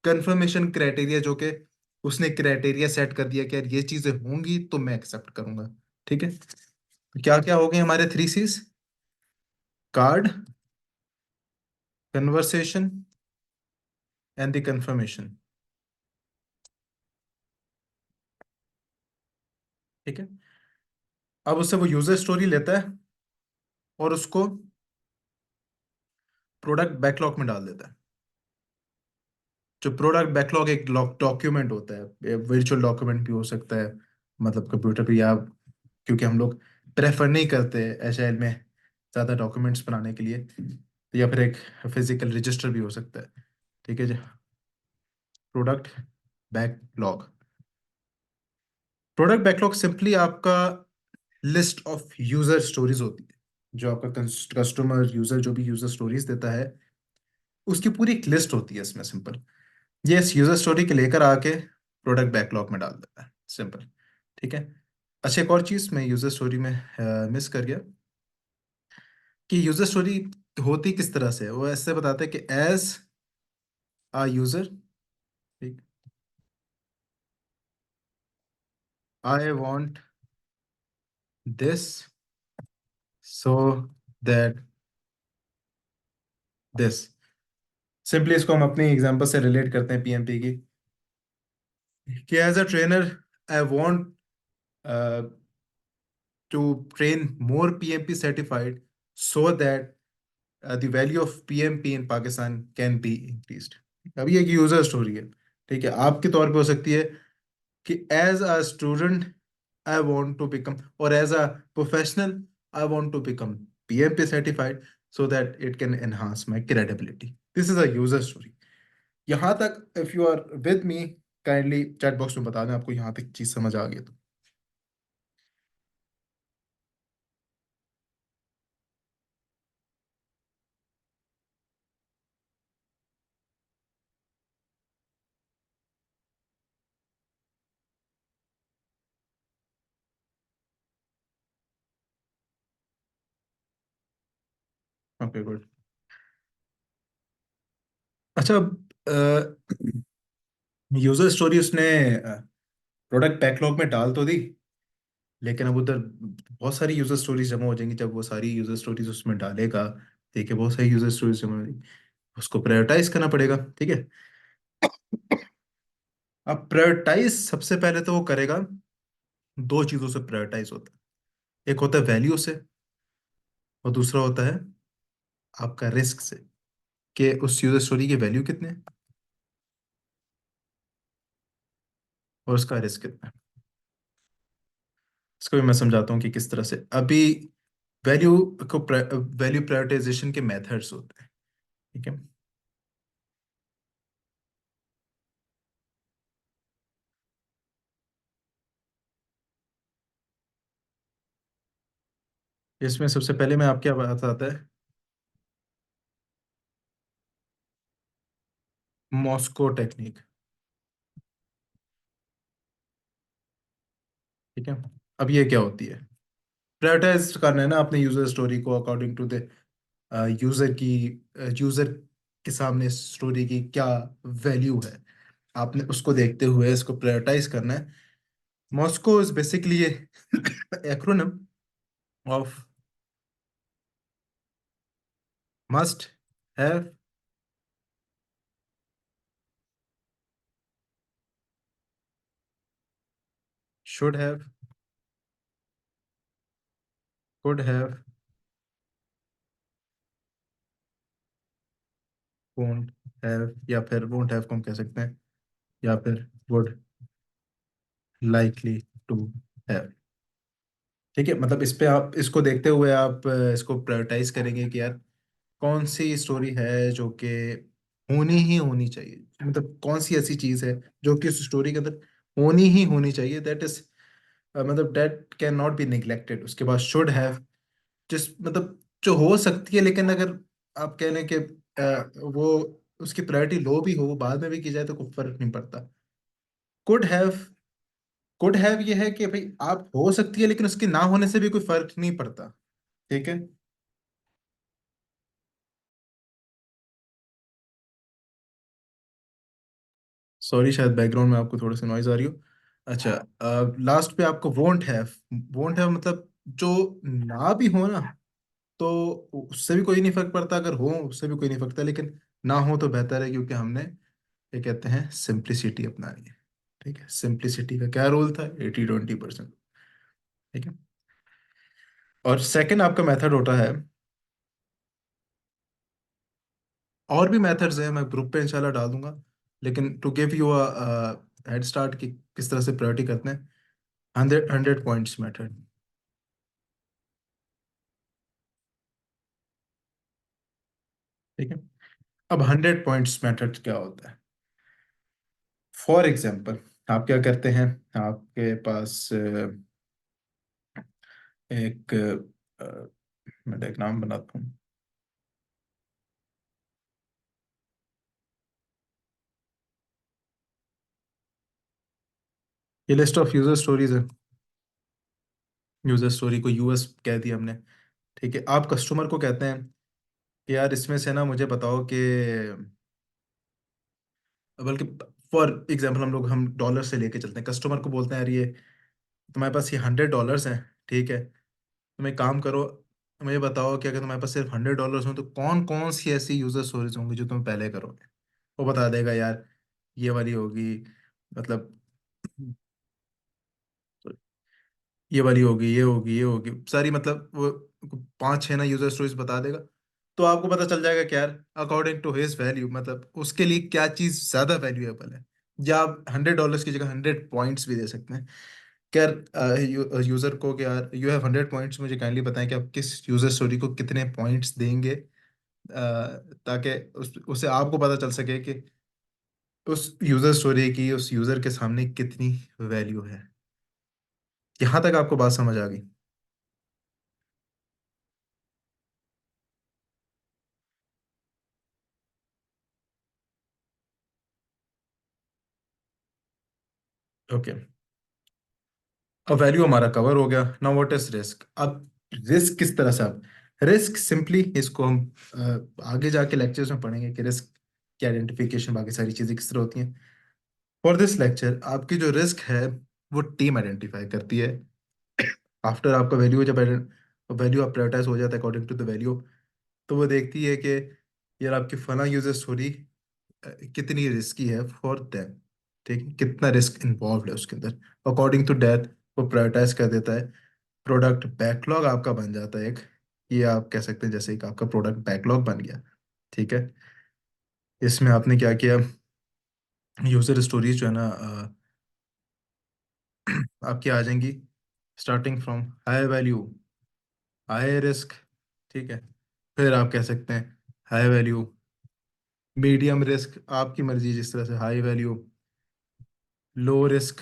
Speaker 5: कंफर्मेशन क्राइटेरिया, जो कि उसने क्राइटेरिया सेट कर दिया कि यार ये चीजें होंगी तो मैं एक्सेप्ट करूंगा, ठीक है। तो क्या क्या हो गए हमारे 3 C's? Card, conversation and the confirmation, ठीक है। अब उससे वो यूजर स्टोरी लेता है और उसको प्रोडक्ट बैकलॉग में डाल देता है। जो प्रोडक्ट बैकलॉग एक डॉक्यूमेंट होता है, वर्चुअल डॉक्यूमेंट भी हो सकता है, मतलब कंप्यूटर पे, या क्योंकि हम लोग प्रेफर नहीं करते एजाइल में ज़्यादा डॉक्यूमेंट्स बनाने के लिए, तो या फिर एक फिजिकल रजिस्टर भी हो सकता है, ठीक है जी। Product backlog, product backlog simply आपका लिस्ट ऑफ यूजर स्टोरीज होती है। जो आपका कस्टमर यूजर जो भी यूजर स्टोरीज देता है, उसकी पूरी एक लिस्ट होती है इसमें। सिंपल, ये इस यूजर स्टोरी के लेकर आके प्रोडक्ट बैकलॉग में डाल देता है। सिंपल, ठीक है। अच्छा, एक और चीज मैं यूजर स्टोरी में मिस कर गया कि यूजर स्टोरी होती किस तरह से है। वो ऐसे बताते हैं कि एज आ यूजर, ठीक, I want this so that this. Simply इसको हम अपनी एग्जांपल से रिलेट करते हैं पीएमपी की, कि as a trainer I want to train more PMP certified so that the value of PMP in Pakistan can be increased। अब ये एक यूजर स्टोरी है, ठीक है। आपके तौर पे हो सकती है कि as a student I want to become, और as a professional I want to become PMP certified so that it can enhance my credibility। This is a user story. यहाँ तक if you are with me, kindly chat box में बता दें आपको यहाँ तक चीज समझ आ गई तो। Okay, good. अच्छा, यूजर स्टोरी उसने प्रोडक्ट बैकलॉग में डाल तो दी, लेकिन अब उधर बहुत सारी यूजर स्टोरीज जमा हो जाएंगी। जब वो सारी यूजर स्टोरीज उसमें डालेगा, देखिए बहुत सारी यूजर स्टोरीज जमा होगी, उसको प्रायोरिटाइज करना पड़ेगा, ठीक है। अब प्रायोरिटाइज सबसे पहले तो वो करेगा, दो चीजों से प्रायोरिटाइज होता है। एक होता है वैल्यू से, और दूसरा होता है आपका रिस्क से, कि उस यूजर स्टोरी की वैल्यू कितने है और उसका रिस्क कितना है। इसको भी मैं समझाता हूँ कि किस तरह से। अभी वैल्यू को वैल्यू प्रायोरिटाइजेशन के मेथड्स होते हैं, ठीक है। इसमें सबसे पहले मैं आपके बात आता है मॉस्को टेक्निक, ठीक है। अब ये क्या होती है? प्रायोरिटाइज करना है ना अपने यूजर स्टोरी को अकॉर्डिंग टू द यूजर की, यूजर के सामने स्टोरी की क्या वैल्यू है, आपने उसको देखते हुए इसको प्रायोरिटाइज करना है। Moscow is basically acronym of must have, should have, could have, won't have, या फिर वोंट हैव को हम कह सकते हैं, या फिर वुड लाइकली टू हैव, ठीक है। मतलब इस पे आप इसको देखते हुए आप इसको प्रायोरिटाइज करेंगे कि यार कौन सी स्टोरी है जो कि होनी ही होनी चाहिए। मतलब कौन सी ऐसी चीज है जो कि उस स्टोरी के अंदर होनी ही होनी चाहिए, दैट इज मतलब that can not be neglected. उसके बाद शुड हैव, जिस मतलब जो हो सकती है, लेकिन अगर आप कह लें कि वो उसकी प्रायोरिटी लो भी हो, बाद में भी की जाए तो कोई फर्क नहीं पड़ता। कुड हैव, कुड हैव ये है कि भाई आप हो सकती है, लेकिन उसके ना होने से भी कोई फर्क नहीं पड़ता, ठीक है। सॉरी, शायद बैकग्राउंड में आपको थोड़ी सी नॉइज आ रही हो। अच्छा, लास्ट पे आपको वोंट हैव। वोंट हैव मतलब जो ना भी हो ना, तो उससे भी कोई नहीं फर्क पड़ता, अगर हो उससे भी कोई नहीं फर्क पड़ता, लेकिन ना हो तो बेहतर है, क्योंकि हमने ये कहते हैं सिंप्लिसिटी अपनानी है, ठीक है। सिंप्लिसिटी का क्या रोल था? 80-20%, ठीक है। और सेकंड आपका मेथड होता है, और भी मेथड्स हैं, मैं ग्रुप पे इंशाल्लाह डाल दूंगा, लेकिन to give you head start कि किस तरह से प्रायोरिटी करते हैं, 100 पॉइंट्स मेथड, ठीक है। अब 100 पॉइंट्स मेथड क्या होता है? फॉर एग्जाम्पल, आप क्या करते हैं, आपके पास एक मैं एक नाम बनाता हूँ। ये लिस्ट ऑफ यूजर स्टोरीज है। यूजर स्टोरी को यूएस कह दिया हमने। ठीक है, आप कस्टमर को कहते हैं कि यार इसमें से ना मुझे बताओ कि, बल्कि फॉर एग्जाम्पल हम डॉलर से लेके चलते हैं, कस्टमर को बोलते हैं यार ये तुम्हारे पास ये $100 हैं। ठीक है, तुम एक काम करो, मुझे बताओ कि अगर तुम्हारे पास सिर्फ $100 हो तो कौन कौन सी ऐसी यूजर स्टोरीज होंगी जो तुम पहले करोगे। वो बता देगा यार ये वाली होगी, मतलब ये वाली होगी, ये होगी, ये होगी, सारी, मतलब वो 5-6 ना यूजर स्टोरीज बता देगा। तो आपको पता चल जाएगा कि यार अकॉर्डिंग टू हिज वैल्यू, मतलब उसके लिए क्या चीज ज्यादा वैल्यूएबल है। या आप $100 की जगह 100 पॉइंट्स भी दे सकते हैं। क्या यूजर को कि यार यू हैव 100 पॉइंट्स, मुझे काइंडली बताएं कि आप किस यूजर स्टोरी को कितने पॉइंट्स देंगे, ताकि उसे आपको पता चल सके कि उस यूजर स्टोरी की उस यूजर के सामने कितनी वैल्यू है। यहाँ तक आपको बात समझ आ गई? ओके, अब वैल्यू हमारा कवर हो गया। Now what is risk? अब रिस्क किस तरह से, अब रिस्क सिंपली इसको हम आगे जाके लेक्चर्स में पढ़ेंगे कि रिस्क की आइडेंटिफिकेशन बाकी सारी चीजें किस तरह होती हैं। फॉर दिस लेक्चर आपकी जो रिस्क है वो टीम आइडेंटिफाई करती है। आफ्टर आपका वैल्यू, जब वैल्यू आप प्रायोरिटाइज हो जाता है अकॉर्डिंग टू द वैल्यू, तो वो देखती है कि यार आपकी फला यूजर स्टोरी कितनी रिस्की है फॉर देम। ठीक है, कितना रिस्क इन्वॉल्व है उसके अंदर, अकॉर्डिंग टू डेथ वो प्रायोरिटाइज कर देता है। प्रोडक्ट बैकलॉग आपका बन जाता है एक, ये आप कह सकते हैं जैसे एक आपका प्रोडक्ट बैकलॉग बन गया। ठीक है, इसमें आपने क्या किया, यूजर स्टोरीज जो है ना आपकी आ जाएंगी starting from high value, high risk. ठीक है, फिर आप कह सकते हैं हाई वैल्यू, मीडियम रिस्क, आपकी मर्जी जिस तरह से, हाई वैल्यू, लो रिस्क।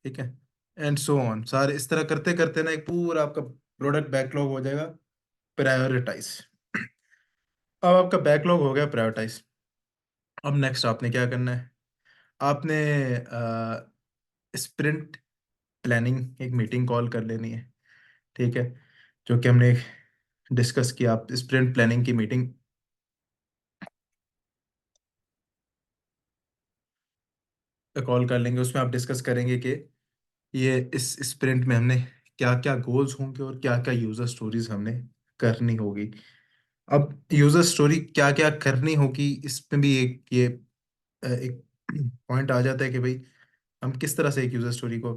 Speaker 5: ठीक है, एंड सो ऑन, सारे इस तरह करते करते ना एक पूरा आपका प्रोडक्ट बैकलॉग हो जाएगा प्रायोरिटाइज। अब आपका बैकलॉग हो गया प्रायोरिटाइज। अब नेक्स्ट आपने क्या करना है, आपने स्प्रिंट प्लानिंग एक मीटिंग कॉल कर लेनी है। ठीक है, जो कि हमने डिस्कस किया, आप स्प्रिंट प्लानिंग की मीटिंग कॉल कर लेंगे। उसमें आप डिस्कस करेंगे कि ये इस स्प्रिंट में हमने क्या क्या गोल्स होंगे और क्या क्या यूजर स्टोरीज हमने करनी होगी। अब यूजर स्टोरी क्या क्या करनी होगी, इसमें भी एक पॉइंट आ जाता है कि भाई हम किस तरह से एक यूजर स्टोरी को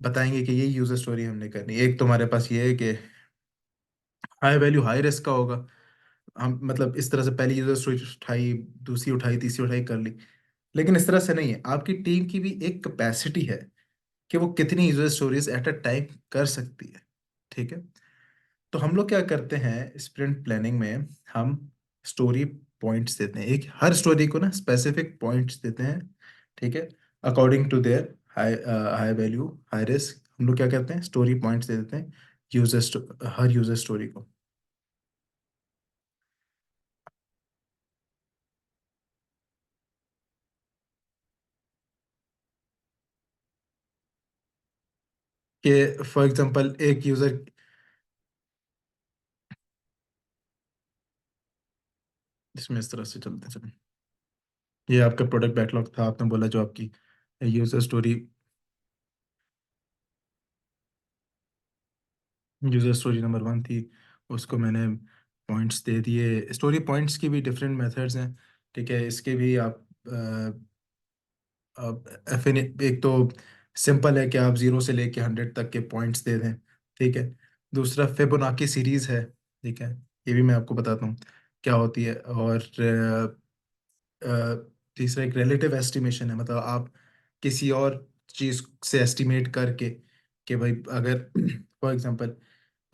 Speaker 5: बताएंगे कि ये यूजर स्टोरी हमने करनी है। एक तो हमारे पास ये है कि हाई वैल्यू हाई रिस्क का होगा। हम मतलब इस तरह से पहली यूजर स्टोरी उठाई, दूसरी उठाई, तीसरी उठाई, कर ली। लेकिन इस तरह से नहीं है, आपकी टीम की भी एक कैपेसिटी है कि वो कितनी user stories at a time कर सकती है। ठीक है, तो हम लोग क्या करते हैं स्प्रिंट प्लानिंग में, हम स्टोरी पॉइंट्स देते हैं, एक हर स्टोरी को ना स्पेसिफिक पॉइंट्स देते हैं। ठीक है, according to their high high value high risk, हम लोग क्या करते हैं स्टोरी पॉइंट्स दे देते हैं हर यूजर स्टोरी को। कि फॉर एग्जांपल एक यूजर, इसमें इस तरह से चलते चलें, ये आपका प्रोडक्ट बैकलॉग था, आपने बोला जो आपकी यूजर स्टोरी नंबर 1 थी, उसको मैंने पॉइंट्स दे दिए। स्टोरी पॉइंट्स की भी डिफरेंट मेथड्स हैं। ठीक है, इसके भी आप एक तो सिंपल है कि आप 0 से लेके 100 तक के पॉइंट्स दे दें। ठीक है, दूसरा फिबोनाची सीरीज है। ठीक है, ये भी मैं आपको बताता हूँ क्या होती है। और तीसरा एक रिलेटिव एस्टिमेशन है, मतलब आप किसी और चीज़ से एस्टिमेट करके कि भाई अगर फॉर एग्जांपल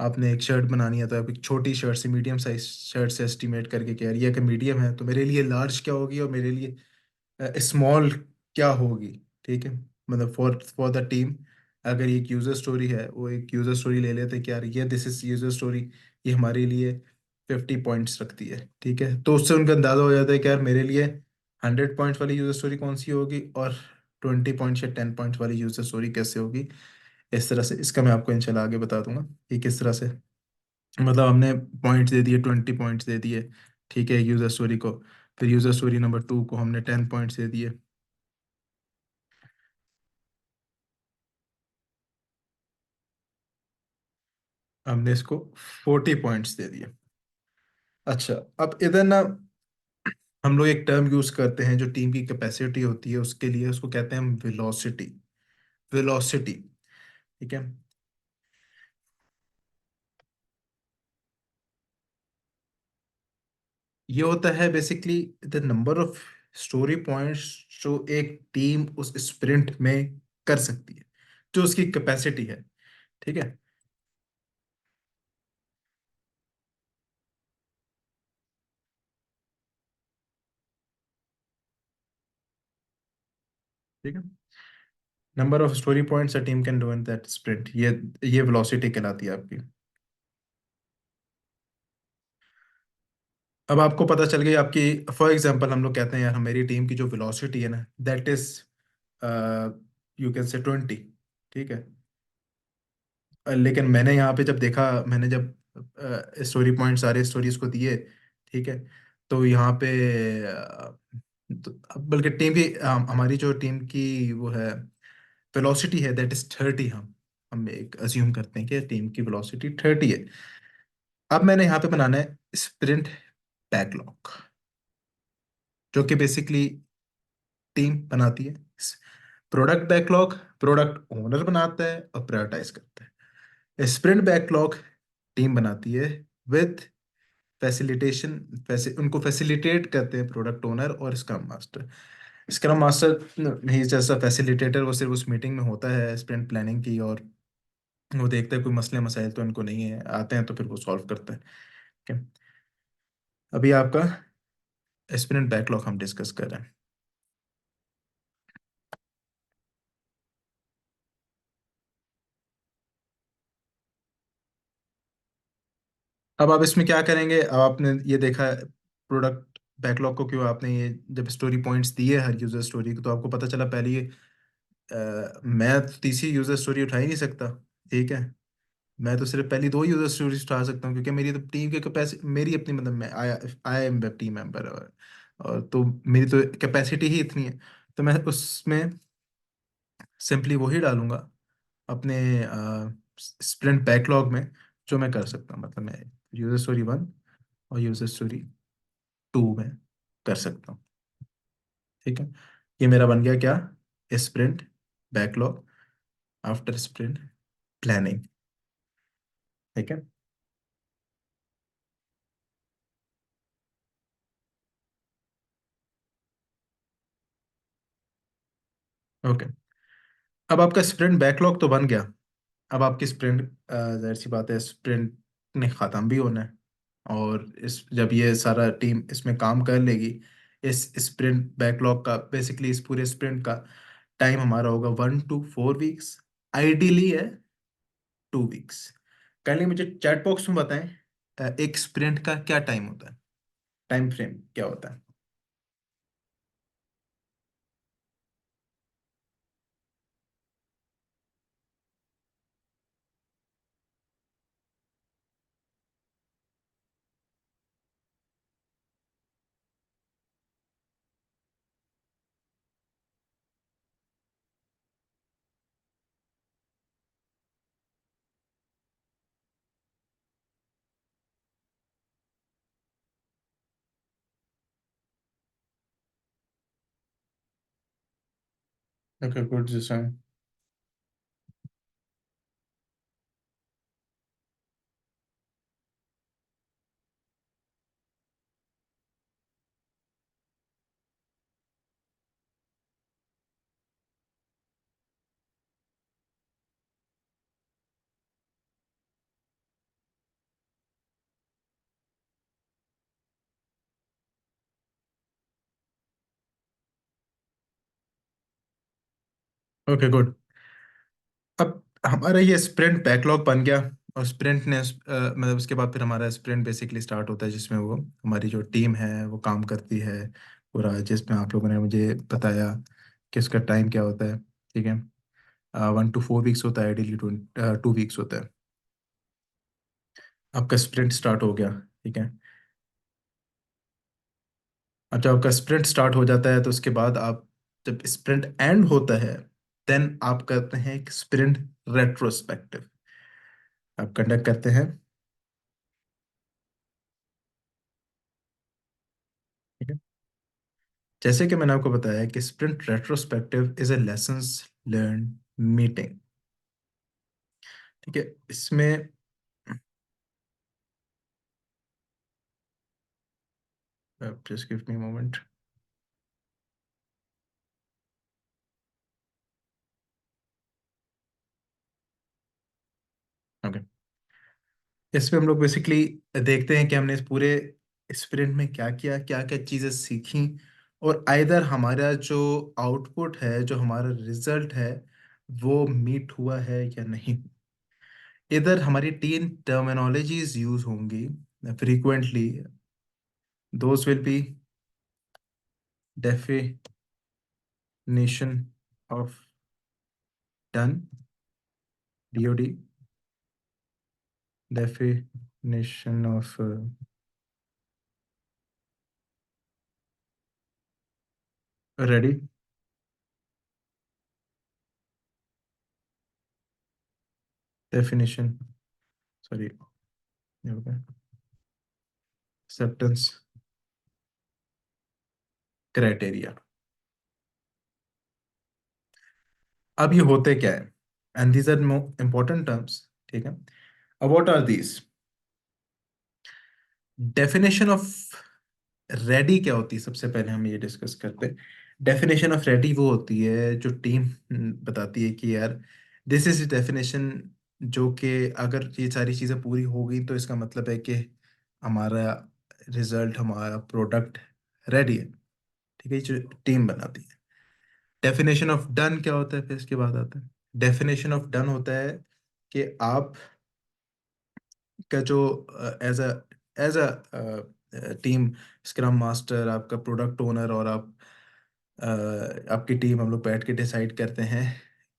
Speaker 5: आपने एक शर्ट बनानी है, तो आप एक छोटी शर्ट से मीडियम साइज शर्ट से एस्टिमेट करके कि यार ये अगर मीडियम है तो मेरे लिए लार्ज क्या होगी और मेरे लिए स्मॉल क्या होगी। ठीक है, मतलब फॉर फॉर द टीम अगर ये एक यूजर स्टोरी है, वो एक यूजर स्टोरी ले लेते हैं कि यार ये दिस इज यूजर स्टोरी, ये हमारे लिए 50 पॉइंट्स रखती है, ठीक है, तो उससे उनका अंदाजा हो जाता है कि यार मेरे लिए 100 पॉइंट्स वाली यूजर स्टोरी कौन सी होगी और 20 पॉइंट्स या 10 पॉइंट्स वाली यूजर स्टोरी कैसे होगी। इस तरह से इसका मैं आपको इंशाल्लाह आगे बता दूंगा कि किस तरह से, मतलब हमने पॉइंट्स दे दिए, 20 पॉइंट्स दे दिए, ठीक है, यूजर स्टोरी को। फिर यूजर स्टोरी नंबर 2 को हमने 10 पॉइंट्स दे दिए। हमने इसको 40 पॉइंट्स दे दिए। अच्छा, अब इधर ना हम लोग एक टर्म यूज करते हैं जो टीम की कैपेसिटी होती है उसके लिए, उसको कहते हैं हम वेलोसिटी। वेलोसिटी, ठीक है। ये होता है basically the number of story points जो एक टीम उस स्प्रिंट में कर सकती है, जो उसकी कैपेसिटी है, ठीक है। ठीक है, number of story points a team can do in that sprint, ये वेलोसिटी कहलाती है आपकी। अब आपको पता चल गई आपकी, फॉर एग्जांपल हम लोग कहते हैं यार मेरी टीम की जो वेलोसिटी है ना that is you can say 20, ठीक है। लेकिन मैंने यहाँ पे जब देखा, मैंने जब स्टोरी पॉइंट सारे स्टोरीज को दिए, ठीक है, तो यहाँ पे बल्कि टीम की हमारी जो टीम की वो है वेलोसिटी है दैट इज 30। हम एक अज्यूम करते हैं कि टीम की वेलोसिटी 30 है। अब मैंने यहाँ पे बनाना है स्प्रिंट बैकलॉग, जो कि बेसिकली टीम बनाती है। प्रोडक्ट बैकलॉग प्रोडक्ट ओनर बनाता है और प्रायोरिटाइज करता है। स्प्रिंट बैकलॉग टीम बनाती है विद फैसिलिटेशन, उनको फैसिलिटेट करते हैं प्रोडक्ट ओनर और स्क्रम मास्टर। स्क्रम मास्टर ही जैसा फैसिलिटेटर, वो सिर्फ उस मीटिंग में होता है स्प्रिंट प्लानिंग की, और वो देखता है कोई मसले मसाइल तो इनको नहीं है, आते हैं तो फिर वो सॉल्व करता है, ठीक है। अभी आपका स्प्रिंट बैकलॉग हम डिस्कस कर रहे हैं। अब आप इसमें क्या करेंगे, अब आपने ये देखा प्रोडक्ट बैकलॉग को, क्यों आपने ये जब स्टोरी पॉइंट्स दिए हर यूजर स्टोरी को, तो आपको पता चला पहले ये मैं तो तीसरी यूजर स्टोरी उठा ही नहीं सकता, ठीक है। मैं तो सिर्फ पहली 2 यूजर स्टोरीज उठा सकता हूँ, क्योंकि मेरी तो टीम के कैपेसिटी, मेरी अपनी मतलब मैं I I am web team member, और तो मेरी तो कैपेसिटी ही इतनी है। तो मैं उसमें सिंपली वही डालूंगा अपने स्प्रिंट बैकलॉग में जो मैं कर सकता हूँ, मतलब मैं यूजर स्टोरी 1 और यूजर स्टोरी 2 में कर सकता हूँ, ठीक है। ये मेरा बन गया क्या, sprint backlog after sprint planning, ठीक है। ओके, अब आपका स्प्रिंट बैकलॉग तो बन गया। अब आपकी स्प्रिंट, जाहिर सी बात है, स्प्रिंट ने ख़त्म भी होना है, और इस जब ये सारा टीम इसमें काम कर लेगी, इस स्प्रिंट बैकलॉग का बेसिकली इस पूरे स्प्रिंट का टाइम हमारा होगा 1 to 4 वीक्स, आइडियली है 2 वीक्स। काइंडली मुझे चैट बॉक्स में बताएं एक स्प्रिंट का क्या टाइम होता है, टाइम फ्रेम क्या होता है। ओके गुड जिसम। Okay good. अब हमारा ये स्प्रिंट बैकलॉग बन गया, और स्प्रिंट ने मतलब उसके बाद फिर हमारा स्प्रिंट बेसिकली स्टार्ट होता है, जिसमें वो हमारी जो टीम है वो काम करती है पूरा, जिसमें आप लोगों ने मुझे बताया कि उसका टाइम क्या होता है। ठीक है, 1 to 4 वीक्स होता है, आइडियली 2 वीक्स होता है। आपका स्प्रिंट स्टार्ट हो गया। ठीक है, अब जब आपका स्प्रिंट स्टार्ट हो जाता है तो उसके बाद आप, जब स्प्रिंट एंड होता है, देन आप करते हैं एक स्प्रिंट रेट्रोस्पेक्टिव, आप कंडक्ट करते हैं। ठीक है, जैसे कि मैंने आपको बताया कि sprint retrospective is a lessons learn meeting. ठीक है, इसमें just give me moment. Okay, इसमें हम लोग बेसिकली देखते हैं कि हमने इस पूरे स्प्रिंट में क्या किया, क्या क्या चीज़ें सीखी, और आइदर हमारा जो आउटपुट है, जो हमारा रिजल्ट है, वो मीट हुआ है या नहीं। इधर हमारी तीन टर्मिनोलॉजीज यूज होंगी frequently. Those will be definition of done, DOD, definition of ready, definition, sorry, okay, acceptance criteria। अब ये होते क्या है, and these are important terms. ठीक है, अब what are these? Definition of ready क्या होती है, सबसे पहले हम ये डिस्कस करते हैं। डेफिनेशन ऑफ रेडी वो होती है जो टीम बताती है कि यार दिस इज डेफिनेशन, जो कि अगर ये सारी चीज़ें पूरी हो गई तो इसका मतलब है कि हमारा रिजल्ट, हमारा प्रोडक्ट रेडी है। ठीक है, ये जो टीम बनाती है। डेफिनेशन ऑफ डन क्या होता है, फिर इसके बाद आता है डेफिनेशन ऑफ डन होता है कि आप का जो as a team, scrum master, आपका प्रोडक्ट ओनर और आप, अ, आपकी टीम, हम लोग बैठ के डिसाइड करते हैं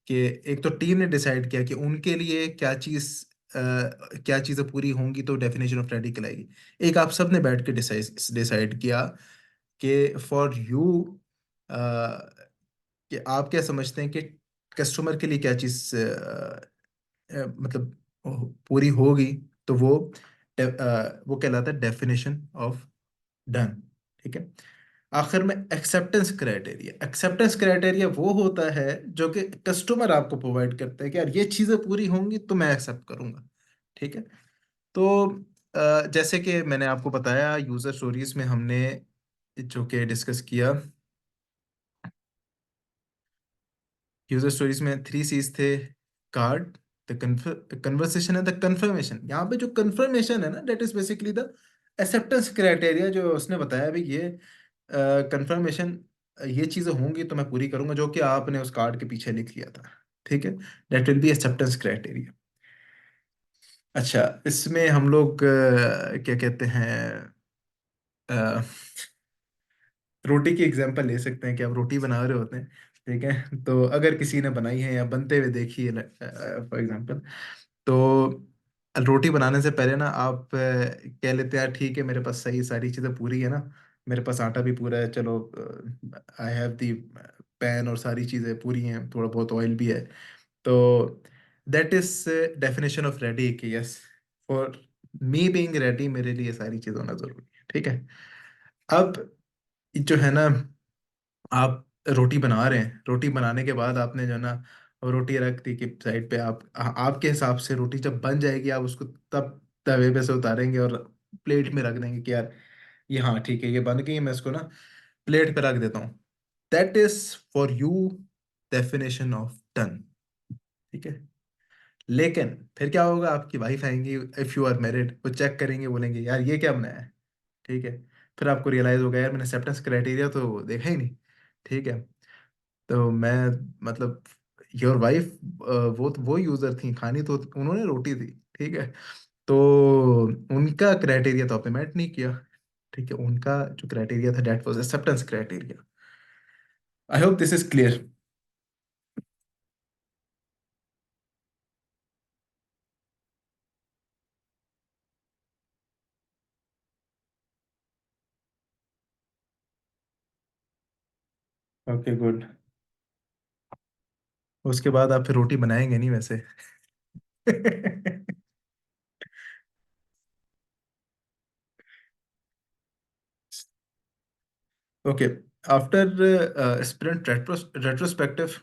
Speaker 5: कि एक तो टीम ने डिसाइड किया कि उनके लिए क्या चीज़, क्या चीज़ें पूरी होंगी तो डेफिनेशन ऑफ रेडी कहलाएगी। एक आप सब ने बैठ के डिसाइड डिसाइड किया कि फॉर यू, कि आप क्या समझते हैं कि कस्टमर के लिए क्या चीज़ मतलब पूरी होगी, तो वो कहलाता है डेफिनेशन ऑफ डन। ठीक है, आखिर में एक्सेप्टेंस क्राइटेरिया। एक्सेप्टेंस क्राइटेरिया वो होता है जो कि कस्टमर आपको प्रोवाइड करता है कि यार ये चीज़ें पूरी होंगी तो मैं एक्सेप्ट करूंगा। ठीक है, तो जैसे कि मैंने आपको बताया, यूजर स्टोरीज में हमने जो कि डिस्कस किया, यूजर स्टोरीज में 3 C's थे। कार्ड, द कन्वर्सेशन है, द कंफर्मेशन। यहाँ पे जो कंफर्मेशन है ना, that is basically the acceptance criteria, जो उसने बताया भी ये कंफर्मेशन, ये चीज़ें होंगी तो मैं पूरी करूंगा, जो कि आपने उस कार्ड के पीछे लिख लिया था। ठीक है, that will be acceptance criteria. अच्छा, इसमें हम लोग क्या कहते हैं, अ, रोटी की एग्जांपल ले सकते हैं कि आप रोटी बना रहे होते हैं। ठीक है, तो अगर किसी ने बनाई है या बनते हुए देखी है फॉर एग्जांपल, तो रोटी बनाने से पहले ना आप कह लेते हैं यार ठीक है, मेरे पास सही सारी चीज़ें पूरी है ना, मेरे पास आटा भी पूरा है, चलो आई हैव दी पैन और सारी चीज़ें पूरी हैं, थोड़ा बहुत ऑयल भी है। तो that is definition of ready कि yes, for me being ready, मेरे लिए सारी चीज़ होना जरूरी है। ठीक है, अब जो है ना, आप रोटी बना रहे हैं, रोटी बनाने के बाद आपने जो है ना, वो रोटी रख दी कि साइड पे, आप आपके हिसाब से रोटी जब बन जाएगी आप उसको तब तवे पे से उतारेंगे और प्लेट में रख देंगे कि यार ये, हाँ ठीक है, ये बन गई, मैं इसको ना प्लेट पे रख देता हूँ। That is for you definition of done. ठीक है, लेकिन फिर क्या होगा, आपकी वाइफ आएंगी, इफ यू आर मैरिड, वो चेक करेंगे, बोलेंगे यार ये क्या बनाया है। ठीक है, फिर आपको रियलाइज होगा यार मैंने एक्सेप्टेंस क्राइटेरिया तो देखा ही नहीं। ठीक है, तो मैं, मतलब योर वाइफ वो यूजर थी, खानी तो उन्होंने रोटी थी, ठीक है। तो उनका क्राइटेरिया तो आपने मैट नहीं किया, ठीक है। उनका जो क्राइटेरिया था that was acceptance criteria. I hope this is clear. Okay good. उसके बाद आप फिर रोटी बनाएंगे नहीं वैसे। ओके, आफ्टर स्प्रिंट रेट्रोस्पेक्टिव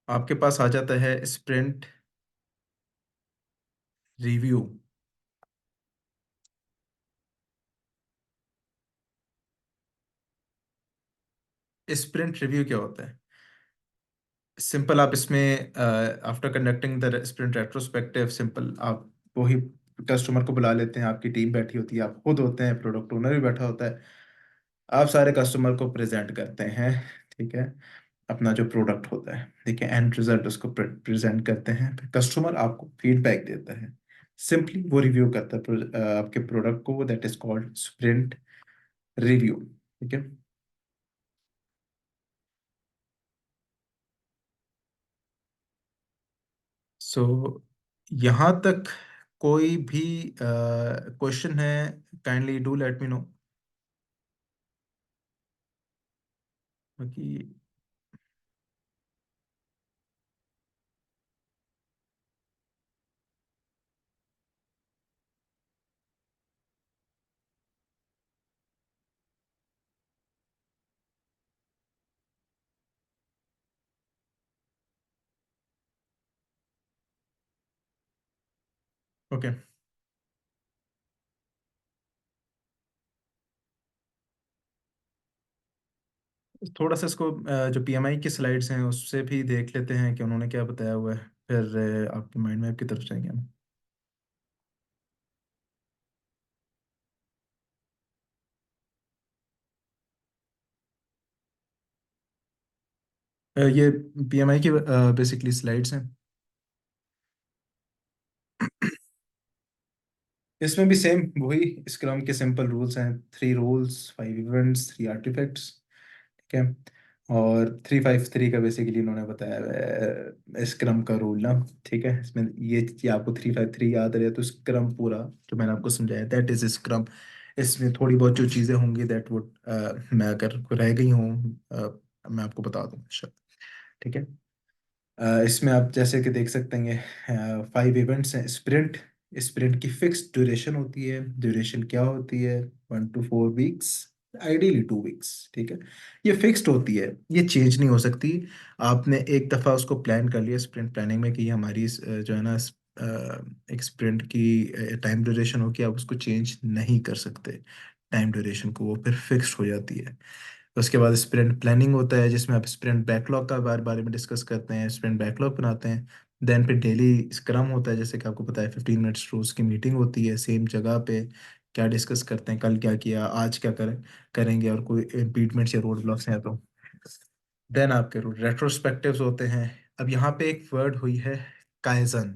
Speaker 5: आपके पास आ जाता है स्प्रिंट रिव्यू। स्प्रिंट रिव्यू क्या होता है? सिंपल, आप इसमें after conducting the sprint retrospective, simple आप वही कस्टमर को बुला लेते हैं, आपकी टीम बैठी होती है, आप खुद होते हैं, प्रोडक्ट ओनर भी बैठा होता है, आप सारे कस्टमर को प्रेजेंट करते हैं, ठीक है, अपना जो प्रोडक्ट होता है, ठीक है, एंड रिजल्ट उसको प्रेजेंट करते हैं, फिर कस्टमर आपको फीडबैक देता है, सिंपली वो रिव्यू करता है आपके प्रोडक्ट को, that is called sprint review, ठीक है। सो यहाँ तक कोई भी क्वेश्चन है? Kindly do let me know. बाकी ओके, थोड़ा सा इसको जो पीएमआई की स्लाइड्स हैं उससे भी देख लेते हैं कि उन्होंने क्या बताया हुआ है, फिर आपके माइंड मैप की तरफ जाएंगे हम। ये पीएमआई की बेसिकली स्लाइड्स हैं। इसमें भी सेम वही स्क्रम के सिंपल रूल्स हैं, 3 रूल्स, 5 इवेंट्स, 3 आर्टिफैक्ट्स, ठीक है। और 353 का बेसिकली इन्होंने बताया स्क्रम का रूल ना, ठीक है। इसमें ये आपको 353 याद रहे तो स्क्रम पूरा जो मैंने आपको समझाया दैट इज स्क्रम। इसमें थोड़ी बहुत जो चीज़ें होंगी दैट वुड मैं अगर रह गई हूँ मैं आपको बता दूँ, ठीक है। इसमें आप जैसे कि देख सकते हैं 5 इवेंट्स हैं। स्प्रिंट, स्प्रिंट की फिक्स ड्यूरेशन होती है। ड्यूरेशन क्या होती है? 1 to 4 वीक्स, आइडियली 2 वीक्स, ठीक है। ये फिक्स्ड होती है, ये चेंज नहीं हो सकती। आपने एक दफ़ा उसको प्लान कर लिया स्प्रिंट प्लानिंग में कि ये हमारी जो है ना एक स्प्रिंट की टाइम ड्यूरेशन होगी, आप उसको चेंज नहीं कर सकते टाइम ड्यूरेशन को, वो फिर फिक्स्ड हो जाती है। उसके बाद स्प्रिंट प्लानिंग होता है जिसमें आप स्प्रिंट बैकलॉग का बारे में डिस्कस करते हैं, स्प्रिंट बैकलॉग बनाते हैं। देन फिर डेली स्क्रम होता है, जैसे कि आपको पता है 15 मिनट्स रोज की मीटिंग होती है सेम जगह पे, क्या डिस्कस करते हैं, कल क्या किया, आज क्या करेंगे, और कोई इम्पीडमेंट्स या रोड ब्लॉक्स हैं तो। देन आपके रेट्रोस्पेक्टिव्स होते हैं। अब यहाँ पे एक वर्ड हुई है kaizen.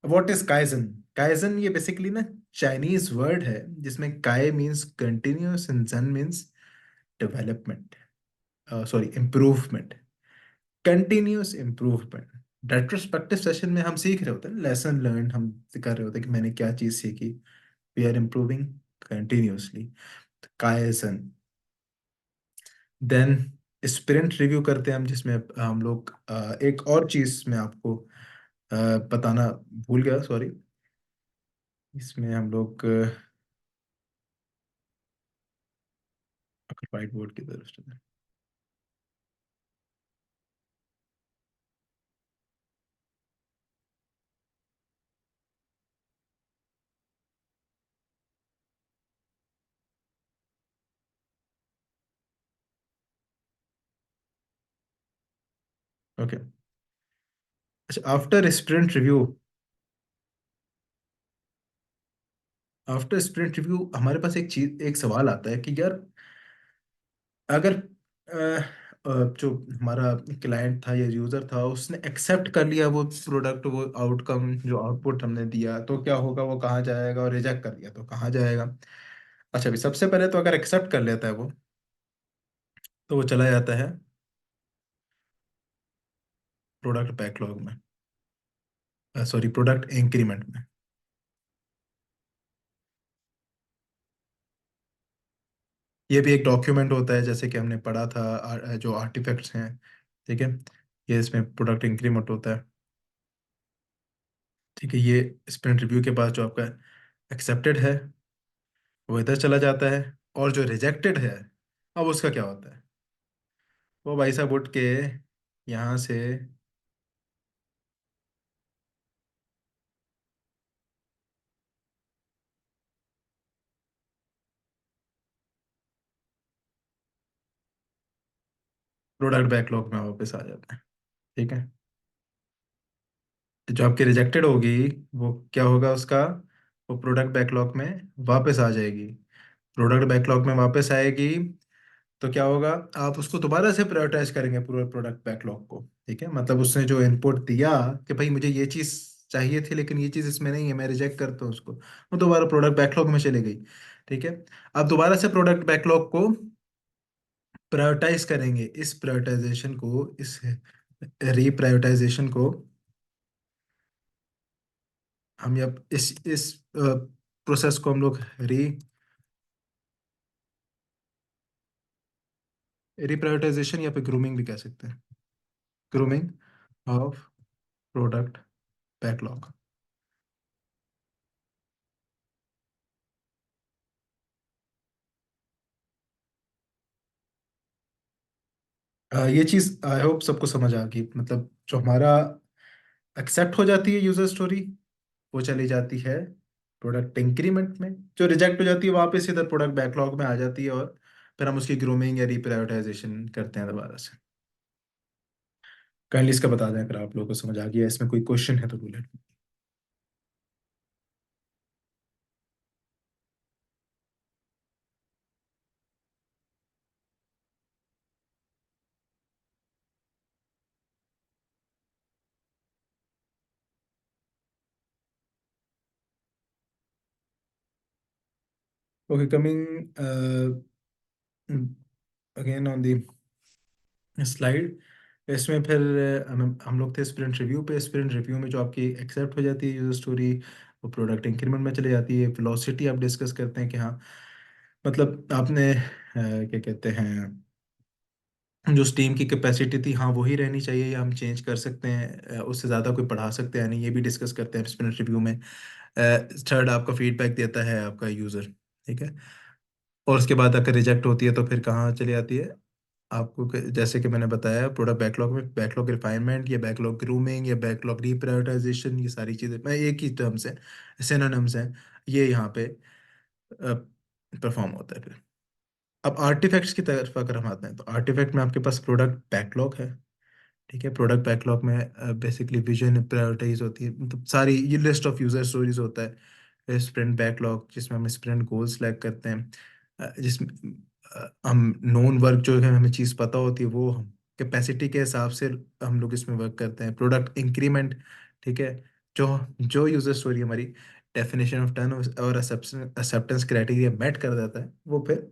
Speaker 5: What is kaizen? Kaizen ये बेसिकली ना चाइनीज वर्ड है जिसमें काय मीन्स कंटिन्यूस एंड जन means development, sorry improvement, continuous improvement. Retrospective session में हम सीख रहे होते हैं, लेसन लर्न हम कर रहे होते हैं कि मैंने क्या चीज़ सीखी, we are improving continuously, kaizen. Then sprint review करते हैं हम जिसमें हम लोग एक और चीज़ मैं आपको बताना भूल गया, सॉरी। इसमें हम लोग व्हाइट बोर्ड की तरफ चलते हैं। ओके, अच्छा, आफ्टर स्प्रिंट रिव्यू हमारे पास एक चीज, एक सवाल आता है कि यार अगर जो हमारा क्लाइंट था या यूजर था उसने एक्सेप्ट कर लिया वो प्रोडक्ट, वो आउटकम जो आउटपुट हमने दिया, तो क्या होगा, वो कहाँ जाएगा, और रिजेक्ट कर लिया तो कहाँ जाएगा। अच्छा, अभी सबसे पहले तो अगर एक्सेप्ट कर लेता है वो, तो वो चला जाता है प्रोडक्ट बैकलॉग में, सॉरी प्रोडक्ट इंक्रीमेंट में। ये भी एक डॉक्यूमेंट होता है, जैसे कि हमने पढ़ा था, जो आर्टिफैक्ट्स हैं, ठीक है, ये इसमें प्रोडक्ट इंक्रीमेंट होता है। ठीक है, ये स्प्रिंट रिव्यू के बाद जो आपका एक्सेप्टेड है वो इधर चला जाता है, और जो रिजेक्टेड है अब उसका क्या होता है, वो भाई साहब उठ के यहाँ से प्रोडक्ट बैकलॉग में वापस आ जाता है। ठीक है, तो जो आपकी रिजेक्टेड होगी वो क्या होगा उसका, वो प्रोडक्ट बैकलॉग में वापस आ जाएगी। प्रोडक्ट बैकलॉग में वापस आएगी तो क्या होगा, आप उसको दोबारा से प्रायोरिटाइज करेंगे पूरे प्रोडक्ट बैकलॉग को। ठीक है, मतलब उसने जो इनपुट दिया कि भाई मुझे ये चीज़ चाहिए थी लेकिन ये चीज़ इसमें नहीं है, मैं रिजेक्ट करता हूँ उसको, वो दोबारा प्रोडक्ट बैकलॉग में चली गई। ठीक है, अब दोबारा से प्रोडक्ट बैकलॉग को प्रायोरिटाइज करेंगे, इस प्रायोरिटाइजेशन को, इस रीप्रायोरिटाइजेशन को हम, या इस प्रोसेस को हम लोग रिप्रायोरिटाइजेशन या फिर ग्रूमिंग भी कह सकते हैं, ग्रूमिंग ऑफ प्रोडक्ट बैकलॉग। ये चीज़ आई होप सबको समझ आ गई, मतलब जो हमारा एक्सेप्ट हो जाती है यूजर स्टोरी, वो चली जाती है प्रोडक्ट इंक्रीमेंट में, जो रिजेक्ट हो जाती है वापस इधर प्रोडक्ट बैकलॉग में आ जाती है, और फिर हम उसकी ग्रूमिंग या रिप्रायोरिटाइजेशन करते हैं दोबारा से। काइंडली इसका बता दें अगर आप लोगों को समझ आ गया, इसमें कोई क्वेश्चन है तो बोले। Okay, coming again on the slide, इसमें फिर हम लोग थे स्प्रिंट रिव्यू पे। स्प्रिंट रिव्यू में जो आपकी एक्सेप्ट हो जाती है यूजर स्टोरी, वो प्रोडक्ट इंक्रीमेंट में चली जाती है। वेलोसिटी आप डिस्कस करते हैं कि हाँ, मतलब आपने क्या कहते हैं, जो स्टीम की कैपेसिटी थी हाँ वही रहनी चाहिए, या हम चेंज कर सकते हैं, उससे ज़्यादा कोई बढ़ा सकते हैं नहीं, ये भी डिस्कस करते हैं स्प्रिंट रिव्यू में। थर्ड, आपका फीडबैक देता है आपका यूज़र। ठीक है, और उसके बाद अगर रिजेक्ट होती है तो फिर कहाँ चली जाती है आपको, जैसे कि मैंने बताया प्रोडक्ट बैकलॉग में, बैकलॉग रिफाइनमेंट या बैकलॉग ग्रूमिंग या बैकलॉग रिप्रायोरिटाइजेशन, ये सारी चीज़ें मैं एक ही टर्म्स हैं, सिनोनिम्स हैं, ये यहाँ पे परफॉर्म होता है फिर। अब आर्टिफैक्ट्स की तरफ अगर हम आते हैं, तो आर्टिफैक्ट में आपके पास प्रोडक्ट बैकलॉग है। ठीक है, प्रोडक्ट बैकलॉग में बेसिकली विजन प्रायोरिटाइज होती है, मतलब सारी ये लिस्ट ऑफ यूजर स्टोरीज होता है। स्प्रिंट बैकलॉग जिसमें हम स्प्रिंट गोल सेलेक्ट करते हैं, जिसमें हम नोन वर्क जो है हमें चीज़ पता होती है वो हम कैपेसिटी के हिसाब से हम लोग इसमें वर्क करते हैं। प्रोडक्ट इंक्रीमेंट, ठीक है, जो जो यूजर स्टोरी हमारी डेफिनेशन ऑफ टर्न और एक्सेप्टेंस क्राइटेरिया मेट कर देता है वो फिर,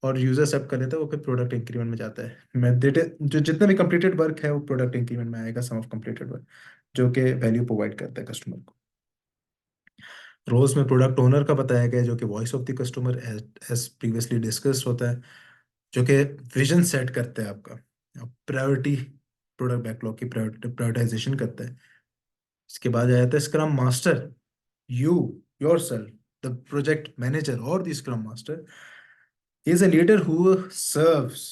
Speaker 5: और यूजर एक्सेप्ट कर लेता है वो फिर प्रोडक्ट इंक्रीमेंट में जाता है। मैं जो जितना भी कंप्लीटेड वर्क है वो प्रोडक्ट इंक्रीमेंट में आएगा, सम ऑफ कंप्लीटेड वर्क, जो कि वैल्यू प्रोवाइड करता है कस्टमर को। रोल्स में प्रोडक्ट ओनर का बताया गया है, जो कि voice of the customer as previously discussed होता है, जो कि विजन सेट करता है आपका, प्रायोरिटी, प्रोडक्ट बैकलॉग की प्रायोरिटाइजेशन करता है। इसके बाद आ जाता है scrum master, you yourself the project manager और the scrum master is a leader who serves,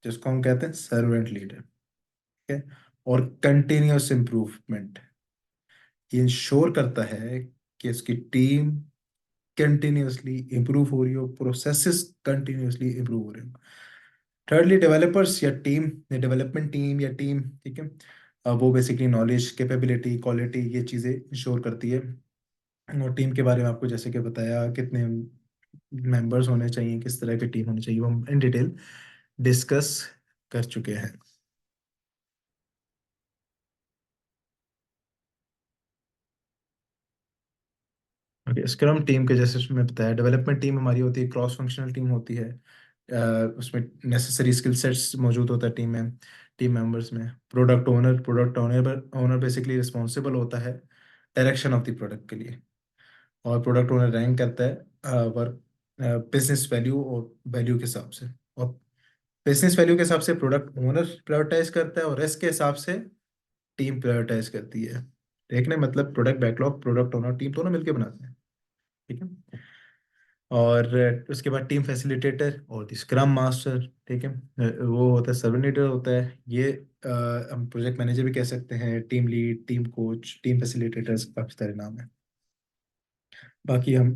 Speaker 5: जिसको हम कहते हैं सर्वेंट लीडर। ठीक है, और कंटिन्यूस इम्प्रूवमेंट, ये इंश्योर करता है कि इसकी टीम कंटिन्यूसली इंप्रूव हो रही हो, प्रोसेसेस कंटिन्यूसली इंप्रूव हो रहे हो। थर्डली, डेवलपर्स या टीम, या डेवलपमेंट टीम या टीम, ठीक है, वो बेसिकली नॉलेज, कैपेबिलिटी, क्वालिटी, ये चीज़ें इंश्योर करती है। और टीम के बारे में आपको जैसे कि बताया, कितने मेंबर्स होने चाहिए, किस तरह की टीम होनी चाहिए, वो हम इन डिटेल डिस्कस कर चुके हैं। ओके, स्क्रम टीम के जैसे मैं बताया, डेवलपमेंट टीम हमारी होती है, क्रॉस फंक्शनल टीम होती है। उसमें नेसेसरी स्किल सेट्स मौजूद होता है टीम में, टीम मेंबर्स में। प्रोडक्ट ओनर बेसिकली रिस्पॉन्सिबल होता है डायरेक्शन ऑफ द प्रोडक्ट के लिए, और प्रोडक्ट ओनर रैंक करता है वर्क बिजनेस वैल्यू और वैल्यू के हिसाब से, और बिजनेस वैल्यू के हिसाब से प्रोडक्ट ओनर प्रायोरिटाइज करता है, और रिस्क के हिसाब से टीम प्रायोरिटाइज करती है। देखने मतलब product backlog product owner team दोनों मिलकर बनाते हैं, ठीक है। और उसके बाद टीम फैसिलिटेटर और स्क्रम मास्टर, ठीक है। वो होता है सर्वेंट लीडर होता है ये। हम प्रोजेक्ट मैनेजर भी कह सकते हैं, team lead, team coach, team facilitators, काफी सारे नाम है। बाकी हम